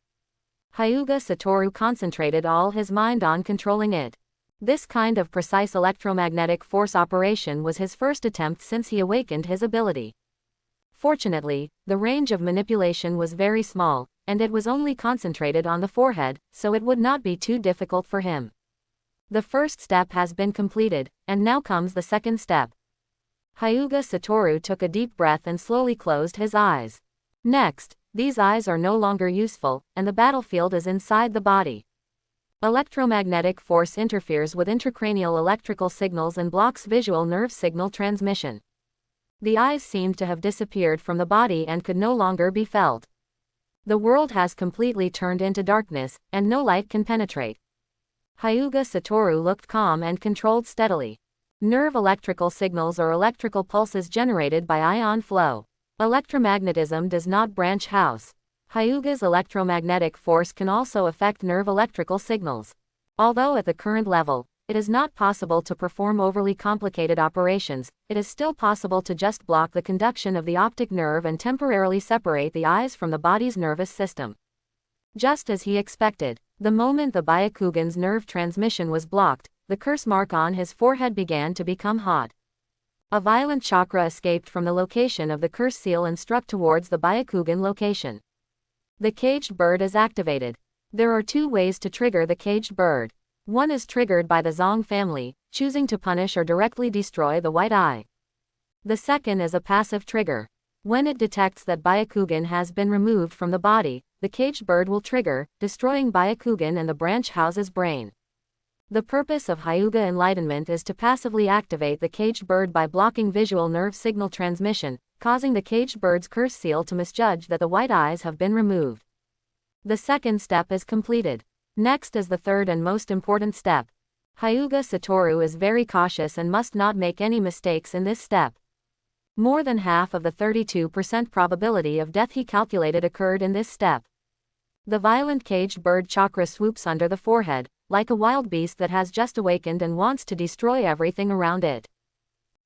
Hyuga Satoru concentrated all his mind on controlling it. This kind of precise electromagnetic force operation was his first attempt since he awakened his ability. Fortunately, the range of manipulation was very small, and it was only concentrated on the forehead, so it would not be too difficult for him. The first step has been completed, and now comes the second step. Hyuga Satoru took a deep breath and slowly closed his eyes. Next, these eyes are no longer useful, and the battlefield is inside the body. Electromagnetic force interferes with intracranial electrical signals and blocks visual nerve signal transmission. The eyes seemed to have disappeared from the body and could no longer be felt. The world has completely turned into darkness, and no light can penetrate. Hyuga Satoru looked calm and controlled steadily. Nerve electrical signals are electrical pulses generated by ion flow. Electromagnetism does not branch house. Hyuga's electromagnetic force can also affect nerve electrical signals. Although at the current level, it is not possible to perform overly complicated operations, it is still possible to just block the conduction of the optic nerve and temporarily separate the eyes from the body's nervous system. Just as he expected, the moment the Byakugan's nerve transmission was blocked, the curse mark on his forehead began to become hot. A violent chakra escaped from the location of the curse seal and struck towards the Byakugan location. The caged bird is activated. There are two ways to trigger the caged bird. One is triggered by the Zong family, choosing to punish or directly destroy the white eye. The second is a passive trigger. When it detects that Byakugan has been removed from the body, the caged bird will trigger, destroying Byakugan and the branch house's brain. The purpose of Hyuga enlightenment is to passively activate the caged bird by blocking visual nerve signal transmission, causing the caged bird's curse seal to misjudge that the white eyes have been removed. The second step is completed. Next is the third and most important step. Hyuga Satoru is very cautious and must not make any mistakes in this step. More than half of the 32% probability of death he calculated occurred in this step. The violent caged bird chakra swoops under the forehead, like a wild beast that has just awakened and wants to destroy everything around it.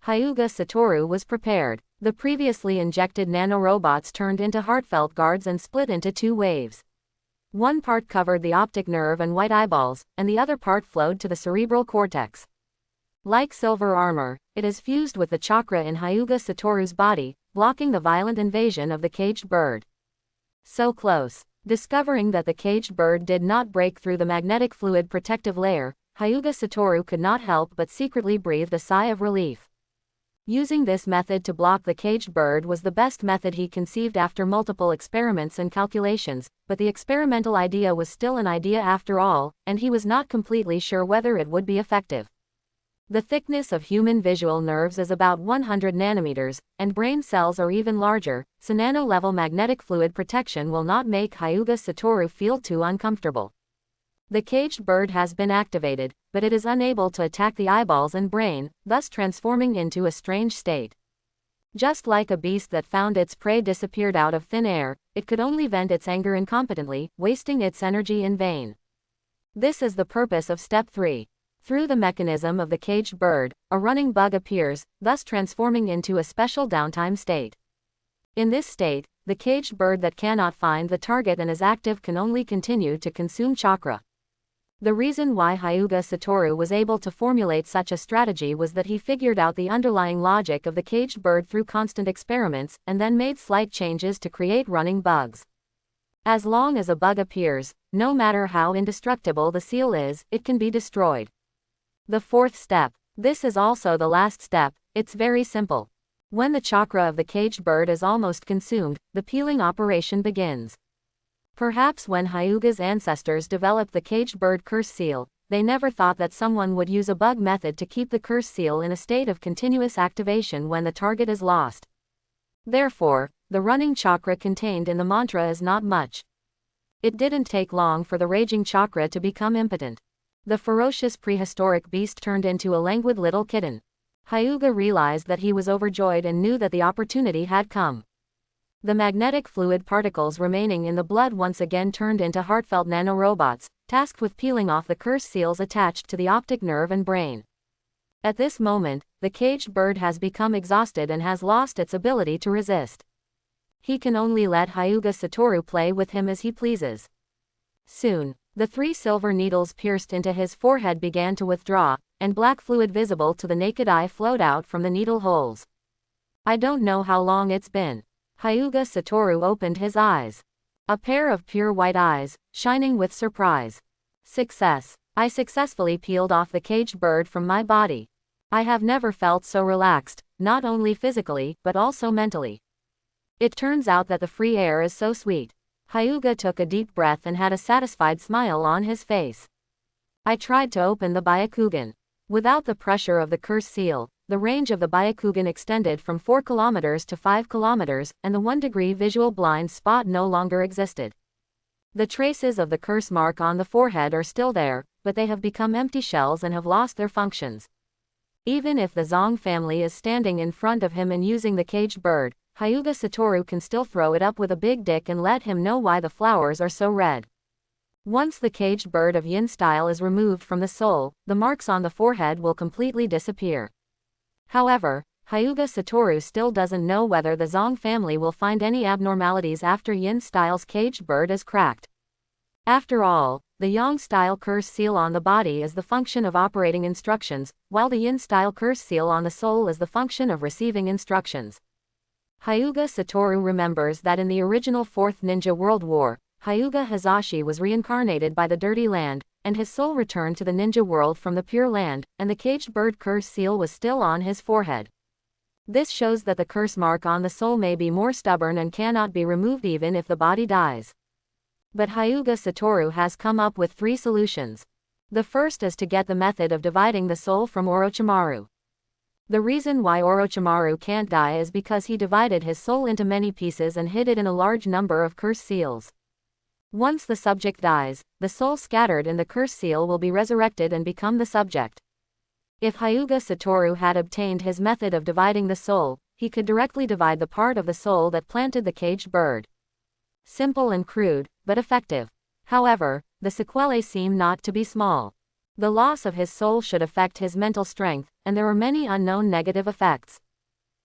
Hyuga Satoru was prepared. The previously injected nanorobots turned into heartfelt guards and split into two waves. One part covered the optic nerve and white eyeballs, and the other part flowed to the cerebral cortex. Like silver armor, it is fused with the chakra in Hyuga Satoru's body, blocking the violent invasion of the caged bird. So close. Discovering that the caged bird did not break through the magnetic fluid protective layer, Hyuga Satoru could not help but secretly breathe a sigh of relief. Using this method to block the caged bird was the best method he conceived after multiple experiments and calculations, but the experimental idea was still an idea after all, and he was not completely sure whether it would be effective. The thickness of human visual nerves is about 100 nanometers, and brain cells are even larger, so nano-level magnetic fluid protection will not make Hyuga Satoru feel too uncomfortable. The caged bird has been activated, but it is unable to attack the eyeballs and brain, thus transforming into a strange state. Just like a beast that found its prey disappeared out of thin air, it could only vent its anger incompetently, wasting its energy in vain. This is the purpose of Step 3. Through the mechanism of the caged bird, a running bug appears, thus transforming into a special downtime state. In this state, the caged bird that cannot find the target and is active can only continue to consume chakra. The reason why Hyuga Satoru was able to formulate such a strategy was that he figured out the underlying logic of the caged bird through constant experiments, and then made slight changes to create running bugs. As long as a bug appears, no matter how indestructible the seal is, it can be destroyed. The fourth step. This is also the last step. It's very simple. When the chakra of the caged bird is almost consumed, the peeling operation begins. Perhaps when Hyuga's ancestors developed the caged bird curse seal, they never thought that someone would use a bug method to keep the curse seal in a state of continuous activation when the target is lost. Therefore, the running chakra contained in the mantra is not much. It didn't take long for the raging chakra to become impotent. The ferocious prehistoric beast turned into a languid little kitten. Hyuga realized that he was overjoyed and knew that the opportunity had come. The magnetic fluid particles remaining in the blood once again turned into heartfelt nanorobots, tasked with peeling off the curse seals attached to the optic nerve and brain. At this moment, the caged bird has become exhausted and has lost its ability to resist. He can only let Hyuga Satoru play with him as he pleases. Soon, the 3 silver needles pierced into his forehead began to withdraw, and black fluid visible to the naked eye flowed out from the needle holes. I don't know how long it's been. Hyuga Satoru opened his eyes. A pair of pure white eyes, shining with surprise. Success. I successfully peeled off the caged bird from my body. I have never felt so relaxed, not only physically, but also mentally. It turns out that the free air is so sweet. Hyuga took a deep breath and had a satisfied smile on his face. I tried to open the Byakugan. Without the pressure of the curse seal, the range of the Byakugan extended from 4 kilometers to 5 kilometers, and the 1-degree visual blind spot no longer existed. The traces of the curse mark on the forehead are still there, but they have become empty shells and have lost their functions. Even if the Zong family is standing in front of him and using the caged bird, Hyuga Satoru can still throw it up with a big dick and let him know why the flowers are so red. Once the caged bird of yin style is removed from the soul, the marks on the forehead will completely disappear. However, Hyuga Satoru still doesn't know whether the Zong family will find any abnormalities after yin style's caged bird is cracked. After all, the Yang style curse seal on the body is the function of operating instructions, while the yin style curse seal on the soul is the function of receiving instructions. Hyuga Satoru remembers that in the original Fourth Ninja World War, Hyuga Hazashi was reincarnated by the Dirty Land, and his soul returned to the ninja world from the Pure Land, and the caged bird curse seal was still on his forehead. This shows that the curse mark on the soul may be more stubborn and cannot be removed even if the body dies. But Hyuga Satoru has come up with 3 solutions. The first is to get the method of dividing the soul from Orochimaru. The reason why Orochimaru can't die is because he divided his soul into many pieces and hid it in a large number of curse seals. Once the subject dies, the soul scattered in the curse seal will be resurrected and become the subject. If Hyuga Satoru had obtained his method of dividing the soul, he could directly divide the part of the soul that planted the caged bird. Simple and crude, but effective. However, the sequelae seem not to be small. The loss of his soul should affect his mental strength, and there are many unknown negative effects.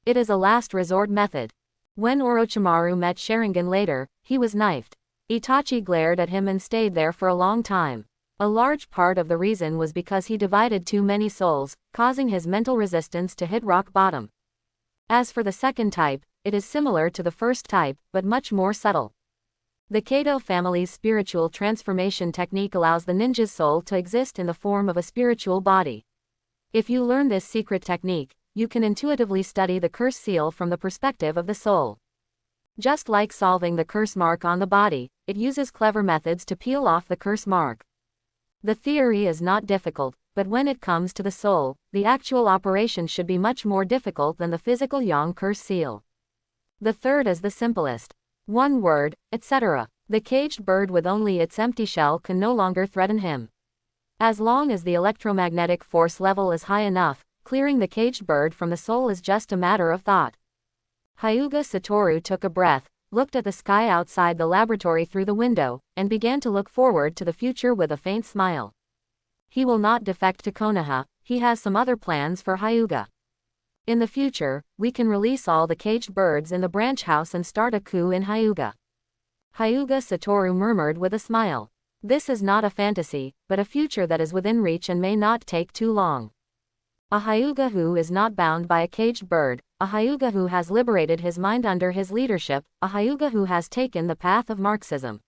It is a last resort method. When Orochimaru met Sharingan later, he was knifed. Itachi glared at him and stayed there for a long time. A large part of the reason was because he divided too many souls, causing his mental resistance to hit rock bottom. As for the second type, it is similar to the first type, but much more subtle. The Kato family's spiritual transformation technique allows the ninja's soul to exist in the form of a spiritual body. If you learn this secret technique, you can intuitively study the curse seal from the perspective of the soul. Just like solving the curse mark on the body, it uses clever methods to peel off the curse mark. The theory is not difficult, but when it comes to the soul, the actual operation should be much more difficult than the physical Yang curse seal. The third is the simplest. One word, etc. The caged bird with only its empty shell can no longer threaten him. As long as the electromagnetic force level is high enough, clearing the caged bird from the soul is just a matter of thought. Hyuga Satoru took a breath, looked at the sky outside the laboratory through the window, and began to look forward to the future with a faint smile. He will not defect to Konoha, he has some other plans for Hyuga. In the future, we can release all the caged birds in the branch house and start a coup in Hyuga. Hyuga Satoru murmured with a smile. This is not a fantasy, but a future that is within reach and may not take too long. A Hyuga who is not bound by a caged bird, a Hyuga who has liberated his mind under his leadership, a Hyuga who has taken the path of Marxism.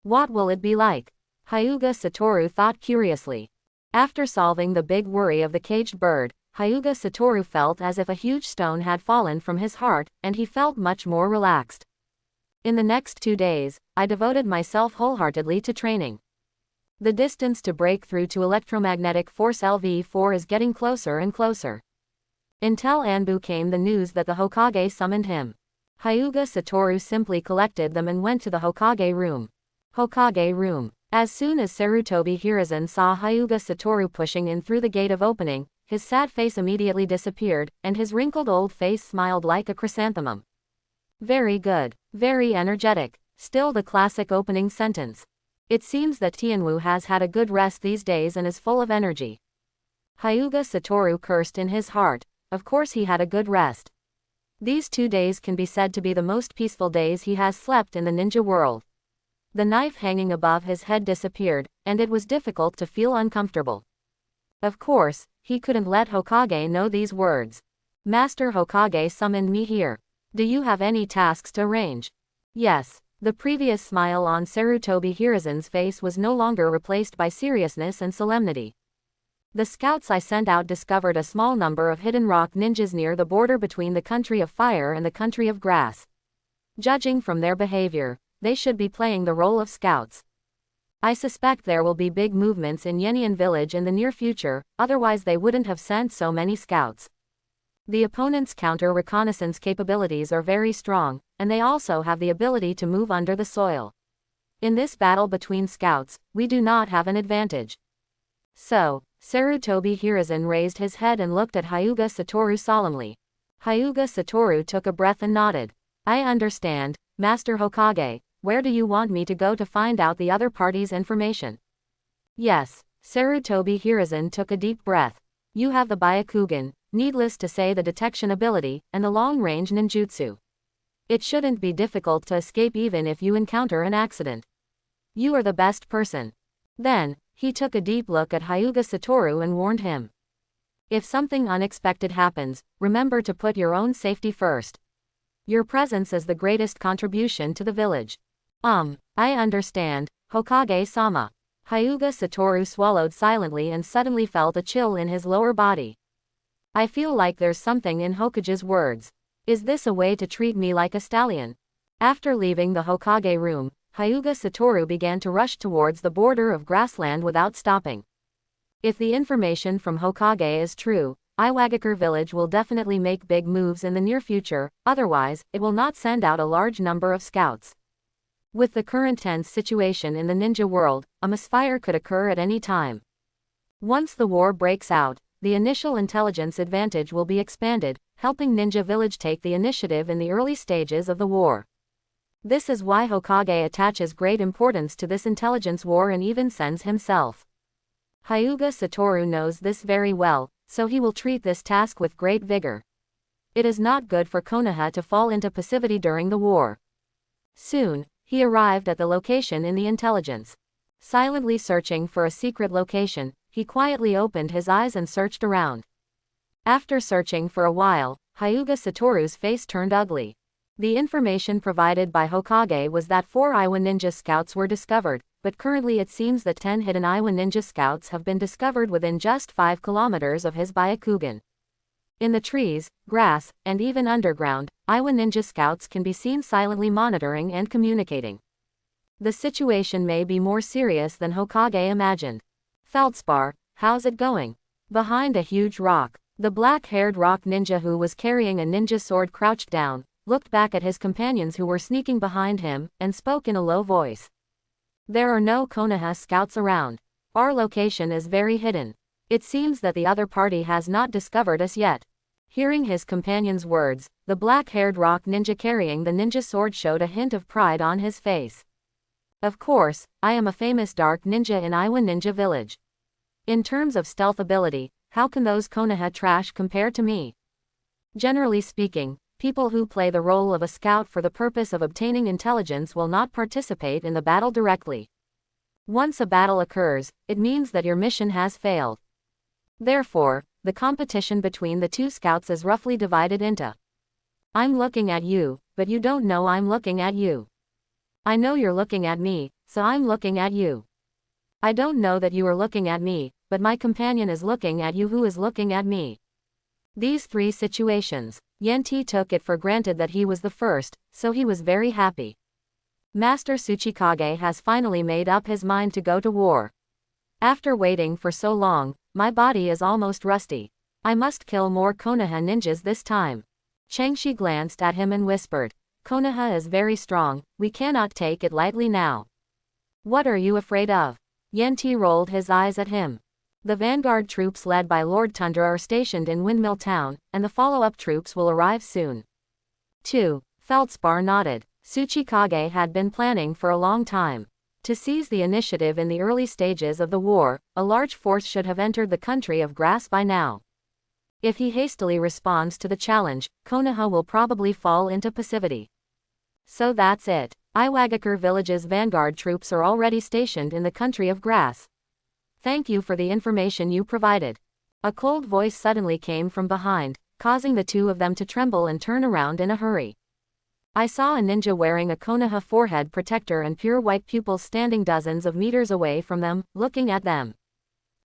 What will it be like? Hyuga Satoru thought curiously. After solving the big worry of the caged bird, Hyuga Satoru felt as if a huge stone had fallen from his heart, and he felt much more relaxed. In the next 2 days, I devoted myself wholeheartedly to training. The distance to break through to electromagnetic force LV4 is getting closer and closer. Until Anbu came the news that the Hokage summoned him. Hyuga Satoru simply collected them and went to the Hokage room. Hokage room. As soon as Sarutobi Hiruzen saw Hyuga Satoru pushing in through the gate of opening, his sad face immediately disappeared, and his wrinkled old face smiled like a chrysanthemum. Very good. Very energetic. Still the classic opening sentence. It seems that Tianwu has had a good rest these days and is full of energy. Hyuga Satoru cursed in his heart. Of course he had a good rest. These 2 days can be said to be the most peaceful days he has slept in the ninja world. The knife hanging above his head disappeared, and it was difficult to feel uncomfortable. Of course, he couldn't let Hokage know these words. Master Hokage summoned me here. Do you have any tasks to arrange? Yes. The previous smile on Sarutobi Hiruzen's face was no longer replaced by seriousness and solemnity. The scouts I sent out discovered a small number of hidden rock ninjas near the border between the country of fire and the country of grass. Judging from their behavior, they should be playing the role of scouts. I suspect there will be big movements in Yenian village in the near future, otherwise they wouldn't have sent so many scouts. The opponent's counter-reconnaissance capabilities are very strong, and they also have the ability to move under the soil. In this battle between scouts, we do not have an advantage. So, Sarutobi Hiruzen raised his head and looked at Hyuga Satoru solemnly. Hyuga Satoru took a breath and nodded. I understand, Master Hokage. Where do you want me to go to find out the other party's information? Yes, Sarutobi Hiruzen took a deep breath. You have the Byakugan, needless to say the detection ability, and the long-range ninjutsu. It shouldn't be difficult to escape even if you encounter an accident. You are the best person. Then, he took a deep look at Hyuga Satoru and warned him. If something unexpected happens, remember to put your own safety first. Your presence is the greatest contribution to the village. I understand, Hokage-sama. Hyuga Satoru swallowed silently and suddenly felt a chill in his lower body. I feel like there's something in Hokage's words. Is this a way to treat me like a stallion? After leaving the Hokage room, Hyuga Satoru began to rush towards the border of grassland without stopping. If the information from Hokage is true, Iwagakure village will definitely make big moves in the near future, otherwise, it will not send out a large number of scouts. With the current tense situation in the ninja world, a misfire could occur at any time. Once the war breaks out, the initial intelligence advantage will be expanded, helping Ninja Village take the initiative in the early stages of the war. This is why Hokage attaches great importance to this intelligence war and even sends himself. Hyuga Satoru knows this very well, so he will treat this task with great vigor. It is not good for Konoha to fall into passivity during the war. Soon, he arrived at the location in the intelligence. Silently searching for a secret location, he quietly opened his eyes and searched around. After searching for a while, Hyuga Satoru's face turned ugly. The information provided by Hokage was that 4 Iwa ninja scouts were discovered, but currently it seems that 10 hidden Iwa ninja scouts have been discovered within just 5 kilometers of his Byakugan. In the trees, grass, and even underground, Iwa ninja scouts can be seen silently monitoring and communicating. The situation may be more serious than Hokage imagined. Feldspar, how's it going? Behind a huge rock, the black-haired rock ninja who was carrying a ninja sword crouched down, looked back at his companions who were sneaking behind him, and spoke in a low voice. There are no Konoha scouts around. Our location is very hidden. It seems that the other party has not discovered us yet. Hearing his companion's words, the black-haired rock ninja carrying the ninja sword showed a hint of pride on his face. Of course, I am a famous dark ninja in Iwa Ninja Village. In terms of stealth ability, how can those Konoha trash compare to me? Generally speaking, people who play the role of a scout for the purpose of obtaining intelligence will not participate in the battle directly. Once a battle occurs, it means that your mission has failed. Therefore, the competition between the two scouts is roughly divided into: I'm looking at you, but you don't know I'm looking at you. I know you're looking at me, so I'm looking at you. I don't know that you are looking at me, but my companion is looking at you who is looking at me. These 3 situations, Yenti took it for granted that he was the first, so he was very happy. Master Tsuchikage has finally made up his mind to go to war. After waiting for so long, my body is almost rusty. I must kill more Konoha ninjas this time. Changshi glanced at him and whispered, Konoha is very strong, we cannot take it lightly now. What are you afraid of? Yenti rolled his eyes at him. The vanguard troops led by Lord Tundra are stationed in Windmill Town, and the follow-up troops will arrive soon. 2. Feldspar nodded. Tsuchikage had been planning for a long time. To seize the initiative in the early stages of the war, a large force should have entered the country of grass by now. If he hastily responds to the challenge, Konoha will probably fall into passivity. So that's it. Iwagakure village's vanguard troops are already stationed in the country of grass. Thank you for the information you provided. A cold voice suddenly came from behind, causing the 2 of them to tremble and turn around in a hurry. I saw a ninja wearing a Konoha forehead protector and pure white pupils standing dozens of meters away from them, looking at them.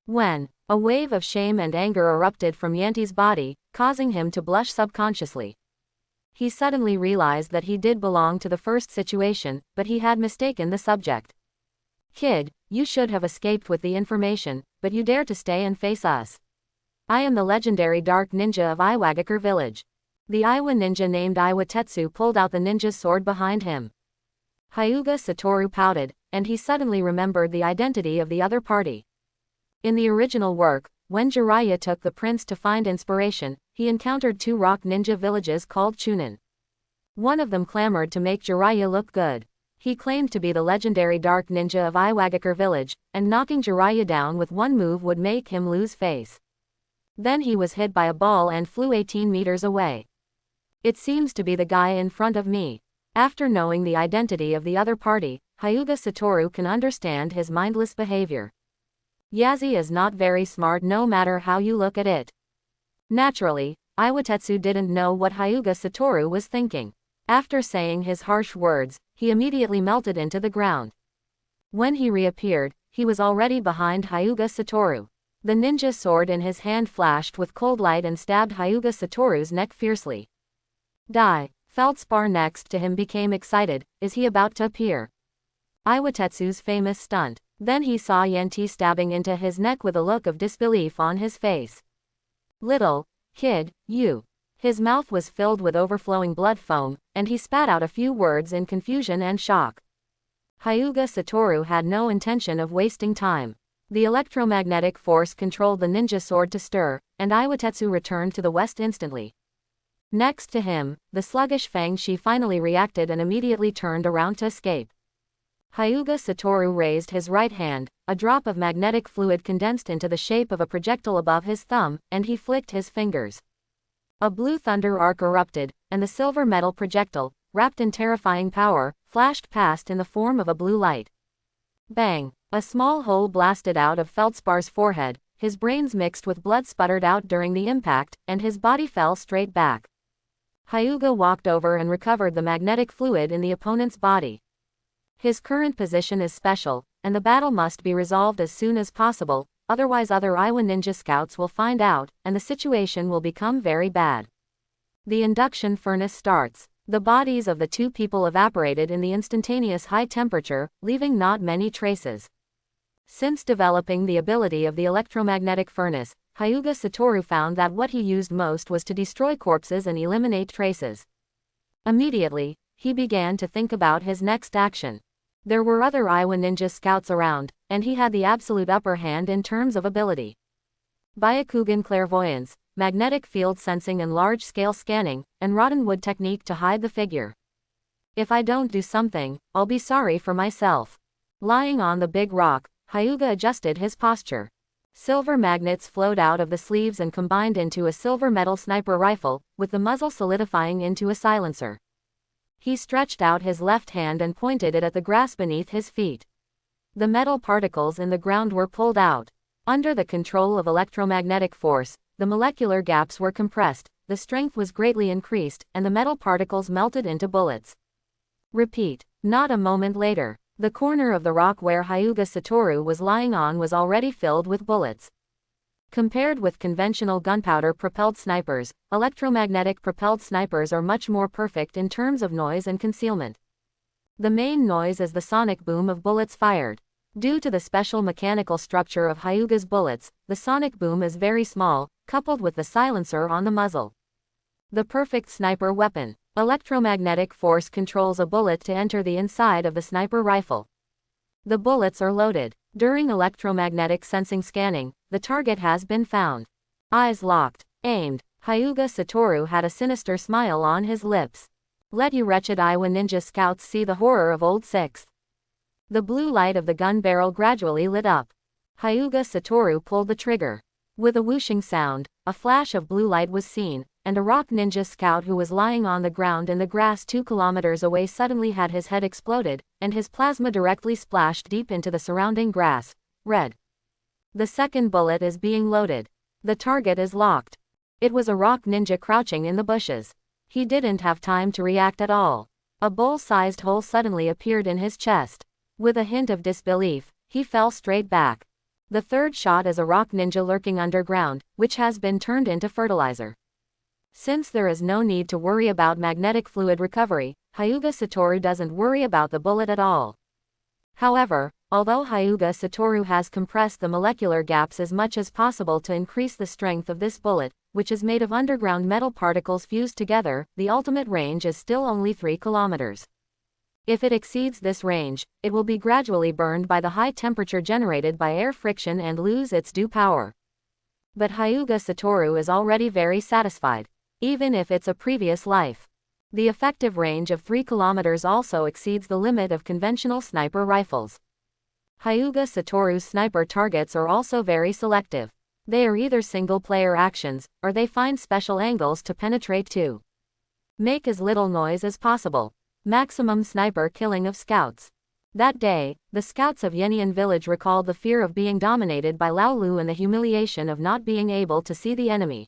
When, a wave of shame and anger erupted from Yanti's body, causing him to blush subconsciously. He suddenly realized that he did belong to the first situation, but he had mistaken the subject. Kid, you should have escaped with the information, but you dare to stay and face us. I am the legendary Dark Ninja of Iwagakure Village. The Iwa ninja named Iwatetsu pulled out the ninja's sword behind him. Hyuga Satoru pouted, and he suddenly remembered the identity of the other party. In the original work, when Jiraiya took the prince to find inspiration, he encountered 2 rock ninja villages called Chunin. One of them clamored to make Jiraiya look good. He claimed to be the legendary dark ninja of Iwagakure village, and knocking Jiraiya down with one move would make him lose face. Then he was hit by a ball and flew 18 meters away. It seems to be the guy in front of me. After knowing the identity of the other party, Hyuga Satoru can understand his mindless behavior. Yazi is not very smart no matter how you look at it. Naturally, Iwatetsu didn't know what Hyuga Satoru was thinking. After saying his harsh words, he immediately melted into the ground. When he reappeared, he was already behind Hyuga Satoru. The ninja sword in his hand flashed with cold light and stabbed Hyuga Satoru's neck fiercely. Die. Feldspar next to him became excited. Is he about to appear? Iwatetsu's famous stunt. Then he saw Yanti stabbing into his neck with a look of disbelief on his face. Little kid, you. His mouth was filled with overflowing blood foam, and he spat out a few words in confusion and shock. Hyuga Satoru had no intention of wasting time. The electromagnetic force controlled the ninja sword to stir, and Iwatetsu returned to the west instantly. Next to him, the sluggish Fang Shi finally reacted and immediately turned around to escape. Hyuga Satoru raised his right hand, a drop of magnetic fluid condensed into the shape of a projectile above his thumb, and he flicked his fingers. A blue thunder arc erupted, and the silver metal projectile, wrapped in terrifying power, flashed past in the form of a blue light. Bang! A small hole blasted out of Feldspar's forehead, his brains mixed with blood sputtered out during the impact, and his body fell straight back. Hyuga walked over and recovered the magnetic fluid in the opponent's body. His current position is special, and the battle must be resolved as soon as possible, otherwise other Iwa ninja scouts will find out, and the situation will become very bad. The induction furnace starts. The bodies of the 2 people evaporated in the instantaneous high temperature, leaving not many traces. Since developing the ability of the electromagnetic furnace, Hyuga Satoru found that what he used most was to destroy corpses and eliminate traces. Immediately, he began to think about his next action. There were other Iwa ninja scouts around, and he had the absolute upper hand in terms of ability. Byakugan clairvoyance, magnetic field sensing and large-scale scanning, and Roddenwood technique to hide the figure. If I don't do something, I'll be sorry for myself. Lying on the big rock, Hyuga adjusted his posture. Silver magnets flowed out of the sleeves and combined into a silver metal sniper rifle, with the muzzle solidifying into a silencer. He stretched out his left hand and pointed it at the grass beneath his feet. The metal particles in the ground were pulled out. Under the control of electromagnetic force, the molecular gaps were compressed, the strength was greatly increased, and the metal particles melted into bullets. Repeat. Not a moment later, the corner of the rock where Hyuga Satoru was lying on was already filled with bullets. Compared with conventional gunpowder-propelled snipers, electromagnetic-propelled snipers are much more perfect in terms of noise and concealment. The main noise is the sonic boom of bullets fired. Due to the special mechanical structure of Hyuga's bullets, the sonic boom is very small, coupled with the silencer on the muzzle. The perfect sniper weapon. Electromagnetic force controls a bullet to enter the inside of the sniper rifle. The bullets are loaded. During electromagnetic sensing scanning, the target has been found. Eyes locked. Aimed. Hyuga Satoru had a sinister smile on his lips. Let you wretched Iwa ninja scouts see the horror of Old Sixth. The blue light of the gun barrel gradually lit up. Hyuga Satoru pulled the trigger. With a whooshing sound, a flash of blue light was seen, and a rock ninja scout who was lying on the ground in the grass 2 kilometers away suddenly had his head exploded, and his plasma directly splashed deep into the surrounding grass. Red. The second bullet is being loaded. The target is locked. It was a rock ninja crouching in the bushes. He didn't have time to react at all. A bowl-sized hole suddenly appeared in his chest. With a hint of disbelief, he fell straight back. The third shot is a rock ninja lurking underground, which has been turned into fertilizer. Since there is no need to worry about magnetic fluid recovery, Hyuga Satoru doesn't worry about the bullet at all. However, although Hyuga Satoru has compressed the molecular gaps as much as possible to increase the strength of this bullet, which is made of underground metal particles fused together, the ultimate range is still only 3 kilometers. If it exceeds this range, it will be gradually burned by the high temperature generated by air friction and lose its due power. But Hyuga Satoru is already very satisfied, even if it's a previous life. The effective range of 3 kilometers also exceeds the limit of conventional sniper rifles. Hyuga Satoru's sniper targets are also very selective. They are either single-player actions, or they find special angles to penetrate to. Make as little noise as possible. Maximum sniper killing of scouts. That day, the scouts of Yenian village recalled the fear of being dominated by Lao Lu and the humiliation of not being able to see the enemy.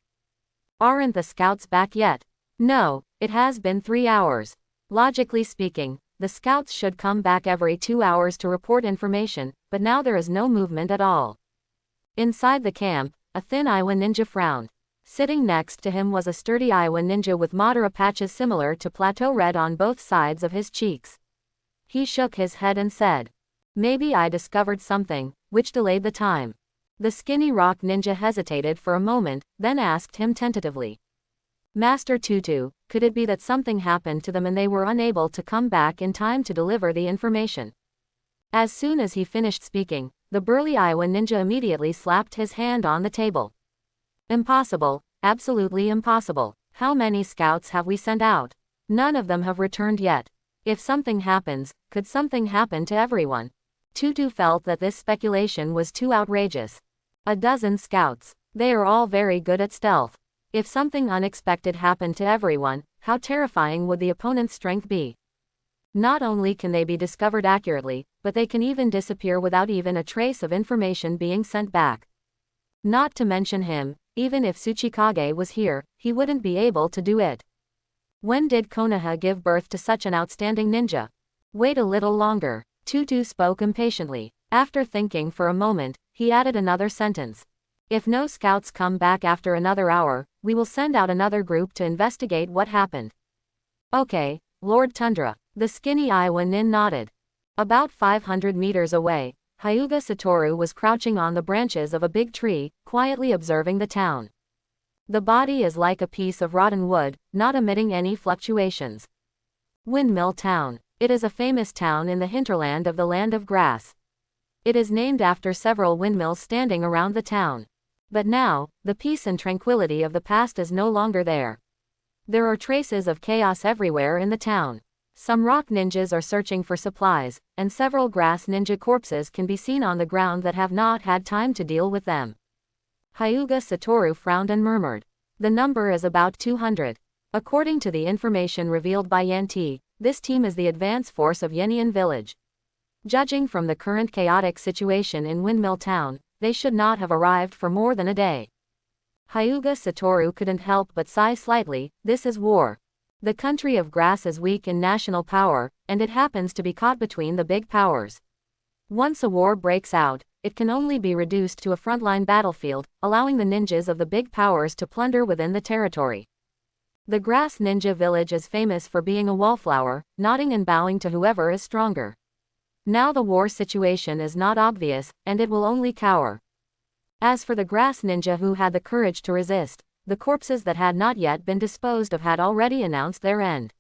Aren't the scouts back yet? No, it has been 3 hours. Logically speaking, the scouts should come back every 2 hours to report information, but now there is no movement at all. Inside the camp, a thin Iowa ninja frowned. Sitting next to him was a sturdy Iowa ninja with Madara patches similar to plateau red on both sides of his cheeks. He shook his head and said, "Maybe I discovered something, which delayed the time." The skinny rock ninja hesitated for a moment, then asked him tentatively, "Master Tutu, could it be that something happened to them and they were unable to come back in time to deliver the information?" As soon as he finished speaking, the burly Iowa ninja immediately slapped his hand on the table. "Impossible, absolutely impossible. How many scouts have we sent out? None of them have returned yet. If something happens, could something happen to everyone?" Tutu felt that this speculation was too outrageous. 12 scouts. They are all very good at stealth. If something unexpected happened to everyone, how terrifying would the opponent's strength be? Not only can they be discovered accurately, but they can even disappear without even a trace of information being sent back. Not to mention him, even if Tsuchikage was here, he wouldn't be able to do it. When did Konoha give birth to such an outstanding ninja? Wait a little longer. Tutu spoke impatiently. After thinking for a moment, he added another sentence. "If no scouts come back after another hour, we will send out another group to investigate what happened." "Okay, Lord Tundra." The skinny Iowa nin nodded. About 500 meters away, Hyuga Satoru was crouching on the branches of a big tree, quietly observing the town. The body is like a piece of rotten wood, not emitting any fluctuations. Windmill Town. It is a famous town in the hinterland of the Land of Grass. It is named after several windmills standing around the town. But now, the peace and tranquility of the past is no longer there. There are traces of chaos everywhere in the town. Some rock ninjas are searching for supplies, and several grass ninja corpses can be seen on the ground that have not had time to deal with them. Hyuga Satoru frowned and murmured. The number is about 200. According to the information revealed by Yanti, this team is the advance force of Yenian village. Judging from the current chaotic situation in Windmill Town, they should not have arrived for more than a day. Hyuga Satoru couldn't help but sigh slightly. This is war. The country of grass is weak in national power, and it happens to be caught between the big powers. Once a war breaks out, it can only be reduced to a frontline battlefield, allowing the ninjas of the big powers to plunder within the territory. The grass ninja village is famous for being a wallflower, nodding and bowing to whoever is stronger. Now the war situation is not obvious, and it will only cower. As for the grass ninja who had the courage to resist, the corpses that had not yet been disposed of had already announced their end.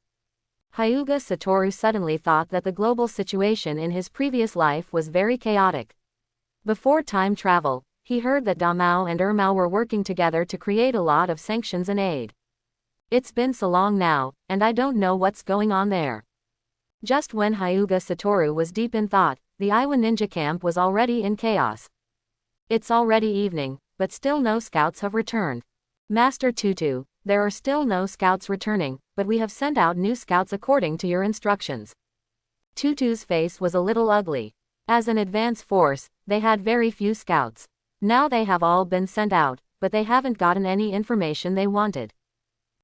Hyuga Satoru suddenly thought that the global situation in his previous life was very chaotic. Before time travel, he heard that Damao and Ermao were working together to create a lot of sanctions and aid. It's been so long now, and I don't know what's going on there. Just when Hyuga Satoru was deep in thought, the Iowa ninja camp was already in chaos. It's already evening, but still no scouts have returned. Master Tutu, there are still no scouts returning, but we have sent out new scouts according to your instructions. Tutu's face was a little ugly. As an advance force, they had very few scouts. Now they have all been sent out, but they haven't gotten any information they wanted.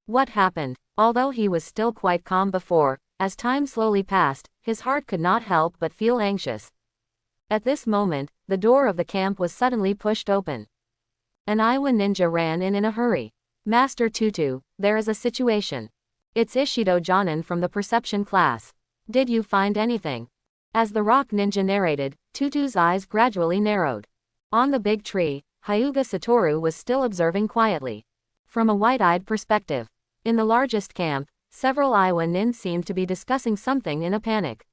What happened? Although he was still quite calm before, as time slowly passed, his heart could not help but feel anxious. At this moment, the door of the camp was suddenly pushed open. An Iowa ninja ran in a hurry. "Master Tutu, there is a situation. It's Ishido Jonin from the perception class. Did you find anything?" As the rock ninja narrated, Tutu's eyes gradually narrowed. On the big tree, Hyuga Satoru was still observing quietly. From a wide-eyed perspective. In the largest camp, Several Iowa nin seemed to be discussing something in a panic.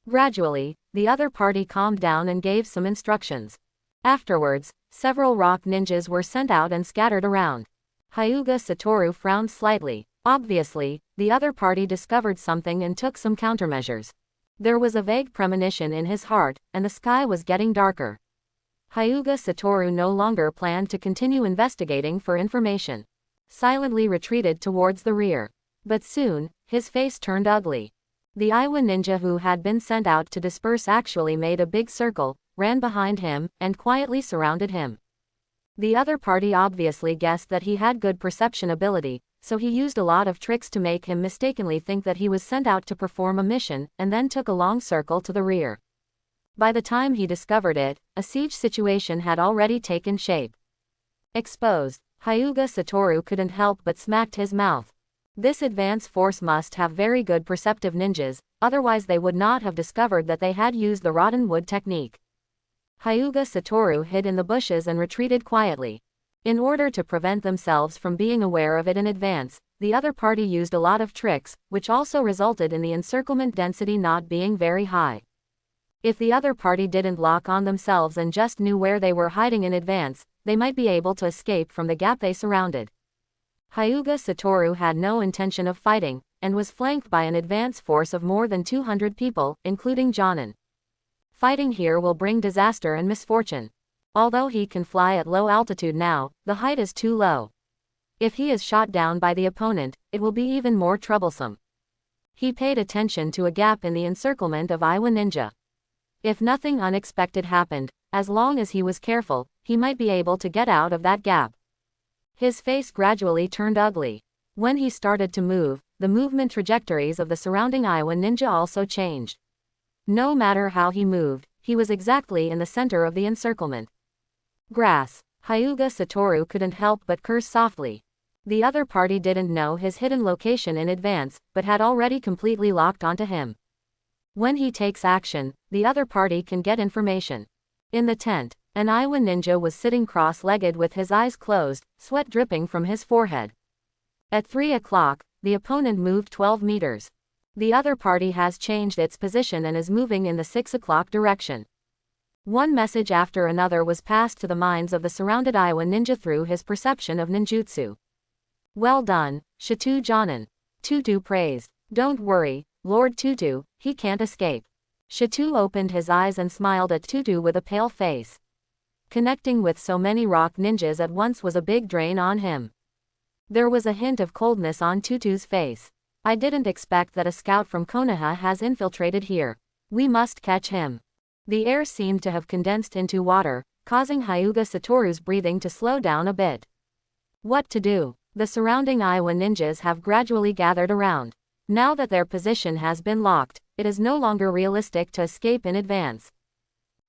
Gradually, the other party calmed down and gave some instructions. Afterwards, several rock ninjas were sent out and scattered around. Hyuga Satoru frowned slightly. Obviously, the other party discovered something and took some countermeasures. There was a vague premonition in his heart, and the sky was getting darker. Hyuga Satoru no longer planned to continue investigating for information. Silently retreated towards the rear. But soon, his face turned ugly. The Iowa ninja who had been sent out to disperse actually made a big circle, ran behind him, and quietly surrounded him. The other party obviously guessed that he had good perception ability, so he used a lot of tricks to make him mistakenly think that he was sent out to perform a mission, and then took a long circle to the rear. By the time he discovered it, a siege situation had already taken shape. Exposed, Hyuga Satoru couldn't help but smacked his mouth. This advance force must have very good perceptive ninjas, otherwise they would not have discovered that they had used the rotten wood technique. Hyuga Satoru hid in the bushes and retreated quietly. In order to prevent themselves from being aware of it in advance, the other party used a lot of tricks, which also resulted in the encirclement density not being very high. If the other party didn't lock on themselves and just knew where they were hiding in advance, they might be able to escape from the gap they surrounded. Hyuga Satoru had no intention of fighting, and was flanked by an advance force of more than 200 people, including Jonin. Fighting here will bring disaster and misfortune. Although he can fly at low altitude now, the height is too low. If he is shot down by the opponent, it will be even more troublesome. He paid attention to a gap in the encirclement of Iowa Ninja. If nothing unexpected happened, as long as he was careful, he might be able to get out of that gap. His face gradually turned ugly. When he started to move, the movement trajectories of the surrounding Iowa Ninja also changed. No matter how he moved, he was exactly in the center of the encirclement. Grass. Hyuga Satoru couldn't help but curse softly. The other party didn't know his hidden location in advance, but had already completely locked onto him. When he takes action, the other party can get information. In the tent, an Iowa ninja was sitting cross-legged with his eyes closed, sweat dripping from his forehead. At 3 o'clock, the opponent moved 12 meters. The other party has changed its position and is moving in the 6 o'clock direction. One message after another was passed to the minds of the surrounded Iowa ninja through his perception of ninjutsu. Well done, Shitu Jonin. Tutu praised. Don't worry, Lord Tutu, he can't escape. Shitu opened his eyes and smiled at Tutu with a pale face. Connecting with so many rock ninjas at once was a big drain on him. There was a hint of coldness on Tutu's face. I didn't expect that a scout from Konoha has infiltrated here. We must catch him. The air seemed to have condensed into water, causing Hyuga Satoru's breathing to slow down a bit. What to do? The surrounding Iowa ninjas have gradually gathered around. Now that their position has been locked, it is no longer realistic to escape in advance.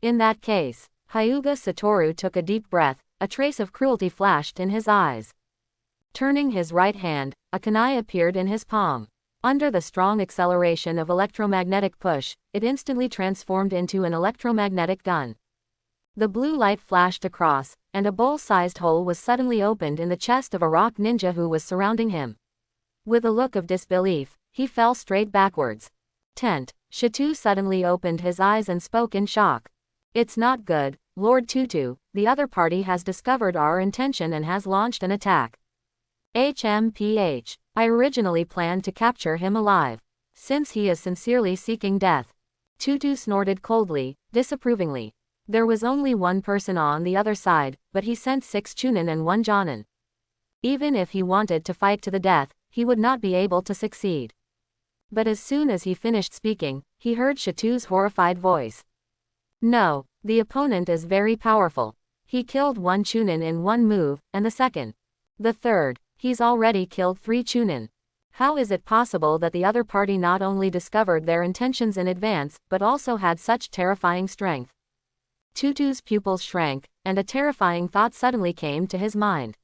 In that case, Hyuga Satoru took a deep breath, a trace of cruelty flashed in his eyes. Turning his right hand, a kunai appeared in his palm. Under the strong acceleration of electromagnetic push, it instantly transformed into an electromagnetic gun. The blue light flashed across, and a bowl-sized hole was suddenly opened in the chest of a rock ninja who was surrounding him. With a look of disbelief, he fell straight backwards. Tent. Shitu suddenly opened his eyes and spoke in shock. It's not good, Lord Tutu, the other party has discovered our intention and has launched an attack. HMPH. I originally planned to capture him alive. Since he is sincerely seeking death. Tutu snorted coldly, disapprovingly. There was only one person on the other side, but he sent 6 Chunin and 1 Jonin. Even if he wanted to fight to the death, he would not be able to succeed. But as soon as he finished speaking, he heard Shitu's horrified voice. No, the opponent is very powerful. He killed 1 Chunin in 1 move, and the second. The third, he's already killed 3 Chunin. How is it possible that the other party not only discovered their intentions in advance, but also had such terrifying strength? Tutu's pupils shrank, and a terrifying thought suddenly came to his mind.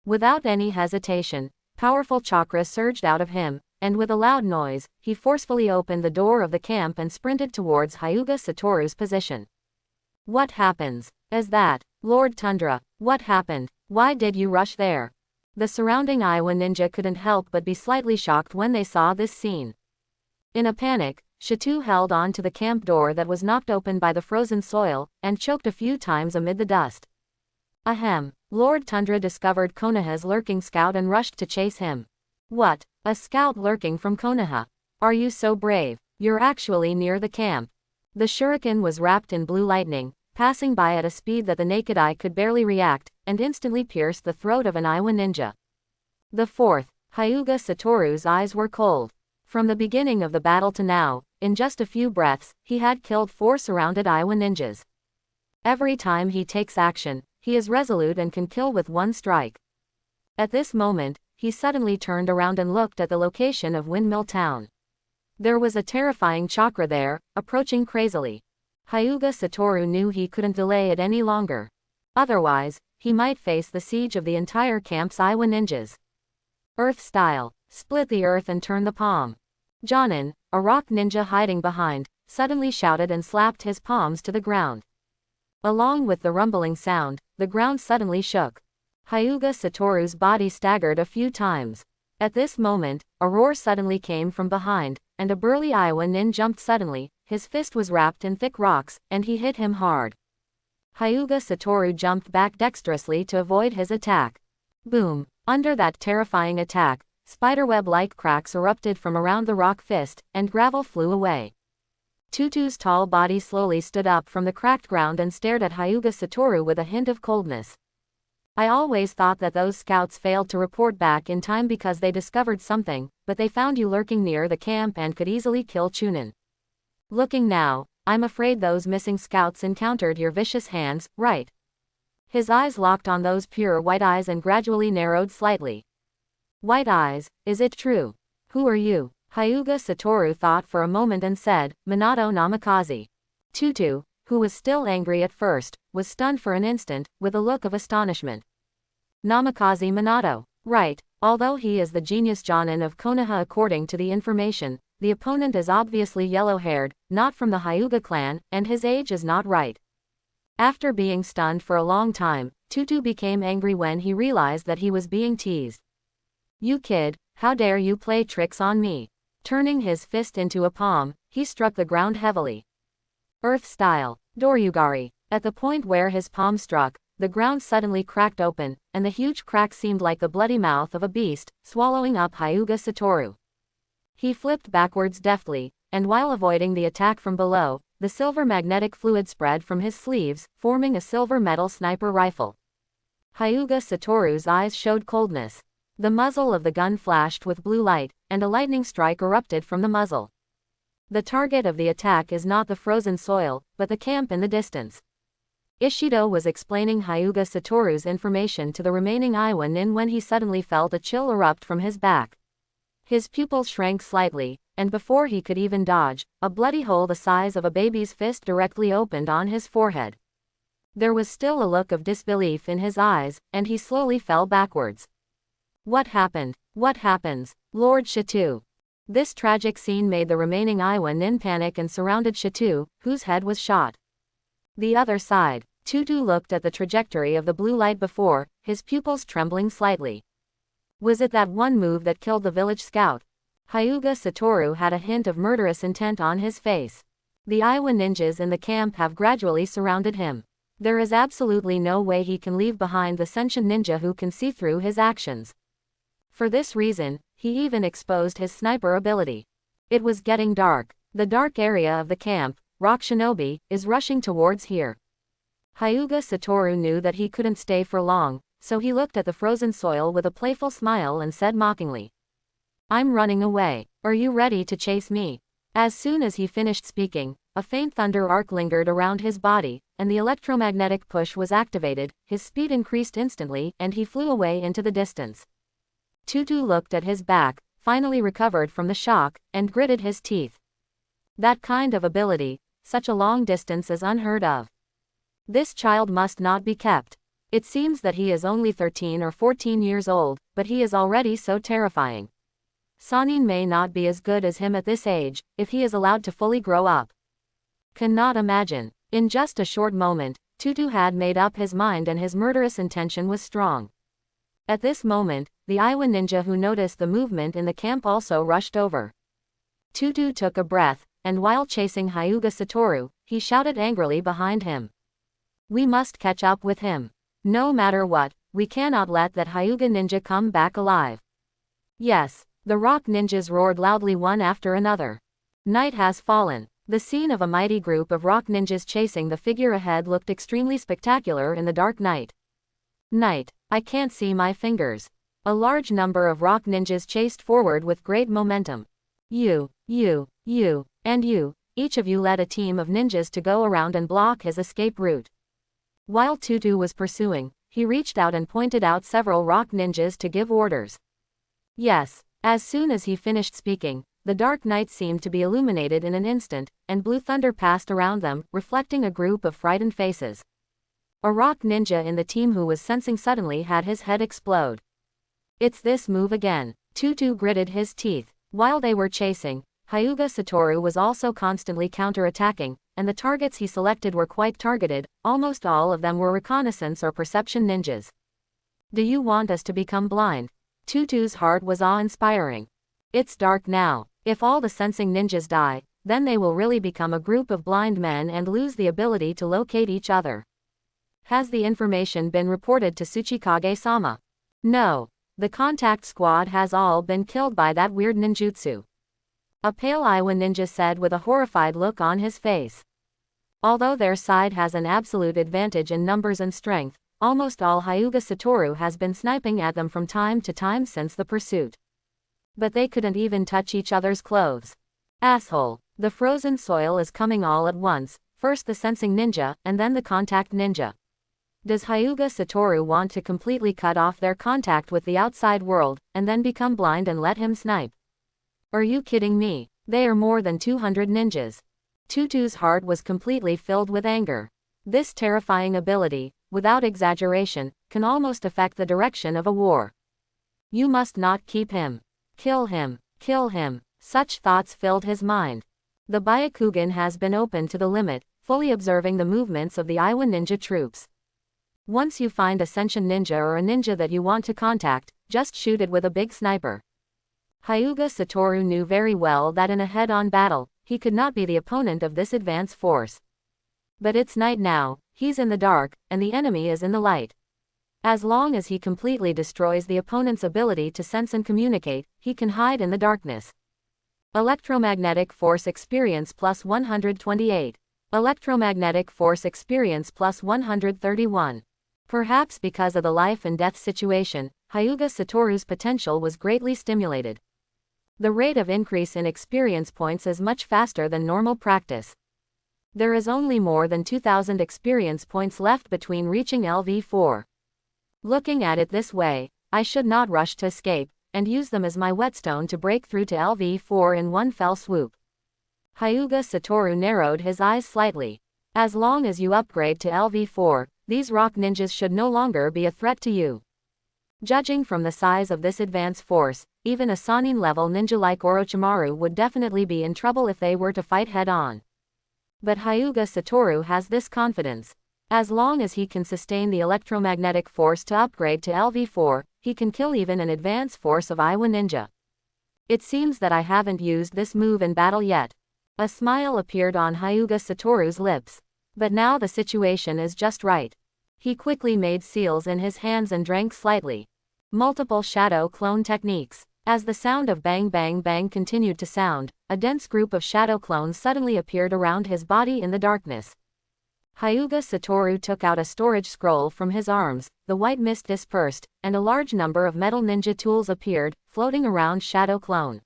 Without any hesitation, powerful chakra surged out of him, and with a loud noise, he forcefully opened the door of the camp and sprinted towards Hyuga Satoru's position. What happens? Is that, Lord Tundra, what happened? Why did you rush there? The surrounding Iowa ninja couldn't help but be slightly shocked when they saw this scene. In a panic, Shitu held on to the camp door that was knocked open by the frozen soil, and choked a few times amid the dust. Ahem. Lord Tundra discovered Konoha's lurking scout and rushed to chase him. What? A scout lurking from Konoha? Are you so brave? You're actually near the camp. The shuriken was wrapped in blue lightning, passing by at a speed that the naked eye could barely react, and instantly pierced the throat of an Iowa ninja. The fourth, Hyuga Satoru's eyes were cold. From the beginning of the battle to now, in just a few breaths, he had killed 4 surrounded Iowa ninjas. Every time he takes action, he is resolute and can kill with one strike. At this moment, he suddenly turned around and looked at the location of Windmill Town. There was a terrifying chakra there, approaching crazily. Hyuga Satoru knew he couldn't delay it any longer. Otherwise, he might face the siege of the entire camp's Iowa ninjas. Earth style. Split the earth and turn the palm. Jonin, a rock ninja hiding behind, suddenly shouted and slapped his palms to the ground. Along with the rumbling sound, the ground suddenly shook. Hyuga Satoru's body staggered a few times. At this moment, a roar suddenly came from behind, and a burly Iowa nin jumped suddenly. His fist was wrapped in thick rocks, and he hit him hard. Hyuga Satoru jumped back dexterously to avoid his attack. Boom! Under that terrifying attack, spiderweb-like cracks erupted from around the rock fist, and gravel flew away. Tutu's tall body slowly stood up from the cracked ground and stared at Hyuga Satoru with a hint of coldness. I always thought that those scouts failed to report back in time because they discovered something, but they found you lurking near the camp and could easily kill Chunin. Looking now, I'm afraid those missing scouts encountered your vicious hands, right? His eyes locked on those pure white eyes and gradually narrowed slightly. White eyes, is it true? Who are you? Hyuga Satoru thought for a moment and said, Minato Namikaze. Tutu, who was still angry at first, was stunned for an instant, with a look of astonishment. Namikaze Minato. Right, although he is the genius Jonin of Konoha according to the information, the opponent is obviously yellow-haired, not from the Hyuga clan, and his age is not right. After being stunned for a long time, Tutu became angry when he realized that he was being teased. You kid, how dare you play tricks on me? Turning his fist into a palm, he struck the ground heavily. Earth style, Doryugari. At the point where his palm struck, the ground suddenly cracked open, and the huge crack seemed like the bloody mouth of a beast, swallowing up Hyuga Satoru. He flipped backwards deftly, and while avoiding the attack from below, the silver magnetic fluid spread from his sleeves, forming a silver metal sniper rifle. Hyuga Satoru's eyes showed coldness. The muzzle of the gun flashed with blue light, and a lightning strike erupted from the muzzle. The target of the attack is not the frozen soil, but the camp in the distance. Ishido was explaining Hyuga Satoru's information to the remaining Iowa nin when he suddenly felt a chill erupt from his back. His pupils shrank slightly, and before he could even dodge, a bloody hole the size of a baby's fist directly opened on his forehead. There was still a look of disbelief in his eyes, and he slowly fell backwards. What happened? What happens? Lord Shitu. This tragic scene made the remaining Iowa nin panic and surrounded Shitu, whose head was shot. The other side. Tutu looked at the trajectory of the blue light before, his pupils trembling slightly. Was it that one move that killed the village scout? Hyuga Satoru had a hint of murderous intent on his face. The Iowa ninjas in the camp have gradually surrounded him. There is absolutely no way he can leave behind the sentient ninja who can see through his actions. For this reason, he even exposed his sniper ability. It was getting dark. The dark area of the camp, Rock Shinobi, is rushing towards here. Hyuga Satoru knew that he couldn't stay for long, so he looked at the frozen soil with a playful smile and said mockingly, I'm running away. Are you ready to chase me? As soon as he finished speaking, a faint thunder arc lingered around his body, and the electromagnetic push was activated. His speed increased instantly, and he flew away into the distance. Tutu looked at his back, finally recovered from the shock, and gritted his teeth. That kind of ability, such a long distance is unheard of. This child must not be kept. It seems that he is only 13 or 14 years old, but he is already so terrifying. Sanin may not be as good as him at this age, if he is allowed to fully grow up. Cannot imagine. In just a short moment, Tutu had made up his mind and his murderous intention was strong. At this moment, the Iwa ninja who noticed the movement in the camp also rushed over. Tutu took a breath, and while chasing Hyuga Satoru, he shouted angrily behind him. We must catch up with him. No matter what, we cannot let that Hyuga ninja come back alive. Yes, the rock ninjas roared loudly one after another. Night has fallen. The scene of a mighty group of rock ninjas chasing the figure ahead looked extremely spectacular in the dark night. Night, I can't see my fingers. A large number of rock ninjas chased forward with great momentum. You, and you, each of you led a team of ninjas to go around and block his escape route. While Tutu was pursuing, he reached out and pointed out several rock ninjas to give orders. Yes, as soon as he finished speaking, the dark night seemed to be illuminated in an instant, and blue thunder passed around them, reflecting a group of frightened faces. A rock ninja in the team who was sensing suddenly had his head explode. It's this move again. Tutu gritted his teeth. While they were chasing, Hyuga Satoru was also constantly counter-attacking, and the targets he selected were quite targeted. Almost all of them were reconnaissance or perception ninjas. Do you want us to become blind? Tutu's heart was awe-inspiring. It's dark now. If all the sensing ninjas die, then they will really become a group of blind men and lose the ability to locate each other. Has the information been reported to Tsuchikage-sama? No. The contact squad has all been killed by that weird ninjutsu. A pale Iwa ninja said with a horrified look on his face. Although their side has an absolute advantage in numbers and strength, almost all Hyuga Satoru has been sniping at them from time to time since the pursuit. But they couldn't even touch each other's clothes. Asshole. The frozen soil is coming all at once, first the sensing ninja, and then the contact ninja. Does Hyuga Satoru want to completely cut off their contact with the outside world, and then become blind and let him snipe? Are you kidding me? They are more than 200 ninjas. Tutu's heart was completely filled with anger. This terrifying ability, without exaggeration, can almost affect the direction of a war. You must not keep him. Kill him. Kill him. Such thoughts filled his mind. The Byakugan has been opened to the limit, fully observing the movements of the Iwa ninja troops. Once you find a sentient ninja or a ninja that you want to contact, just shoot it with a big sniper. Hyuga Satoru knew very well that in a head-on battle, he could not be the opponent of this advance force. But it's night now, he's in the dark, and the enemy is in the light. As long as he completely destroys the opponent's ability to sense and communicate, he can hide in the darkness. Electromagnetic Force Experience plus 128. Electromagnetic Force Experience plus 131. Perhaps because of the life and death situation, Hyuga Satoru's potential was greatly stimulated. The rate of increase in experience points is much faster than normal practice. There is only more than 2,000 experience points left between reaching LV4. Looking at it this way, I should not rush to escape, and use them as my whetstone to break through to LV4 in one fell swoop. Hyuga Satoru narrowed his eyes slightly. As long as you upgrade to LV4, these rock ninjas should no longer be a threat to you. Judging from the size of this advance force, even a Sannin-level ninja like Orochimaru would definitely be in trouble if they were to fight head-on. But Hyuga Satoru has this confidence. As long as he can sustain the electromagnetic force to upgrade to LV4, he can kill even an advance force of Iwa ninja. It seems that I haven't used this move in battle yet. A smile appeared on Hyuga Satoru's lips. But now the situation is just right. He quickly made seals in his hands and drank slightly. Multiple shadow clone techniques. As the sound of bang bang bang continued to sound, a dense group of shadow clones suddenly appeared around his body in the darkness. Hyuga Satoru took out a storage scroll from his arms, the white mist dispersed, and a large number of metal ninja tools appeared, floating around shadow clone.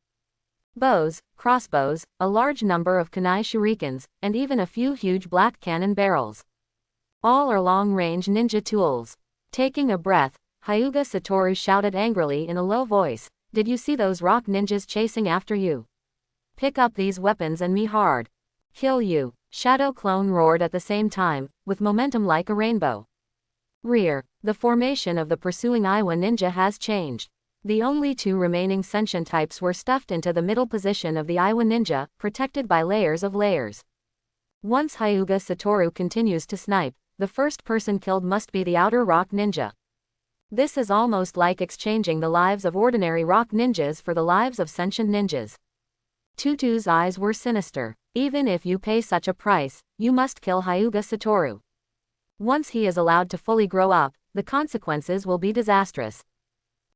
Bows, crossbows, a large number of kunai shurikens, and even a few huge black cannon barrels. All are long-range ninja tools. Taking a breath, Hyuga Satoru shouted angrily in a low voice, "Did you see those rock ninjas chasing after you? Pick up these weapons and me hard. Kill you." Shadow Clone roared at the same time, with momentum like a rainbow. Rear. The formation of the pursuing Iwa ninja has changed. The only two remaining sentient types were stuffed into the middle position of the Iwa ninja, protected by layers of layers. Once Hyuga Satoru continues to snipe, the first person killed must be the outer rock ninja. This is almost like exchanging the lives of ordinary rock ninjas for the lives of sentient ninjas. Tutu's eyes were sinister. Even if you pay such a price, you must kill Hyuga Satoru. Once he is allowed to fully grow up, the consequences will be disastrous.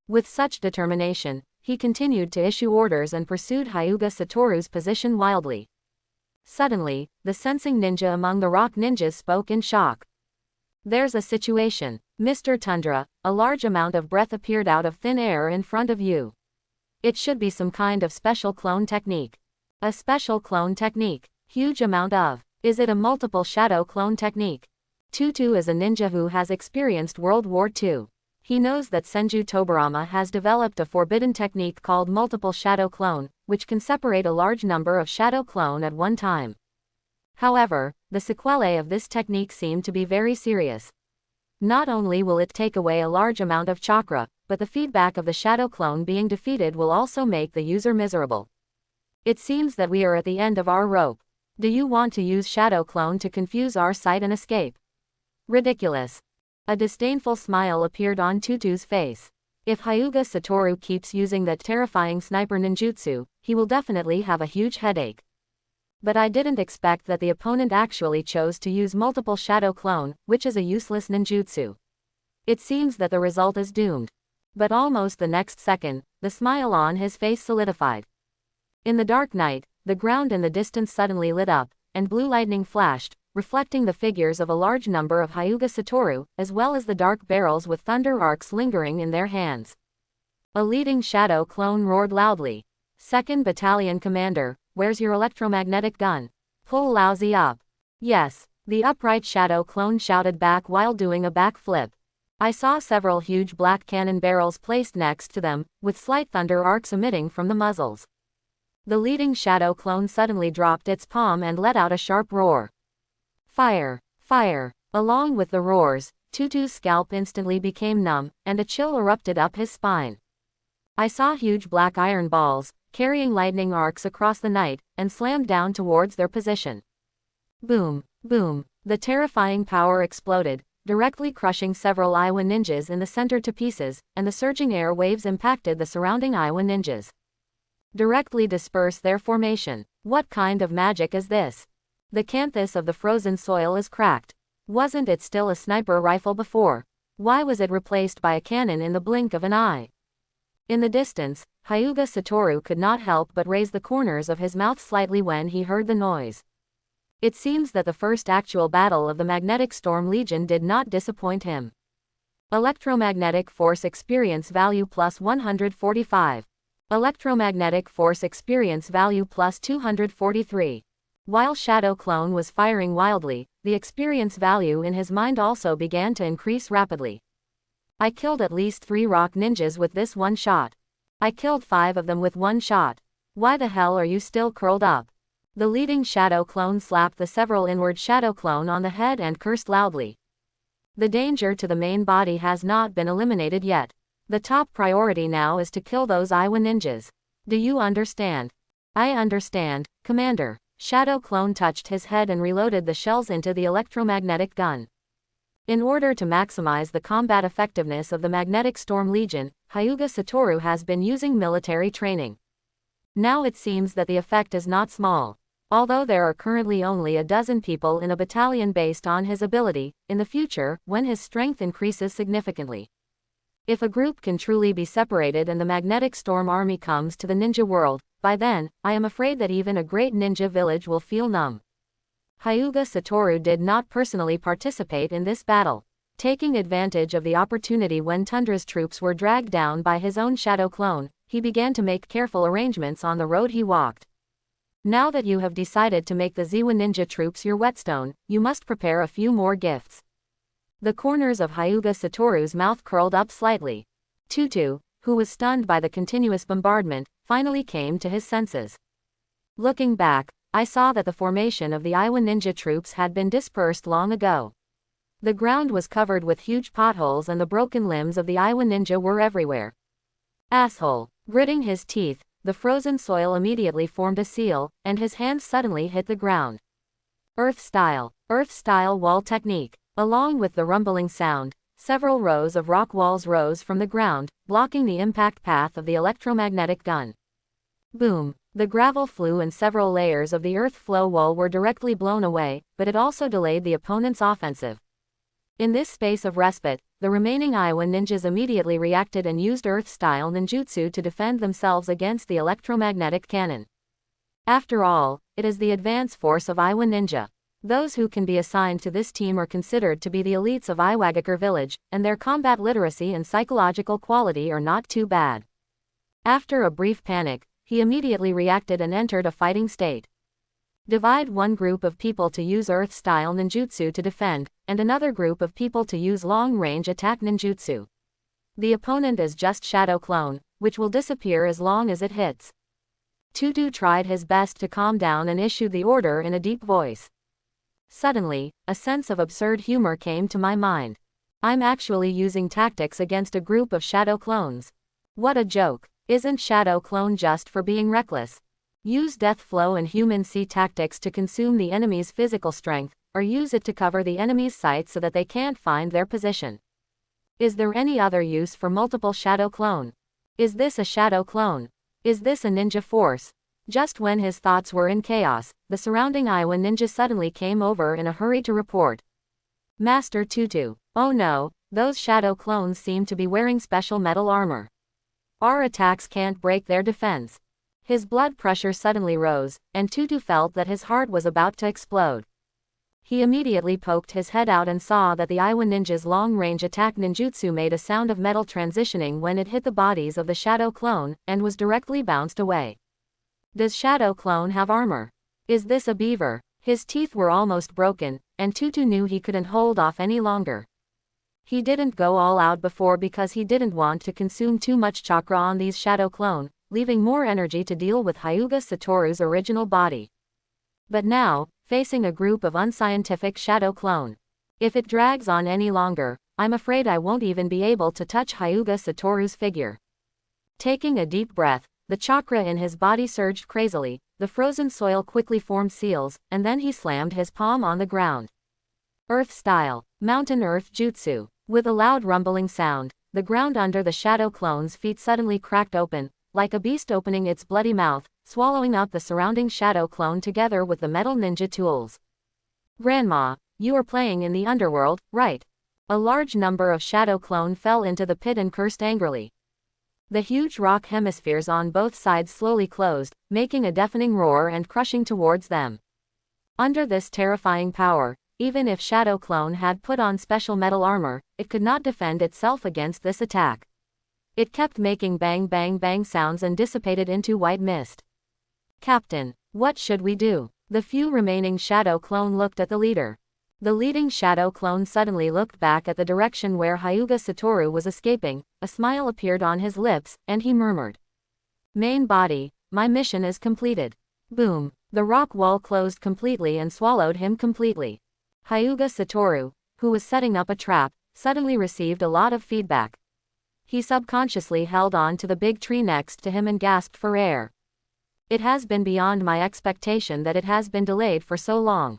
With such determination, he continued to issue orders and pursued Hyuga Satoru's position wildly. Suddenly, the sensing ninja among the rock ninjas spoke in shock. There's a situation, Mr. Tundra. A large amount of breath appeared out of thin air in front of you. It should be some kind of special clone technique. A special clone technique. Huge amount of. Is it a multiple shadow clone technique? Tutu is a ninja who has experienced World War II. He knows that Senju Tobarama has developed a forbidden technique called multiple shadow clone, which can separate a large number of shadow clone at one time. However, the sequelae of this technique seem to be very serious. Not only will it take away a large amount of chakra, but the feedback of the shadow clone being defeated will also make the user miserable. It seems that we are at the end of our rope. Do you want to use shadow clone to confuse our sight and escape? Ridiculous. A disdainful smile appeared on Tutu's face. If Hyuga Satoru keeps using that terrifying sniper ninjutsu, he will definitely have a huge headache. But I didn't expect that the opponent actually chose to use multiple shadow clone, which is a useless ninjutsu. It seems that the result is doomed. But almost the next second, the smile on his face solidified. In the dark night, the ground in the distance suddenly lit up, and blue lightning flashed, reflecting the figures of a large number of Hyuga Satoru, as well as the dark barrels with thunder arcs lingering in their hands. A leading shadow clone roared loudly. 2nd Battalion Commander, where's your electromagnetic gun? Pull lousy up. Yes, the upright shadow clone shouted back while doing a backflip. I saw several huge black cannon barrels placed next to them, with slight thunder arcs emitting from the muzzles. The leading shadow clone suddenly dropped its palm and let out a sharp roar. Fire! Fire! Along with the roars, Tutu's scalp instantly became numb, and a chill erupted up his spine. I saw huge black iron balls, carrying lightning arcs across the night, and slammed down towards their position. Boom! Boom! The terrifying power exploded, directly crushing several Iowa ninjas in the center to pieces, and the surging air waves impacted the surrounding Iowa ninjas. Directly disperse their formation. What kind of magic is this? The canthus of the frozen soil is cracked. Wasn't it still a sniper rifle before? Why was it replaced by a cannon in the blink of an eye? In the distance, Hyuga Satoru could not help but raise the corners of his mouth slightly when he heard the noise. It seems that the first actual battle of the Magnetic Storm Legion did not disappoint him. Electromagnetic Force Experience Value plus 145. Electromagnetic Force Experience Value plus 243. While Shadow Clone was firing wildly, the experience value in his mind also began to increase rapidly. I killed at least 3 rock ninjas with this one shot. I killed 5 of them with one shot. Why the hell are you still curled up? The leading Shadow Clone slapped the several inward Shadow Clone on the head and cursed loudly. The danger to the main body has not been eliminated yet. The top priority now is to kill those Iowa ninjas. Do you understand? I understand, Commander. Shadow Clone touched his head and reloaded the shells into the electromagnetic gun. In order to maximize the combat effectiveness of the Magnetic Storm Legion, Hyuga Satoru has been using military training. Now it seems that the effect is not small. Although there are currently only a dozen people in a battalion based on his ability, in the future, when his strength increases significantly. If a group can truly be separated and the Magnetic Storm Army comes to the ninja world, by then, I am afraid that even a great ninja village will feel numb. Hyuga Satoru did not personally participate in this battle. Taking advantage of the opportunity when Tundra's troops were dragged down by his own Shadow Clone, he began to make careful arrangements on the road he walked. Now that you have decided to make the Ziwa ninja troops your whetstone, you must prepare a few more gifts. The corners of Hyuga Satoru's mouth curled up slightly. Tutu, who was stunned by the continuous bombardment, finally came to his senses. Looking back, I saw that the formation of the Iowa ninja troops had been dispersed long ago. The ground was covered with huge potholes and the broken limbs of the Iowa ninja were everywhere. Asshole! Gritting his teeth, the frozen soil immediately formed a seal, and his hands suddenly hit the ground. Earth style wall technique. Along with the rumbling sound, Several rows of rock walls rose from the ground, blocking the impact path of the electromagnetic gun. Boom! The gravel flew and several layers of the earth flow wall were directly blown away, but it also delayed the opponent's offensive. In this space of respite, the remaining Iowa ninjas immediately reacted and used Earth-style ninjutsu to defend themselves against the electromagnetic cannon. After all, it is the advance force of Iowa ninja. Those who can be assigned to this team are considered to be the elites of Iwagakure village, and their combat literacy and psychological quality are not too bad. After a brief panic, he immediately reacted and entered a fighting state. Divide one group of people to use Earth-style ninjutsu to defend, and another group of people to use long-range attack ninjutsu. The opponent is just Shadow Clone, which will disappear as long as it hits. Tutu tried his best to calm down and issued the order in a deep voice. Suddenly, a sense of absurd humor came to my mind. I'm actually using tactics against a group of Shadow Clones. What a joke. Isn't Shadow Clone just for being reckless? Use Death Flow and Human C tactics to consume the enemy's physical strength, or use it to cover the enemy's sight so that they can't find their position. Is there any other use for multiple Shadow Clone? Is this a Shadow Clone? Is this a ninja force? Just when his thoughts were in chaos, the surrounding Iowa ninja suddenly came over in a hurry to report. Master Tutu. Oh no, those Shadow Clones seem to be wearing special metal armor. Our attacks can't break their defense. His blood pressure suddenly rose, and Tutu felt that his heart was about to explode. He immediately poked his head out and saw that the Iowa ninja's long-range attack ninjutsu made a sound of metal transitioning when it hit the bodies of the Shadow Clone, and was directly bounced away. Does Shadow Clone have armor? Is this a beaver? His teeth were almost broken, and Tutu knew he couldn't hold off any longer. He didn't go all out before because he didn't want to consume too much chakra on these Shadow Clone, leaving more energy to deal with Hyuga Satoru's original body. But now, facing a group of unscientific Shadow Clone. If it drags on any longer, I'm afraid I won't even be able to touch Hyuga Satoru's figure. Taking a deep breath, the chakra in his body surged crazily, the frozen soil quickly formed seals, and then he slammed his palm on the ground. Earth-style, Mountain Earth Jutsu. With a loud rumbling sound, the ground under the Shadow Clone's feet suddenly cracked open, like a beast opening its bloody mouth, swallowing up the surrounding Shadow Clone together with the metal ninja tools. Grandma, you are playing in the underworld, right? A large number of Shadow Clone fell into the pit and cursed angrily. The huge rock hemispheres on both sides slowly closed, making a deafening roar and crushing towards them. Under this terrifying power, even if Shadow Clone had put on special metal armor, it could not defend itself against this attack. It kept making bang bang bang sounds and dissipated into white mist. Captain, what should we do? The few remaining Shadow Clone looked at the leader. The leading Shadow Clone suddenly looked back at the direction where Hyuga Satoru was escaping, a smile appeared on his lips, and he murmured. Main body, my mission is completed. Boom, the rock wall closed completely and swallowed him completely. Hyuga Satoru, who was setting up a trap, suddenly received a lot of feedback. He subconsciously held on to the big tree next to him and gasped for air. It has been beyond my expectation that it has been delayed for so long.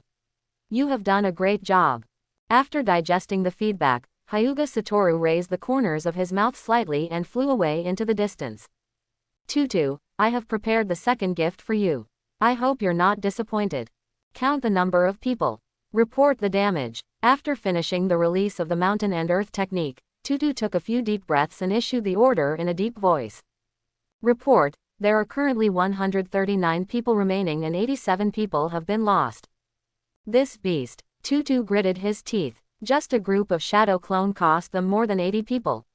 You have done a great job. After digesting the feedback, Hyuga Satoru raised the corners of his mouth slightly and flew away into the distance. Tutu, I have prepared the second gift for you. I hope you're not disappointed. Count the number of people. Report the damage. After finishing the release of the Mountain and Earth technique, Tutu took a few deep breaths and issued the order in a deep voice. Report, there are currently 139 people remaining and 87 people have been lost. This beast, Tutu gritted his teeth. Just a group of Shadow Clone cost them more than 80 people.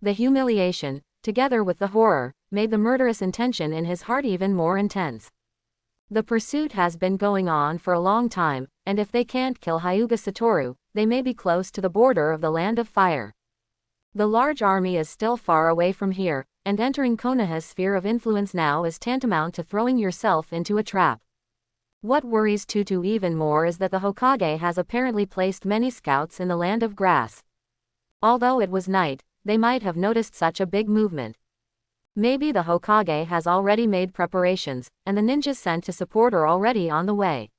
The humiliation, together with the horror, made the murderous intention in his heart even more intense. The pursuit has been going on for a long time, and if they can't kill Hyuga Satoru, they may be close to the border of the Land of Fire. The large army is still far away from here, and entering Konoha's sphere of influence now is tantamount to throwing yourself into a trap. What worries Tutu even more is that the Hokage has apparently placed many scouts in the Land of Grass. Although it was night, they might have noticed such a big movement. Maybe the Hokage has already made preparations, and the ninjas sent to support are already on the way.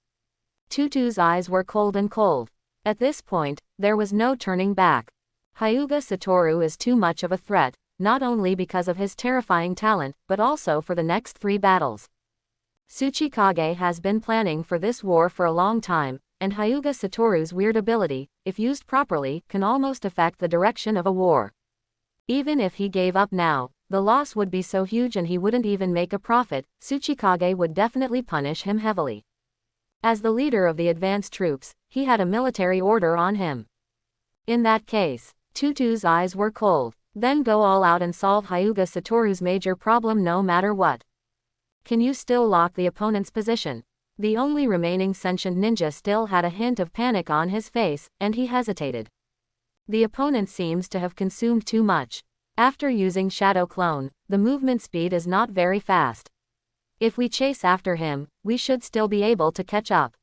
Tutu's eyes were cold and cold. At this point, there was no turning back. Hyuga Satoru is too much of a threat, not only because of his terrifying talent, but also for the next 3 battles. Tsuchikage has been planning for this war for a long time, and Hyuga Satoru's weird ability, if used properly, can almost affect the direction of a war. Even if he gave up now, the loss would be so huge and he wouldn't even make a profit. Tsuchikage would definitely punish him heavily. As the leader of the advanced troops, he had a military order on him. In that case, Tutu's eyes were cold. Then go all out and solve Hyuga Satoru's major problem no matter what. Can you still lock the opponent's position? The only remaining sentient ninja still had a hint of panic on his face, and he hesitated. The opponent seems to have consumed too much. After using Shadow Clone, the movement speed is not very fast. If we chase after him, we should still be able to catch up.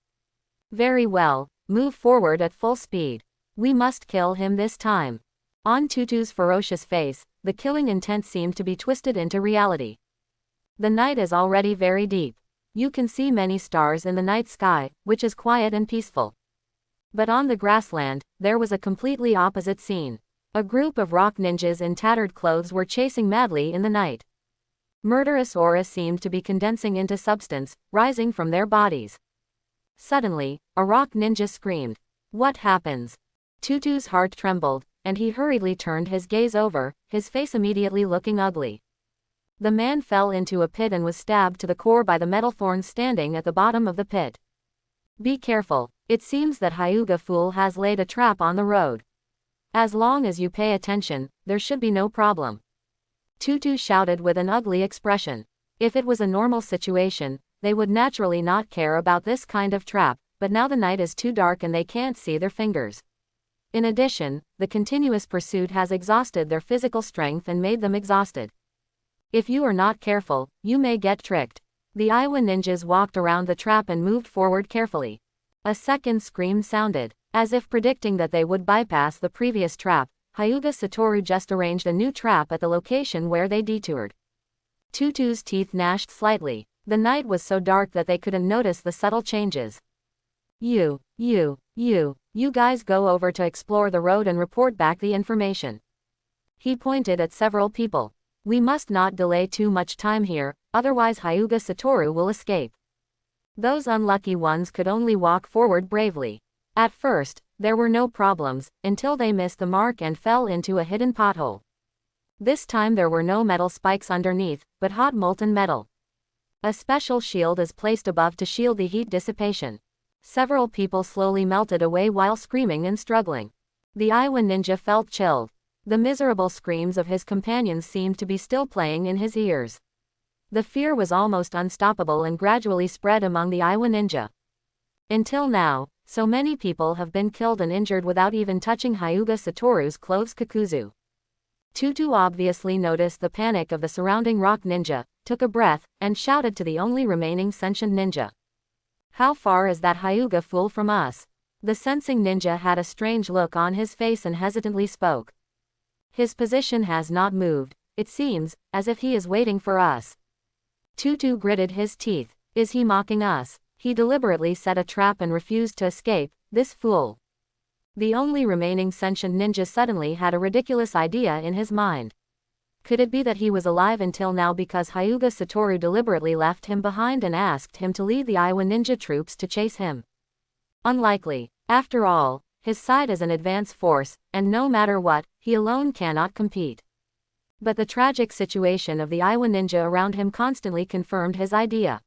Very well, move forward at full speed. We must kill him this time. On Tutu's ferocious face, the killing intent seemed to be twisted into reality. The night is already very deep. You can see many stars in the night sky, which is quiet and peaceful. But on the grassland, there was a completely opposite scene. A group of rock ninjas in tattered clothes were chasing madly in the night. Murderous aura seemed to be condensing into substance, rising from their bodies. Suddenly, a rock ninja screamed. What happens? Tutu's heart trembled, and he hurriedly turned his gaze over, his face immediately looking ugly. The man fell into a pit and was stabbed to the core by the metal thorns standing at the bottom of the pit. Be careful, it seems that Hyuga fool has laid a trap on the road. As long as you pay attention, there should be no problem. Tutu shouted with an ugly expression. If it was a normal situation, they would naturally not care about this kind of trap, but now the night is too dark and they can't see their fingers. In addition, the continuous pursuit has exhausted their physical strength and made them exhausted. If you are not careful, you may get tricked. The Iowa ninjas walked around the trap and moved forward carefully. A second scream sounded. As if predicting that they would bypass the previous trap, Hyuga Satoru just arranged a new trap at the location where they detoured. Tutu's teeth gnashed slightly. The night was so dark that they couldn't notice the subtle changes. You guys go over to explore the road and report back the information. He pointed at several people. We must not delay too much time here, otherwise Hyuga Satoru will escape. Those unlucky ones could only walk forward bravely. At first, there were no problems, until they missed the mark and fell into a hidden pothole. This time there were no metal spikes underneath, but hot molten metal. A special shield is placed above to shield the heat dissipation. Several people slowly melted away while screaming and struggling. The Iowa ninja felt chilled. The miserable screams of his companions seemed to be still playing in his ears. The fear was almost unstoppable and gradually spread among the Iowa ninja. Until now, so many people have been killed and injured without even touching Hyuga Satoru's clothes. Kakuzu. Tutu obviously noticed the panic of the surrounding rock ninja, took a breath, and shouted to the only remaining sentient ninja. How far is that Hyuga fool from us? The sensing ninja had a strange look on his face and hesitantly spoke. His position has not moved. It seems as if he is waiting for us. Tutu gritted his teeth. Is he mocking us? He deliberately set a trap and refused to escape, this fool. The only remaining sentient ninja suddenly had a ridiculous idea in his mind. Could it be that he was alive until now because Hyuga Satoru deliberately left him behind and asked him to lead the Iowa ninja troops to chase him? Unlikely. After all, his side is an advance force, and no matter what, he alone cannot compete. But the tragic situation of the Iowa ninja around him constantly confirmed his idea.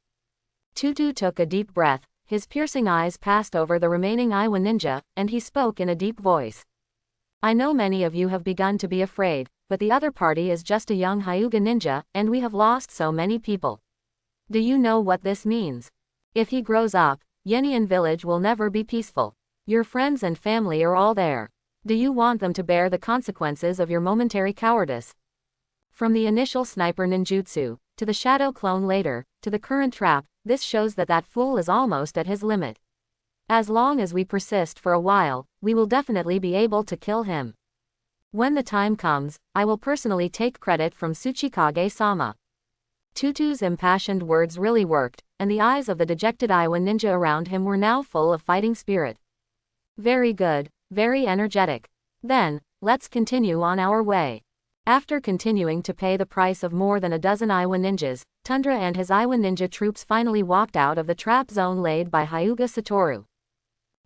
Tutu took a deep breath, his piercing eyes passed over the remaining Iowa ninja, and he spoke in a deep voice. I know many of you have begun to be afraid, but the other party is just a young Hyuga ninja, and we have lost so many people. Do you know what this means? If he grows up, Yenian village will never be peaceful. Your friends and family are all there. Do you want them to bear the consequences of your momentary cowardice? From the initial sniper ninjutsu, to the shadow clone later, to the current trap, this shows that that fool is almost at his limit. As long as we persist for a while, we will definitely be able to kill him. When the time comes, I will personally take credit from Tsuchikage-sama. Tutu's impassioned words really worked, and the eyes of the dejected Iowa ninja around him were now full of fighting spirit. Very good, very energetic. Then, let's continue on our way. After continuing to pay the price of more than a dozen Iowa ninjas, Tundra and his Iowa ninja troops finally walked out of the trap zone laid by Hyuga Satoru.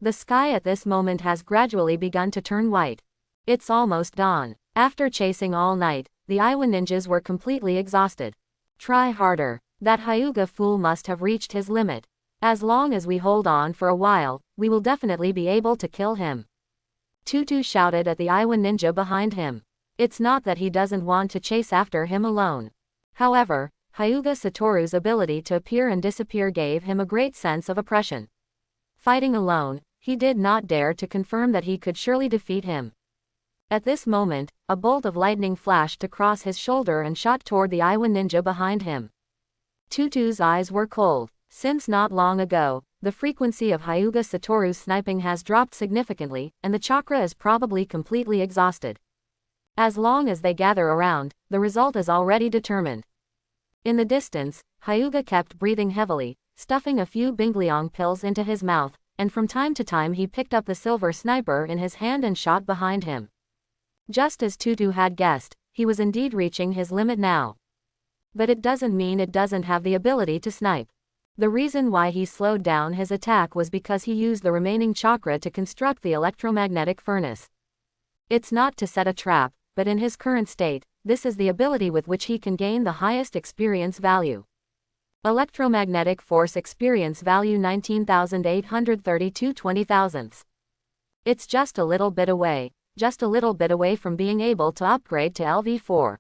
The sky at this moment has gradually begun to turn white. It's almost dawn. After chasing all night, the Iowa ninjas were completely exhausted. Try harder. That Hyuga fool must have reached his limit. As long as we hold on for a while, we will definitely be able to kill him. Tutu shouted at the Iowa ninja behind him. It's not that he doesn't want to chase after him alone. However, Hyuga Satoru's ability to appear and disappear gave him a great sense of oppression. Fighting alone, he did not dare to confirm that he could surely defeat him. At this moment, a bolt of lightning flashed across his shoulder and shot toward the Iowa ninja behind him. Tutu's eyes were cold. Since not long ago, the frequency of Hyuga Satoru's sniping has dropped significantly, and the chakra is probably completely exhausted. As long as they gather around, the result is already determined. In the distance, Hyuga kept breathing heavily, stuffing a few Bingliong pills into his mouth, and from time to time he picked up the silver sniper in his hand and shot behind him. Just as Tutu had guessed, he was indeed reaching his limit now. But it doesn't mean it doesn't have the ability to snipe. The reason why he slowed down his attack was because he used the remaining chakra to construct the electromagnetic furnace. It's not to set a trap, but in his current state, this is the ability with which he can gain the highest experience value. Electromagnetic force experience value 19,832 20,000ths. It's just a little bit away from being able to upgrade to LV4.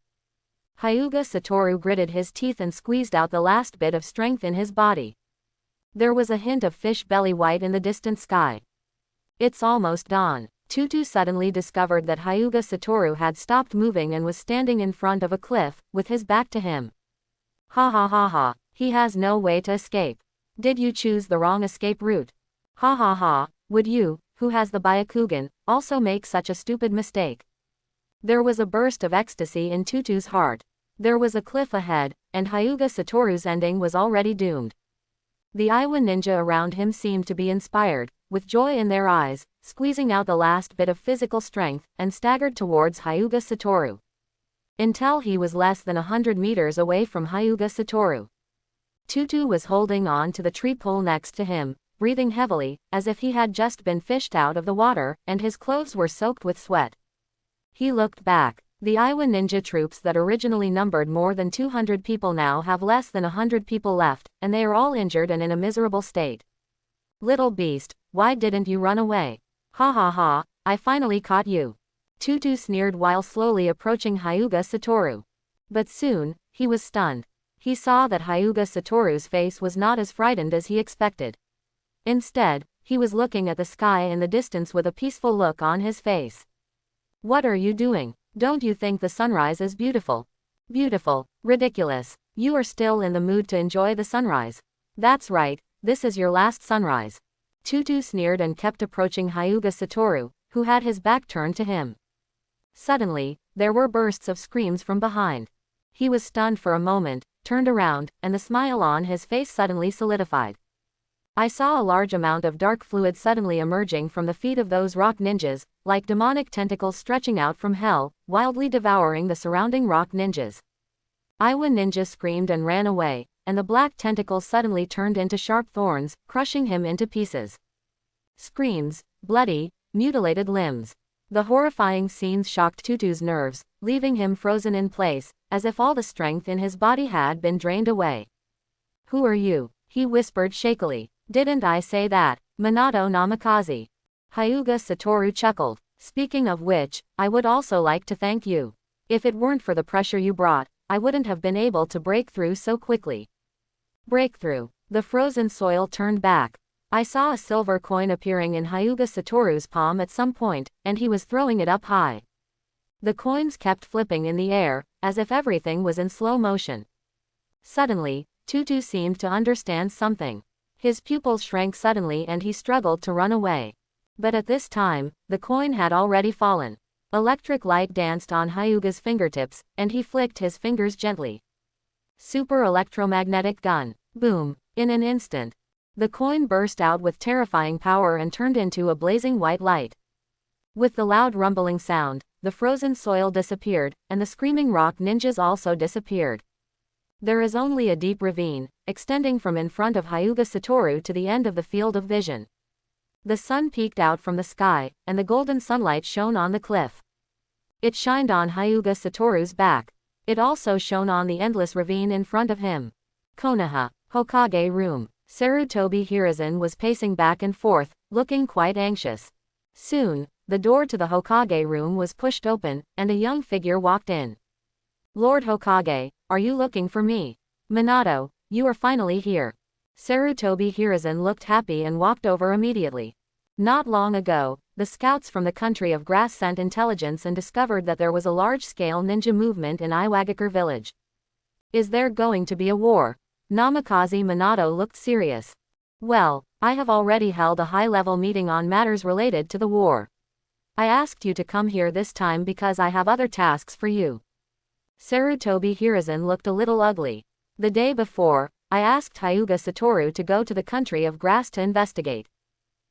Hyuga Satoru gritted his teeth and squeezed out the last bit of strength in his body. There was a hint of fish belly white in the distant sky. It's almost dawn. Tutu suddenly discovered that Hyuga Satoru had stopped moving and was standing in front of a cliff, with his back to him. Ha ha ha ha, he has no way to escape. Did you choose the wrong escape route? Ha ha ha, would you, who has the Byakugan, also make such a stupid mistake? There was a burst of ecstasy in Tutu's heart. There was a cliff ahead, and Hyuga Satoru's ending was already doomed. The Iowa ninja around him seemed to be inspired, with joy in their eyes, squeezing out the last bit of physical strength, and staggered towards Hyuga Satoru. Until he was less than 100 meters away from Hyuga Satoru. Tutu was holding on to the tree pole next to him, breathing heavily, as if he had just been fished out of the water, and his clothes were soaked with sweat. He looked back. The Iowa ninja troops that originally numbered more than 200 people now have less than 100 people left, and they are all injured and in a miserable state. Little beast, why didn't you run away? Ha ha ha, I finally caught you. Tutu sneered while slowly approaching Hyuga Satoru. But soon, he was stunned. He saw that Hyuga Satoru's face was not as frightened as he expected. Instead, he was looking at the sky in the distance with a peaceful look on his face. What are you doing? Don't you think the sunrise is beautiful? Beautiful. Ridiculous. You are still in the mood to enjoy the sunrise. That's right, this is your last sunrise. Tutu sneered and kept approaching Hyuga Satoru, who had his back turned to him. Suddenly, there were bursts of screams from behind. He was stunned for a moment, turned around, and the smile on his face suddenly solidified. I saw a large amount of dark fluid suddenly emerging from the feet of those rock ninjas, like demonic tentacles stretching out from hell, wildly devouring the surrounding rock ninjas. Iowa ninja screamed and ran away, and the black tentacles suddenly turned into sharp thorns, crushing him into pieces. Screams, bloody, mutilated limbs. The horrifying scenes shocked Tutu's nerves, leaving him frozen in place, as if all the strength in his body had been drained away. Who are you? He whispered shakily. Didn't I say that? Minato Namikaze. Hyuga Satoru chuckled. Speaking of which, I would also like to thank you. If it weren't for the pressure you brought, I wouldn't have been able to break through so quickly. Breakthrough. The frozen soil turned back. I saw a silver coin appearing in Hyuga Satoru's palm at some point, and he was throwing it up high. The coins kept flipping in the air, as if everything was in slow motion. Suddenly, Tutu seemed to understand something. His pupils shrank suddenly and he struggled to run away. But at this time, the coin had already fallen. Electric light danced on Hyuga's fingertips, and he flicked his fingers gently. Super electromagnetic gun. Boom. In an instant, the coin burst out with terrifying power and turned into a blazing white light. With the loud rumbling sound, the frozen soil disappeared, and the screaming rock ninjas also disappeared. There is only a deep ravine, extending from in front of Hyuga Satoru to the end of the field of vision. The sun peeked out from the sky, and the golden sunlight shone on the cliff. It shined on Hyuga Satoru's back. It also shone on the endless ravine in front of him. Konoha, Hokage room. Sarutobi Hiruzen was pacing back and forth, looking quite anxious. Soon, the door to the Hokage room was pushed open, and a young figure walked in. Lord Hokage, are you looking for me? Minato, you are finally here. Sarutobi Hiruzen looked happy and walked over immediately. Not long ago, the scouts from the country of grass sent intelligence and discovered that there was a large-scale ninja movement in Iwagakure village. Is there going to be a war? Namikaze Minato looked serious. Well, I have already held a high-level meeting on matters related to the war. I asked you to come here this time because I have other tasks for you. Sarutobi Hiruzen looked a little ugly. The day before, I asked Hyuga Satoru to go to the country of grass to investigate.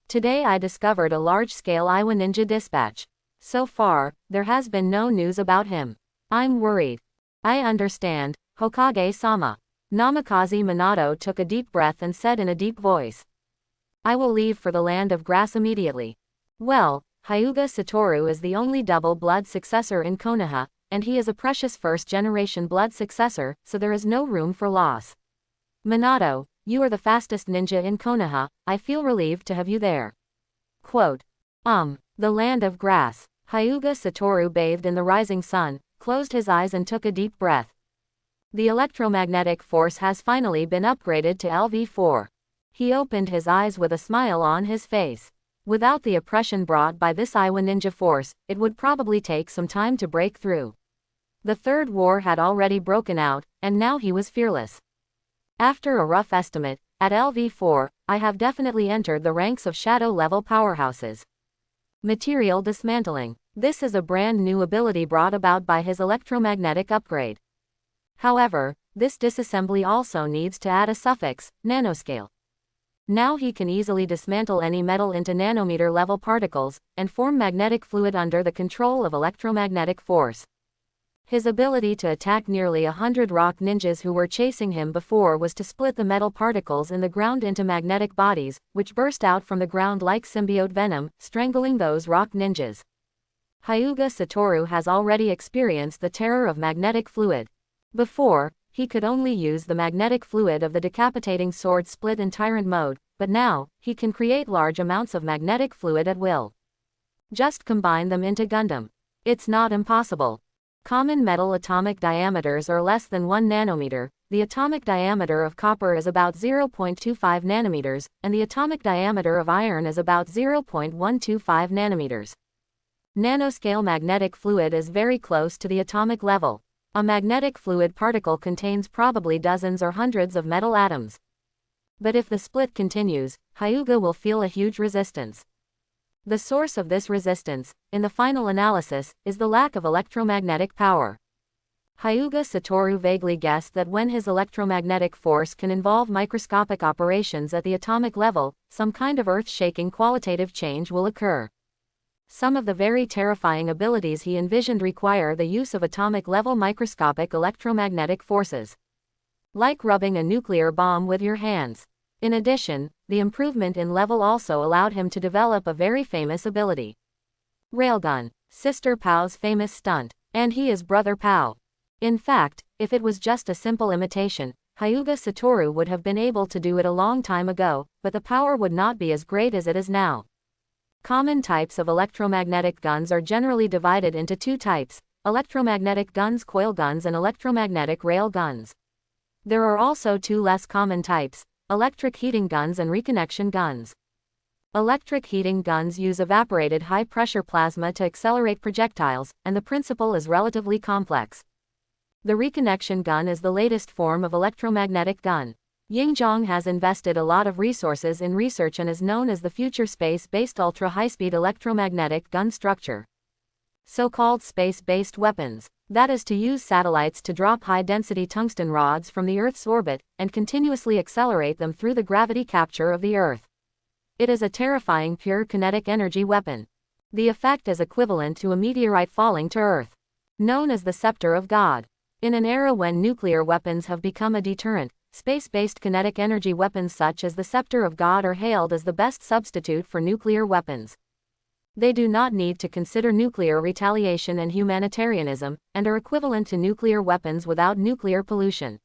Today I discovered a large-scale Iwa ninja dispatch. So far, there has been no news about him. I'm worried. I understand, Hokage-sama. Namikaze Minato took a deep breath and said in a deep voice. I will leave for the land of grass immediately. Well, Hyuga Satoru is the only double-blood successor in Konoha, and he is a precious first-generation blood successor, so there is no room for loss. Minato, you are the fastest ninja in Konoha, I feel relieved to have you there. Quote. The land of grass. Hyuga Satoru bathed in the rising sun, closed his eyes and took a deep breath. The electromagnetic force has finally been upgraded to LV4. He opened his eyes with a smile on his face. Without the oppression brought by this Iwa ninja force, it would probably take some time to break through. The Third War had already broken out, and now he was fearless. After a rough estimate, at LV4, I have definitely entered the ranks of shadow-level powerhouses. Material dismantling. This is a brand new ability brought about by his electromagnetic upgrade. However, this disassembly also needs to add a suffix, nanoscale. Now he can easily dismantle any metal into nanometer-level particles, and form magnetic fluid under the control of electromagnetic force. His ability to attack nearly 100 rock ninjas who were chasing him before was to split the metal particles in the ground into magnetic bodies, which burst out from the ground like symbiote venom, strangling those rock ninjas. Hyuga Satoru has already experienced the terror of magnetic fluid. Before, he could only use the magnetic fluid of the decapitating sword split in tyrant mode, but now, he can create large amounts of magnetic fluid at will. Just combine them into Gundam. It's not impossible. Common metal atomic diameters are less than 1 nanometer, the atomic diameter of copper is about 0.25 nanometers, and the atomic diameter of iron is about 0.125 nanometers. Nanoscale magnetic fluid is very close to the atomic level. A magnetic fluid particle contains probably dozens or hundreds of metal atoms. But if the split continues, Hyuga will feel a huge resistance. The source of this resistance, in the final analysis, is the lack of electromagnetic power. Hyuga Satoru vaguely guessed that when his electromagnetic force can involve microscopic operations at the atomic level, some kind of earth-shaking qualitative change will occur. Some of the very terrifying abilities he envisioned require the use of atomic-level microscopic electromagnetic forces. Like rubbing a nuclear bomb with your hands. In addition, the improvement in level also allowed him to develop a very famous ability. Railgun. Sister Pow's famous stunt. And he is Brother Pow. In fact, if it was just a simple imitation, Hyuga Satoru would have been able to do it a long time ago, but the power would not be as great as it is now. Common types of electromagnetic guns are generally divided into two types, electromagnetic guns, coil guns, and electromagnetic rail guns. There are also two less common types, electric heating guns and reconnection guns. Electric heating guns use evaporated high-pressure plasma to accelerate projectiles, and the principle is relatively complex. The reconnection gun is the latest form of electromagnetic gun. Yingzhong has invested a lot of resources in research and is known as the future space-based ultra-high-speed electromagnetic gun structure. So-called space-based weapons. That is to use satellites to drop high-density tungsten rods from the Earth's orbit, and continuously accelerate them through the gravity capture of the Earth. It is a terrifying pure kinetic energy weapon. The effect is equivalent to a meteorite falling to Earth. Known as the Scepter of God. In an era when nuclear weapons have become a deterrent, space-based kinetic energy weapons such as the Scepter of God are hailed as the best substitute for nuclear weapons. They do not need to consider nuclear retaliation and humanitarianism, and are equivalent to nuclear weapons without nuclear pollution.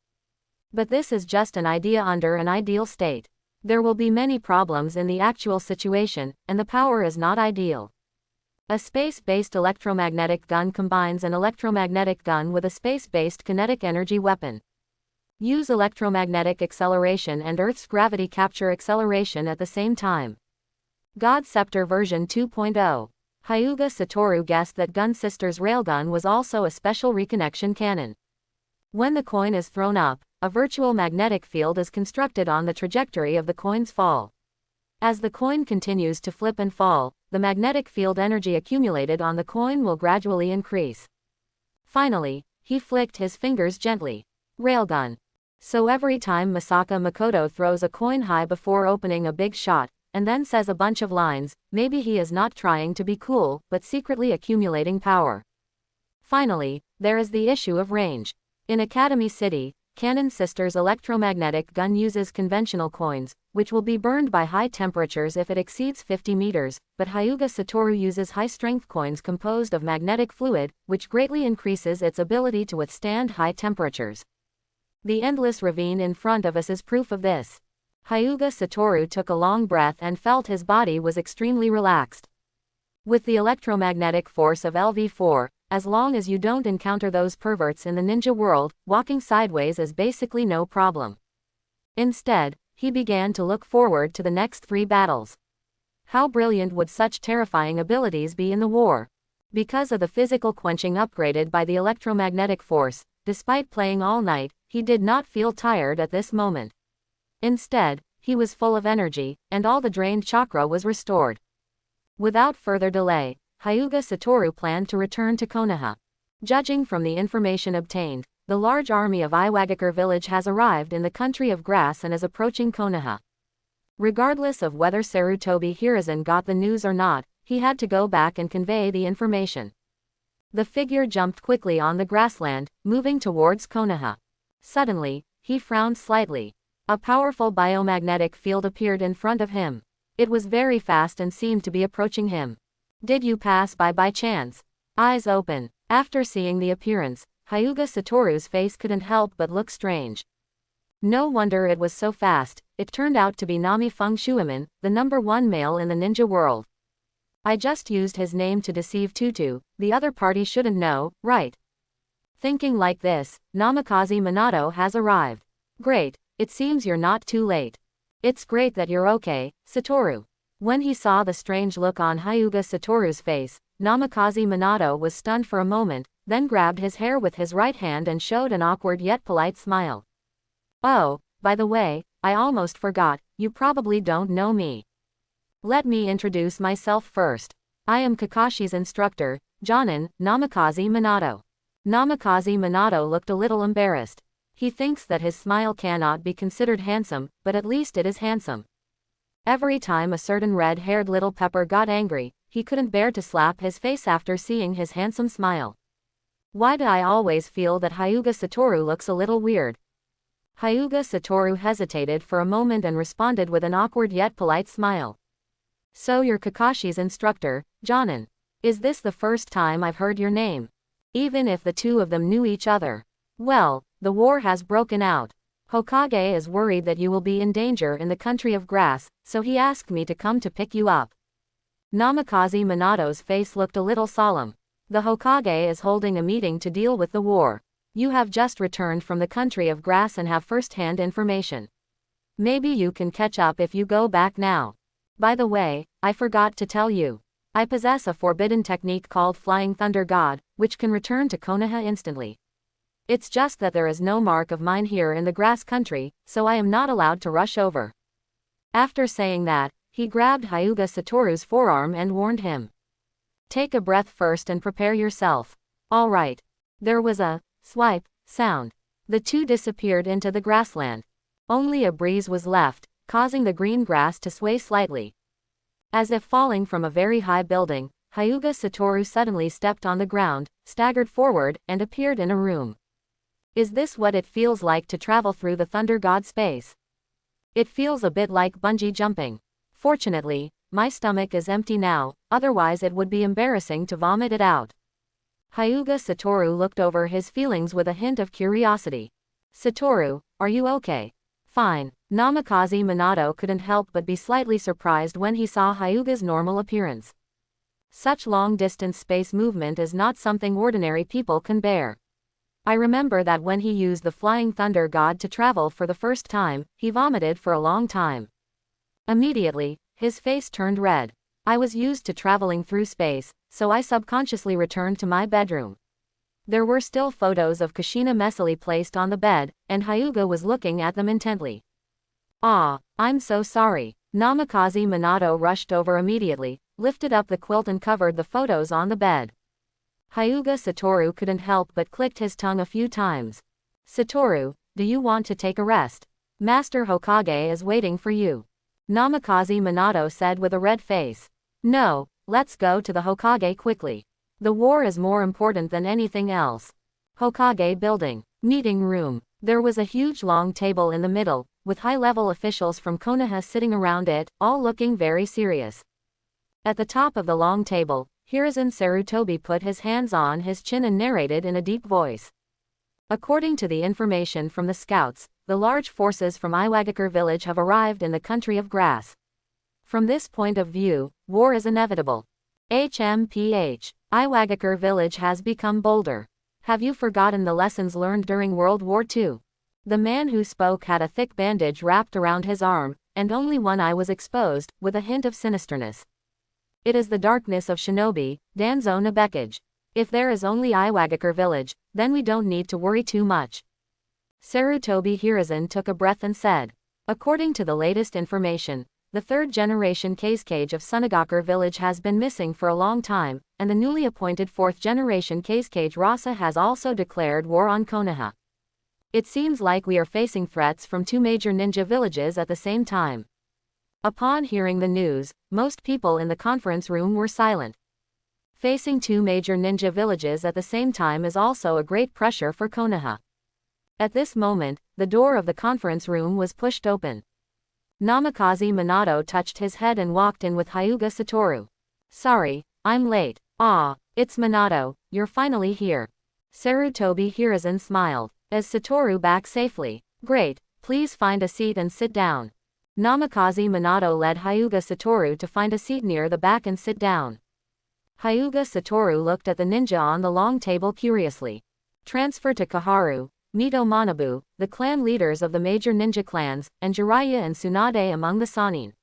But this is just an idea under an ideal state. There will be many problems in the actual situation, and the power is not ideal. A space-based electromagnetic gun combines an electromagnetic gun with a space-based kinetic energy weapon. Use electromagnetic acceleration and Earth's gravity capture acceleration at the same time. God Scepter version 2.0. Hyuga Satoru guessed that Gun Sister's railgun was also a special reconnection cannon. When the coin is thrown up, a virtual magnetic field is constructed on the trajectory of the coin's fall. As the coin continues to flip and fall, the magnetic field energy accumulated on the coin will gradually increase. Finally, he flicked his fingers gently. Railgun. So every time Masaka Makoto throws a coin high before opening a big shot, and then says a bunch of lines, maybe he is not trying to be cool, but secretly accumulating power. Finally, there is the issue of range. In Academy City, Cannon Sister's electromagnetic gun uses conventional coins, which will be burned by high temperatures if it exceeds 50 meters, but Hyuga Satoru uses high-strength coins composed of magnetic fluid, which greatly increases its ability to withstand high temperatures. The endless ravine in front of us is proof of this. Hyuga Satoru took a long breath and felt his body was extremely relaxed. With the electromagnetic force of LV4, as long as you don't encounter those perverts in the ninja world, walking sideways is basically no problem. Instead, he began to look forward to the next 3 battles. How brilliant would such terrifying abilities be in the war? Because of the physical quenching upgraded by the electromagnetic force, despite playing all night, he did not feel tired at this moment. Instead, he was full of energy, and all the drained chakra was restored. Without further delay, Hyuga Satoru planned to return to Konoha. Judging from the information obtained, the large army of Iwagakure village has arrived in the country of grass and is approaching Konoha. Regardless of whether Sarutobi Hiruzen got the news or not, he had to go back and convey the information. The figure jumped quickly on the grassland, moving towards Konoha. Suddenly, he frowned slightly. A powerful biomagnetic field appeared in front of him. It was very fast and seemed to be approaching him. Did you pass by chance? Eyes open. After seeing the appearance, Hyuga Satoru's face couldn't help but look strange. No wonder it was so fast. It turned out to be Nami Feng Shuiman, the #1 male in the ninja world. I just used his name to deceive Tutu, the other party shouldn't know, right? Thinking like this, Namikaze Minato has arrived. Great, it seems you're not too late. It's great that you're okay, Satoru. When he saw the strange look on Hyuga Satoru's face, Namikaze Minato was stunned for a moment, then grabbed his hair with his right hand and showed an awkward yet polite smile. Oh, by the way, I almost forgot, you probably don't know me. Let me introduce myself first. I am Kakashi's instructor, Jonin, Namikaze Minato. Namikaze Minato looked a little embarrassed. He thinks that his smile cannot be considered handsome, but at least it is handsome. Every time a certain red-haired little pepper got angry, he couldn't bear to slap his face after seeing his handsome smile. Why do I always feel that Hyuga Satoru looks a little weird? Hyuga Satoru hesitated for a moment and responded with an awkward yet polite smile. So you're Kakashi's instructor, Jonin. Is this the first time I've heard your name? Even if the two of them knew each other. Well, the war has broken out. Hokage is worried that you will be in danger in the country of grass, so he asked me to come to pick you up. Namikaze Minato's face looked a little solemn. The Hokage is holding a meeting to deal with the war. You have just returned from the country of grass and have first-hand information. Maybe you can catch up if you go back now. By the way, I forgot to tell you. I possess a forbidden technique called Flying Thunder God, which can return to Konoha instantly. It's just that there is no mark of mine here in the grass country, so I am not allowed to rush over. After saying that, he grabbed Hyuga Satoru's forearm and warned him. Take a breath first and prepare yourself. All right. There was a swipe sound. The two disappeared into the grassland. Only a breeze was left, causing the green grass to sway slightly. As if falling from a very high building, Hyuga Satoru suddenly stepped on the ground, staggered forward, and appeared in a room. Is this what it feels like to travel through the Thunder God space? It feels a bit like bungee jumping. Fortunately, my stomach is empty now, otherwise it would be embarrassing to vomit it out. Hyuga Satoru looked over his feelings with a hint of curiosity. Satoru, are you okay? Fine. Namikaze Minato couldn't help but be slightly surprised when he saw Hyuga's normal appearance. Such long-distance space movement is not something ordinary people can bear. I remember that when he used the Flying Thunder God to travel for the first time, he vomited for a long time. Immediately, his face turned red. I was used to traveling through space, so I subconsciously returned to my bedroom. There were still photos of Kushina messily placed on the bed, and Hyuga was looking at them intently. Ah, I'm so sorry. Namikaze Minato rushed over immediately, lifted up the quilt and covered the photos on the bed. Hyuga Satoru couldn't help but clicked his tongue a few times. Satoru, do you want to take a rest? Master Hokage is waiting for you. Namikaze Minato said with a red face. No, let's go to the Hokage quickly. The war is more important than anything else. Hokage building. Meeting room. There was a huge long table in the middle, with high-level officials from Konoha sitting around it, all looking very serious. At the top of the long table, Hiruzen Sarutobi put his hands on his chin and narrated in a deep voice. According to the information from the scouts, the large forces from Iwagakure village have arrived in the country of grass. From this point of view, war is inevitable. HMPH. Iwagakure village has become bolder. Have you forgotten the lessons learned during World War II? The man who spoke had a thick bandage wrapped around his arm, and only one eye was exposed, with a hint of sinisterness. It is the darkness of shinobi, Danzo Nabekage. If there is only Iwagakure village, then we don't need to worry too much. Sarutobi Hiruzen took a breath and said. According to the latest information, the third-generation Kazekage of Sunagakure village has been missing for a long time, and the newly appointed fourth-generation Kazekage Rasa has also declared war on Konoha. It seems like we are facing threats from two major ninja villages at the same time. Upon hearing the news, most people in the conference room were silent. Facing two major ninja villages at the same time is also a great pressure for Konoha. At this moment, the door of the conference room was pushed open. Namikaze Minato touched his head and walked in with Hyuga Satoru. Sorry, I'm late. Ah, it's Minato, you're finally here. Sarutobi Hiruzen smiled. Is Satoru back safely? Great, please find a seat and sit down. Namikaze Minato led Hyuga Satoru to find a seat near the back and sit down. Hyuga Satoru looked at the ninja on the long table curiously. Transfer to Kaharu, Mito Manabu, the clan leaders of the major ninja clans, and Jiraiya and Tsunade among the Sannin.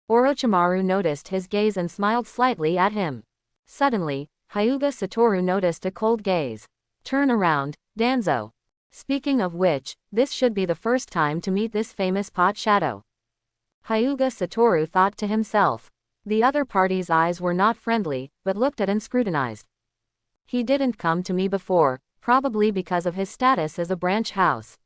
Orochimaru noticed his gaze and smiled slightly at him. Suddenly, Hyuga Satoru noticed a cold gaze. Turn around, Danzo. Speaking of which, this should be the first time to meet this famous pot shadow. Hyuga Satoru thought to himself. The other party's eyes were not friendly, but looked at and scrutinized. He didn't come to me before, probably because of his status as a branch house.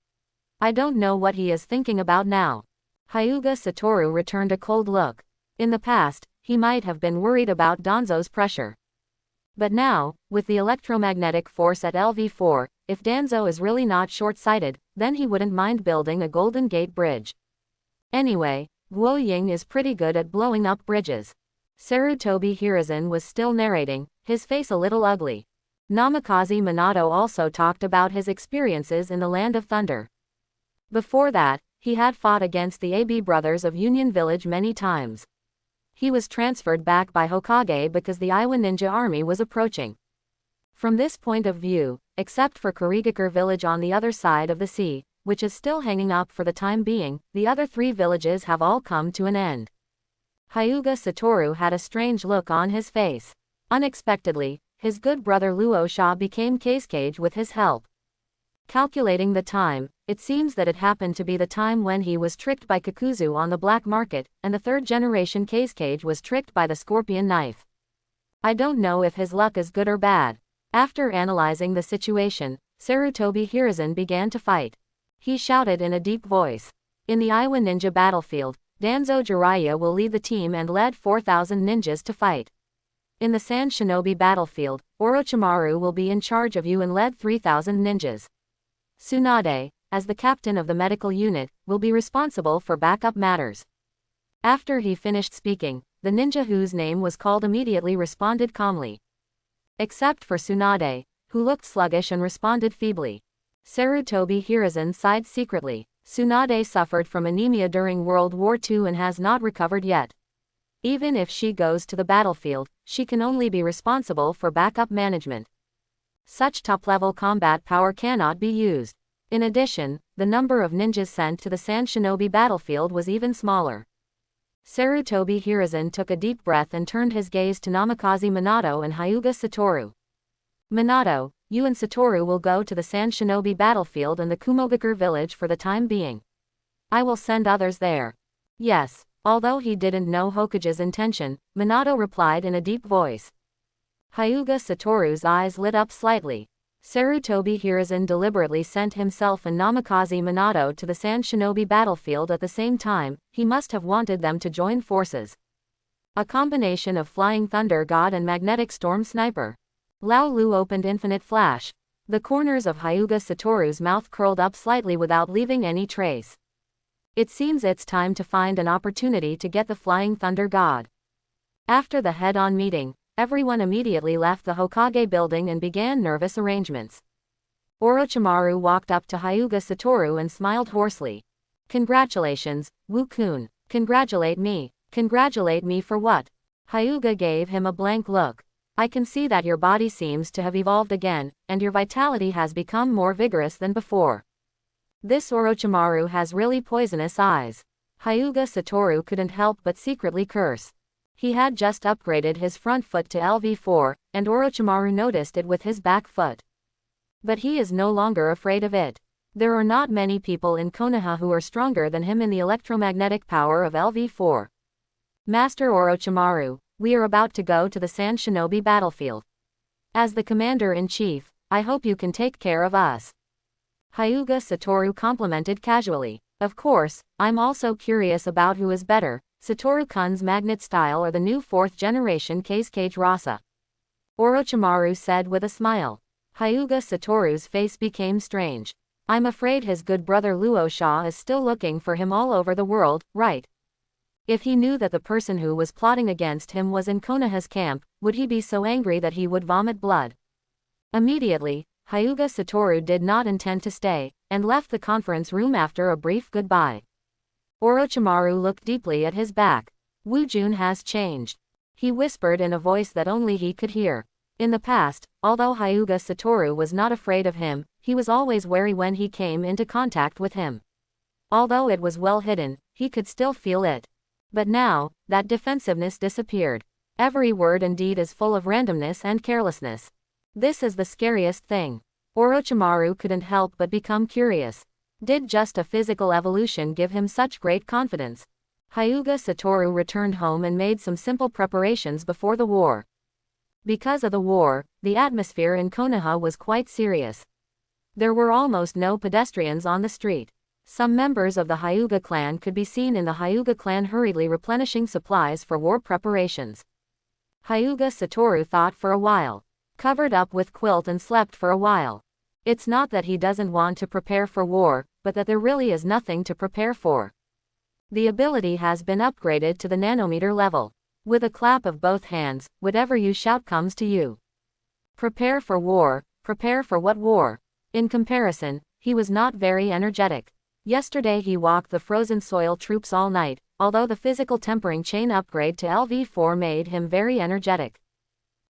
I don't know what he is thinking about now. Hyuga Satoru returned a cold look. In the past, he might have been worried about Danzo's pressure. But now, with the electromagnetic force at LV4, if Danzo is really not short-sighted, then he wouldn't mind building a Golden Gate Bridge. Anyway, Guo Ying is pretty good at blowing up bridges. Sarutobi Hiruzen was still narrating, his face a little ugly. Namikaze Minato also talked about his experiences in the Land of Thunder. Before that, he had fought against the AB brothers of Union Village many times. He was transferred back by Hokage because the Iwa ninja army was approaching. From this point of view, except for Kurigakure village on the other side of the sea, which is still hanging up for the time being, the other three villages have all come to an end. Hyuga Satoru had a strange look on his face. Unexpectedly, his good brother Luo Sha became Kazekage with his help. Calculating the time, it seems that it happened to be the time when he was tricked by Kakuzu on the black market, and the third-generation Kazekage was tricked by the scorpion knife. I don't know if his luck is good or bad. After analyzing the situation, Sarutobi Hiruzen began to fight. He shouted in a deep voice. In the Iwa ninja battlefield, Danzo Jiraiya will lead the team and led 4,000 ninjas to fight. In the Sand Shinobi battlefield, Orochimaru will be in charge of you and lead 3,000 ninjas. Tsunade, as the captain of the medical unit, will be responsible for backup matters. After he finished speaking, the ninja whose name was called immediately responded calmly. Except for Tsunade, who looked sluggish and responded feebly. Sarutobi Hiruzen sighed secretly. Tsunade suffered from anemia during World War II and has not recovered yet. Even if she goes to the battlefield, she can only be responsible for backup management. Such top-level combat power cannot be used. In addition, the number of ninjas sent to the Sand Shinobi battlefield was even smaller. Sarutobi Hiruzen took a deep breath and turned his gaze to Namikaze Minato and Hyuga Satoru. Minato, you and Satoru will go to the Sand Shinobi battlefield and the Kumogakure village for the time being. I will send others there. Yes. Although he didn't know Hokage's intention, Minato replied in a deep voice. Hyuga Satoru's eyes lit up slightly. Sarutobi Hiruzen deliberately sent himself and Namikaze Minato to the Sand Shinobi battlefield at the same time. He must have wanted them to join forces. A combination of Flying Thunder God and Magnetic Storm Sniper. Lao Lu opened Infinite Flash. The corners of Hyuga Satoru's mouth curled up slightly without leaving any trace. It seems it's time to find an opportunity to get the Flying Thunder God. After the head-on meeting, everyone immediately left the Hokage building and began nervous arrangements. Orochimaru walked up to Hyuga Satoru and smiled hoarsely. Congratulations, Wu-kun. Congratulate me. Congratulate me for what? Hyuga gave him a blank look. I can see that your body seems to have evolved again, and your vitality has become more vigorous than before. This Orochimaru has really poisonous eyes. Hyuga Satoru couldn't help but secretly curse. He had just upgraded his front foot to LV4, and Orochimaru noticed it with his back foot. But he is no longer afraid of it. There are not many people in Konoha who are stronger than him in the electromagnetic power of LV4. Master Orochimaru, we are about to go to the Sand Shinobi battlefield. As the commander-in-chief, I hope you can take care of us. Hyuga Satoru complimented casually. Of course, I'm also curious about who is better, Satoru-kun's magnet style or the new 4th-generation Kazekage Rasa. Orochimaru said with a smile. Hyuga Satoru's face became strange. I'm afraid his good brother Luosha is still looking for him all over the world, right? If he knew that the person who was plotting against him was in Konoha's camp, would he be so angry that he would vomit blood? Immediately, Hyuga Satoru did not intend to stay, and left the conference room after a brief goodbye. Orochimaru looked deeply at his back. Wu Jun has changed. He whispered in a voice that only he could hear. In the past, although Hyuga Satoru was not afraid of him, he was always wary when he came into contact with him. Although it was well hidden, he could still feel it. But now, that defensiveness disappeared. Every word and deed is full of randomness and carelessness. This is the scariest thing. Orochimaru couldn't help but become curious. Did just a physical evolution give him such great confidence? Hyuga Satoru returned home and made some simple preparations before the war. Because of the war, the atmosphere in Konoha was quite serious. There were almost no pedestrians on the street. Some members of the Hyuga clan could be seen in the Hyuga clan hurriedly replenishing supplies for war preparations. Hyuga Satoru thought for a while. Covered up with quilt and slept for a while. It's not that he doesn't want to prepare for war, but that there really is nothing to prepare for. The ability has been upgraded to the nanometer level. With a clap of both hands, whatever you shout comes to you. Prepare for war. Prepare for what war? In comparison, he was not very energetic. Yesterday he walked the frozen soil troops all night, although the physical tempering chain upgrade to LV4 made him very energetic.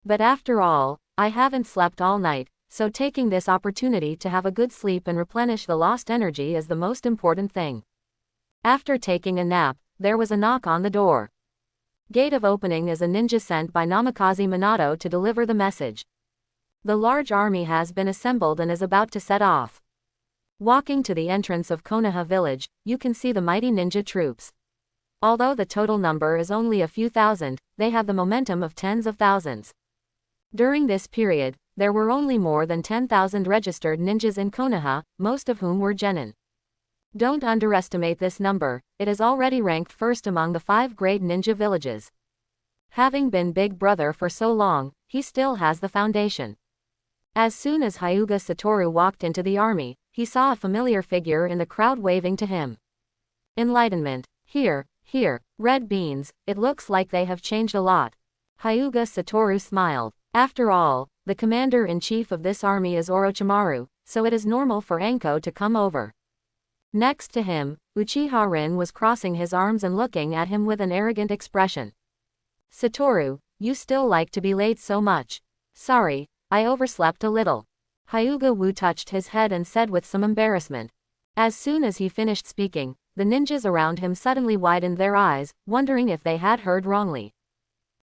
But after all, I haven't slept all night, so taking this opportunity to have a good sleep and replenish the lost energy is the most important thing. After taking a nap, there was a knock on the door. Gate of opening is a ninja sent by Namikaze Minato to deliver the message. The large army has been assembled and is about to set off. Walking to the entrance of Konoha village, you can see the mighty ninja troops. Although the total number is only a few thousand, they have the momentum of tens of thousands. During this period, there were only more than 10,000 registered ninjas in Konoha, most of whom were genin. Don't underestimate this number, it is already ranked first among the 5 great ninja villages. Having been big brother for so long, he still has the foundation. As soon as Hyuga Satoru walked into the army, he saw a familiar figure in the crowd waving to him. Enlightenment. Here, red beans, it looks like they have changed a lot. Hyuga Satoru smiled. After all, the commander-in-chief of this army is Orochimaru, so it is normal for Anko to come over. Next to him, Uchiha Rin was crossing his arms and looking at him with an arrogant expression. Satoru, you still like to be late so much. Sorry, I overslept a little. Hyuga Wu touched his head and said with some embarrassment. As soon as he finished speaking, the ninjas around him suddenly widened their eyes, wondering if they had heard wrongly.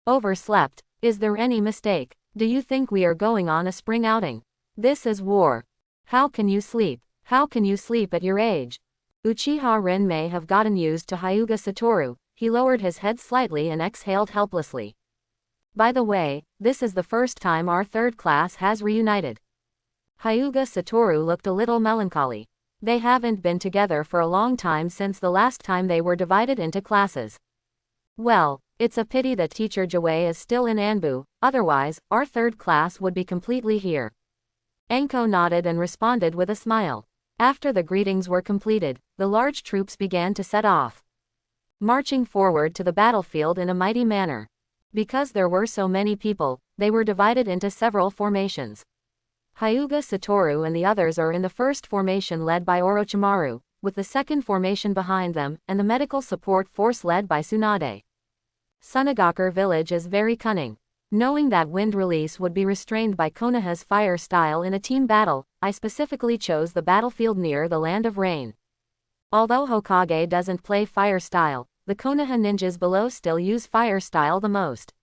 Overslept? Is there any mistake? Do you think we are going on a spring outing? This is war. How can you sleep? How can you sleep at your age? Uchiha Rin may have gotten used to Hyuga Satoru. He lowered his head slightly and exhaled helplessly. By the way, this is the first time our third class has reunited. Hyuga Satoru looked a little melancholy. They haven't been together for a long time since the last time they were divided into classes. Well, it's a pity that teacher Jue is still in Anbu, otherwise, our third class would be completely here. Anko nodded and responded with a smile. After the greetings were completed, the large troops began to set off, marching forward to the battlefield in a mighty manner. Because there were so many people, they were divided into several formations. Hyuga Satoru and the others are in the first formation led by Orochimaru, with the second formation behind them, and the medical support force led by Tsunade. Sunagakur village is very cunning. Knowing that wind release would be restrained by Konoha's fire style in a team battle, I specifically chose the battlefield near the Land of Rain. Although Hokage doesn't play fire style, the Konoha ninjas below still use fire style the most.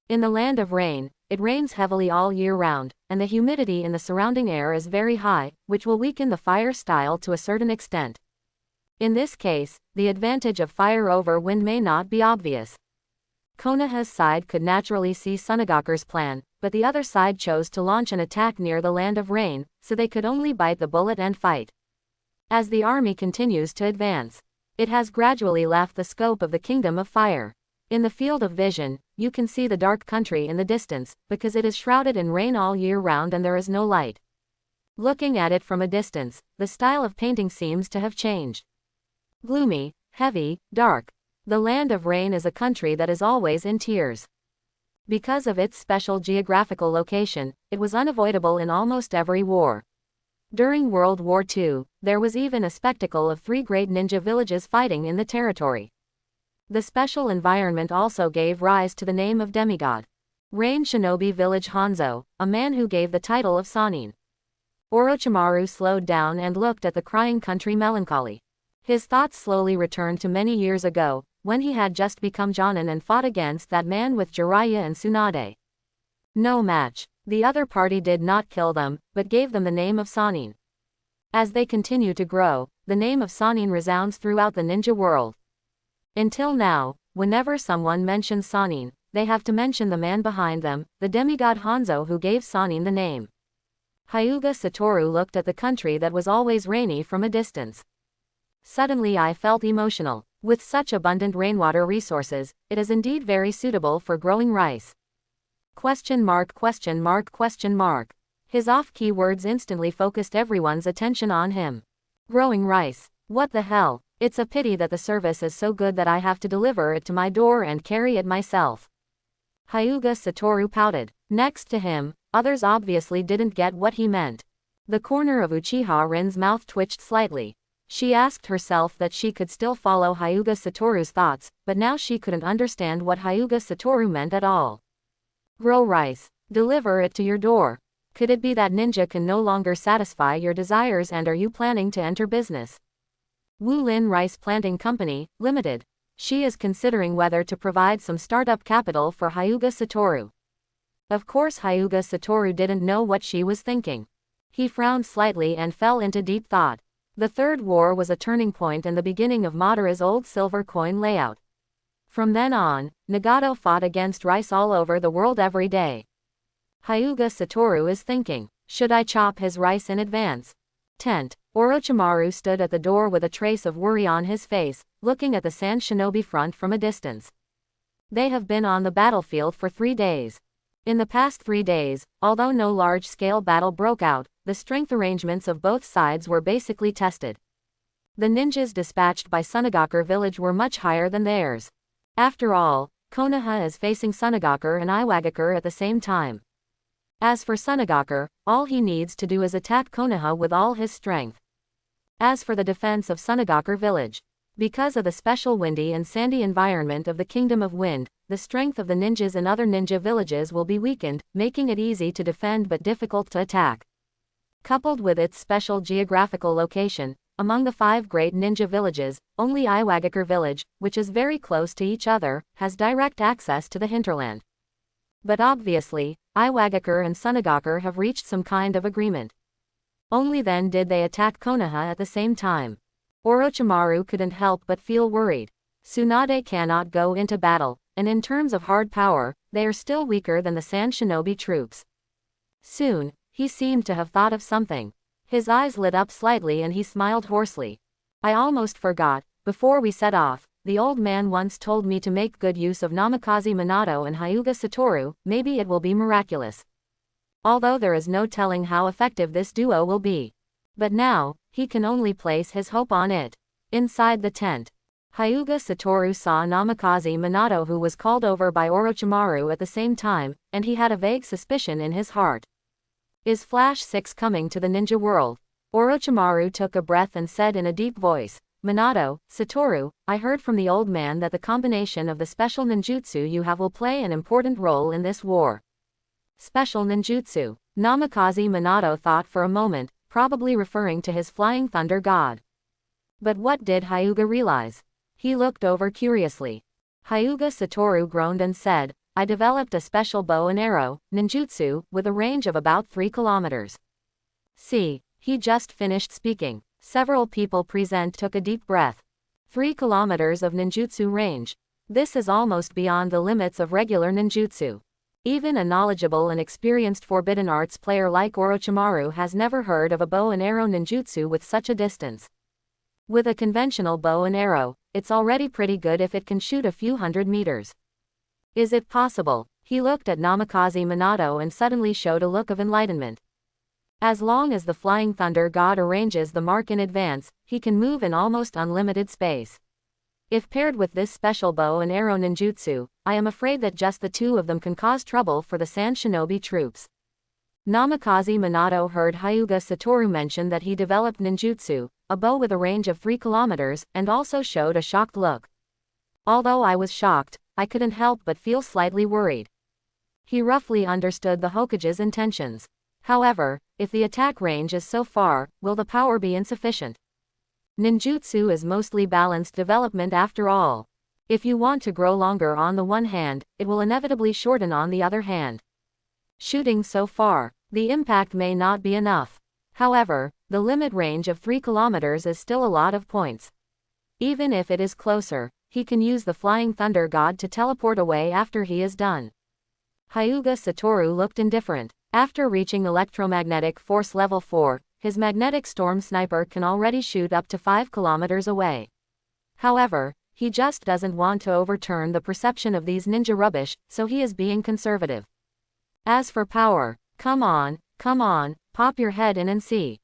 In the Land of Rain, it rains heavily all year round, and the humidity in the surrounding air is very high, which will weaken the fire style to a certain extent. In this case, the advantage of fire over wind may not be obvious. Konoha's side could naturally see Sunagakur's plan, but the other side chose to launch an attack near the Land of Rain, so they could only bite the bullet and fight. As the army continues to advance, it has gradually left the scope of the Kingdom of Fire. In the field of vision, you can see the dark country in the distance, because it is shrouded in rain all year round and there is no light. Looking at it from a distance, the style of painting seems to have changed. Gloomy, heavy, dark. The Land of Rain is a country that is always in tears. Because of its special geographical location, it was unavoidable in almost every war. During World War II, there was even a spectacle of 3 great ninja villages fighting in the territory. The special environment also gave rise to the name of demigod. Rain Shinobi Village Hanzo, a man who gave the title of Sanin. Orochimaru slowed down and looked at the crying country melancholy. His thoughts slowly returned to many years ago, when he had just become Jonin and fought against that man with Jiraiya and Tsunade. No match. The other party did not kill them, but gave them the name of Sanin. As they continue to grow, the name of Sanin resounds throughout the ninja world. Until now, whenever someone mentions Sanin, they have to mention the man behind them, the demigod Hanzo who gave Sanin the name. Hyuga Satoru looked at the country that was always rainy from a distance. Suddenly I felt emotional. With such abundant rainwater resources, it is indeed very suitable for growing rice. ? His off-key words instantly focused everyone's attention on him. Growing rice. What the hell? It's a pity that the service is so good that I have to deliver it to my door and carry it myself. Hyuga Satoru pouted. Next to him, others obviously didn't get what he meant. The corner of Uchiha Rin's mouth twitched slightly. She asked herself that she could still follow Hyuga Satoru's thoughts, but now she couldn't understand what Hyuga Satoru meant at all. Grow rice. Deliver it to your door. Could it be that ninja can no longer satisfy your desires, and are you planning to enter business? Wulin Rice Planting Company, Limited. She is considering whether to provide some startup capital for Hyuga Satoru. Of course Hyuga Satoru didn't know what she was thinking. He frowned slightly and fell into deep thought. The Third War was a turning point and the beginning of Madara's old silver coin layout. From then on, Nagato fought against rice all over the world every day. Hyuga Satoru is thinking, should I chop his rice in advance? Tent. Orochimaru stood at the door with a trace of worry on his face, looking at the Sand Shinobi front from a distance. They have been on the battlefield for 3 days. In the past 3 days, although no large-scale battle broke out, the strength arrangements of both sides were basically tested. The ninjas dispatched by Sunagakur village were much higher than theirs. After all, Konoha is facing Sunagakur and Iwagakure at the same time. As for Sunagakur, all he needs to do is attack Konoha with all his strength. As for the defense of Sunagakur village, because of the special windy and sandy environment of the Kingdom of Wind, the strength of the ninjas in other ninja villages will be weakened, making it easy to defend but difficult to attack. Coupled with its special geographical location, among the 5 great ninja villages, only Iwagakure village, which is very close to each other, has direct access to the hinterland. But obviously, Iwagakure and Sunagakur have reached some kind of agreement. Only then did they attack Konoha at the same time. Orochimaru couldn't help but feel worried. Tsunade cannot go into battle, and in terms of hard power, they are still weaker than the Sand Shinobi troops. Soon, he seemed to have thought of something. His eyes lit up slightly and he smiled hoarsely. I almost forgot, before we set off, the old man once told me to make good use of Namikaze Minato and Hyuga Satoru, maybe it will be miraculous. Although there is no telling how effective this duo will be. But now, he can only place his hope on it. Inside the tent, Hyuga Satoru saw Namikaze Minato, who was called over by Orochimaru at the same time, and he had a vague suspicion in his heart. Is Flash 6 coming to the ninja world? Orochimaru took a breath and said in a deep voice, Minato, Satoru, I heard from the old man that the combination of the special ninjutsu you have will play an important role in this war. Special ninjutsu. Namikaze Minato thought for a moment, probably referring to his flying thunder god. But what did Hyuga realize? He looked over curiously. Hyuga Satoru groaned and said, I developed a special bow and arrow, ninjutsu, with a range of about 3 kilometers. See, he just finished speaking. Several people present took a deep breath. 3 kilometers of ninjutsu range. This is almost beyond the limits of regular ninjutsu. Even a knowledgeable and experienced forbidden arts player like Orochimaru has never heard of a bow and arrow ninjutsu with such a distance. With a conventional bow and arrow, it's already pretty good if it can shoot a few hundred meters. Is it possible? He looked at Namikaze Minato and suddenly showed a look of enlightenment. As long as the Flying Thunder God arranges the mark in advance, he can move in almost unlimited space. If paired with this special bow and arrow ninjutsu, I am afraid that just the 2 of them can cause trouble for the Sand Shinobi troops. Namikaze Minato heard Hyuga Satoru mention that he developed ninjutsu, a bow with a range of 3 kilometers, and also showed a shocked look. Although I was shocked, I couldn't help but feel slightly worried. He roughly understood the Hokage's intentions. However, if the attack range is so far, will the power be insufficient? Ninjutsu is mostly balanced development after all. If you want to grow longer on the one hand, it will inevitably shorten on the other hand. Shooting so far, the impact may not be enough. However, the limit range of 3 kilometers is still a lot of points. Even if it is closer, he can use the Flying Thunder God to teleport away after he is done. Hyuga Satoru looked indifferent. After reaching electromagnetic force level 4, his magnetic storm sniper can already shoot up to 5 kilometers away. However, he just doesn't want to overturn the perception of these ninja rubbish, so he is being conservative. As for power, come on, pop your head in and see.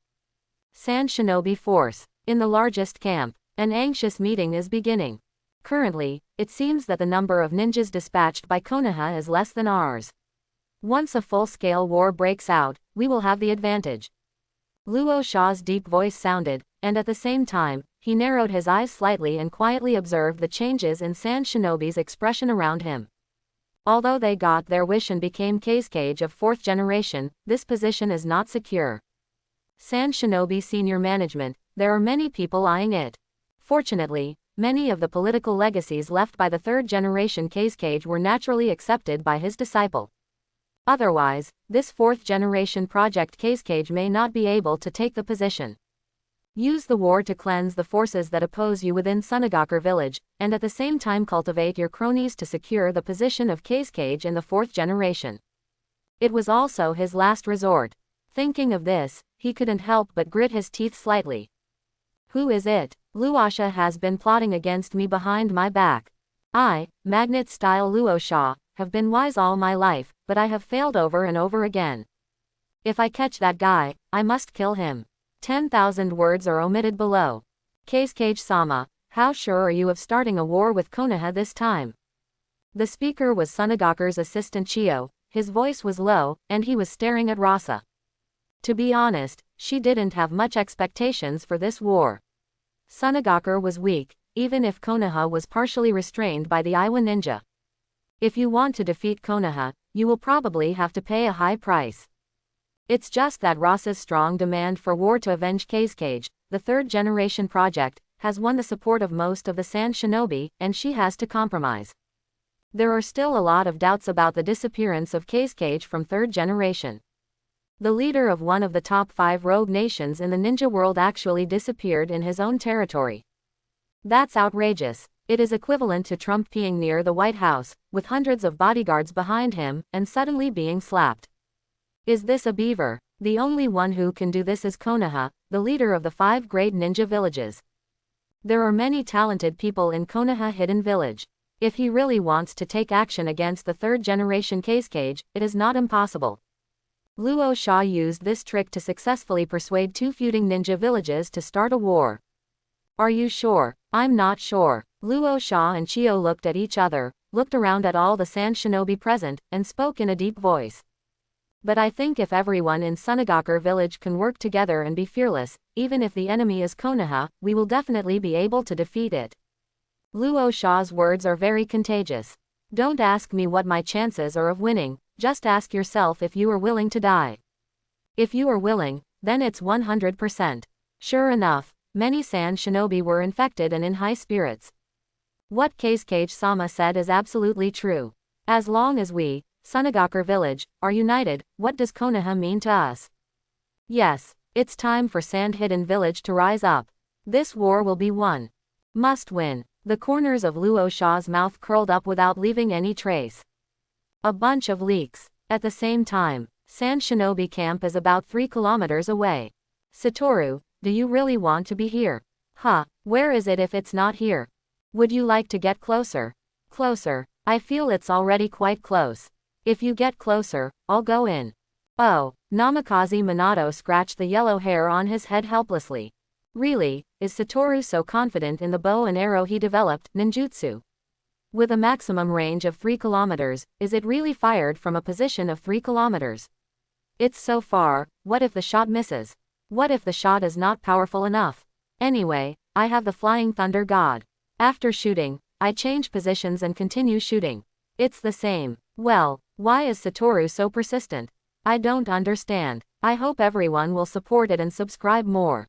Sand Shinobi Force. In the largest camp, an anxious meeting is beginning. Currently, it seems that the number of ninjas dispatched by Konoha is less than ours. Once a full-scale war breaks out, we will have the advantage. Luo Sha's deep voice sounded, and at the same time, he narrowed his eyes slightly and quietly observed the changes in Sand Shinobi's expression around him. Although they got their wish and became Kage of 4th generation, this position is not secure. Sand Shinobi senior management, there are many people eyeing it. Fortunately, many of the political legacies left by the 3rd generation Kage were naturally accepted by his disciple. Otherwise, this 4th generation project Kage may not be able to take the position. Use the war to cleanse the forces that oppose you within Sunagakur village, and at the same time cultivate your cronies to secure the position of Kage in the 4th generation. It was also his last resort. Thinking of this, he couldn't help but grit his teeth slightly. Who is it? Luasha has been plotting against me behind my back. I, Magnet-style Luo Sha, have been wise all my life, but I have failed over and over again. If I catch that guy, I must kill him. 10,000 words are omitted below. Keisuke-sama, how sure are you of starting a war with Konoha this time? The speaker was Sunagaku's assistant Chio. His voice was low, and he was staring at Rasa. To be honest, she didn't have much expectations for this war. Sunagaku was weak, even if Konoha was partially restrained by the Iwa ninja. If you want to defeat Konoha, you will probably have to pay a high price. It's just that Rasa's strong demand for war to avenge Keisuke, the third-generation project, has won the support of most of the Sand Shinobi, and she has to compromise. There are still a lot of doubts about the disappearance of Keisuke from third generation. The leader of one of the top 5 rogue nations in the ninja world actually disappeared in his own territory. That's outrageous. It is equivalent to Trump being near the White House, with hundreds of bodyguards behind him, and suddenly being slapped. Is this a beaver? The only one who can do this is Konoha, the leader of the 5 great ninja villages. There are many talented people in Konoha Hidden Village. If he really wants to take action against the third-generation Keisuke, it is not impossible. Luo Sha used this trick to successfully persuade 2 feuding ninja villages to start a war. Are you sure? I'm not sure. Luo Sha and Chio looked at each other, looked around at all the Sand Shinobi present, and spoke in a deep voice. But I think if everyone in Sunagaku village can work together and be fearless, even if the enemy is Konoha, we will definitely be able to defeat it. Luo Sha's words are very contagious. Don't ask me what my chances are of winning, just ask yourself if you are willing to die. If you are willing, then it's 100%. Sure enough, many Sand Shinobi were infected and in high spirits. What Keisuke-sama said is absolutely true. As long as we, Sunagaku village, are united, what does Konoha mean to us? Yes, it's time for Sand Hidden Village to rise up. This war will be won. Must win. The corners of Luo Sha's mouth curled up without leaving any trace. A bunch of leaks. At the same time, Sand Shinobi camp is about 3 kilometers away. Satoru, do you really want to be here? Where is it if it's not here? Would you like to get closer? Closer. I feel it's already quite close. If you get closer, I'll go in. Oh, Namikaze Minato scratched the yellow hair on his head helplessly. Really, is Satoru so confident in the bow and arrow he developed, ninjutsu? With a maximum range of 3 kilometers, is it really fired from a position of 3 kilometers? It's so far, what if the shot misses? What if the shot is not powerful enough? Anyway, I have the Flying Thunder God. After shooting, I change positions and continue shooting. It's the same. Well, why is Satoru so persistent? I don't understand. I hope everyone will support it and subscribe more.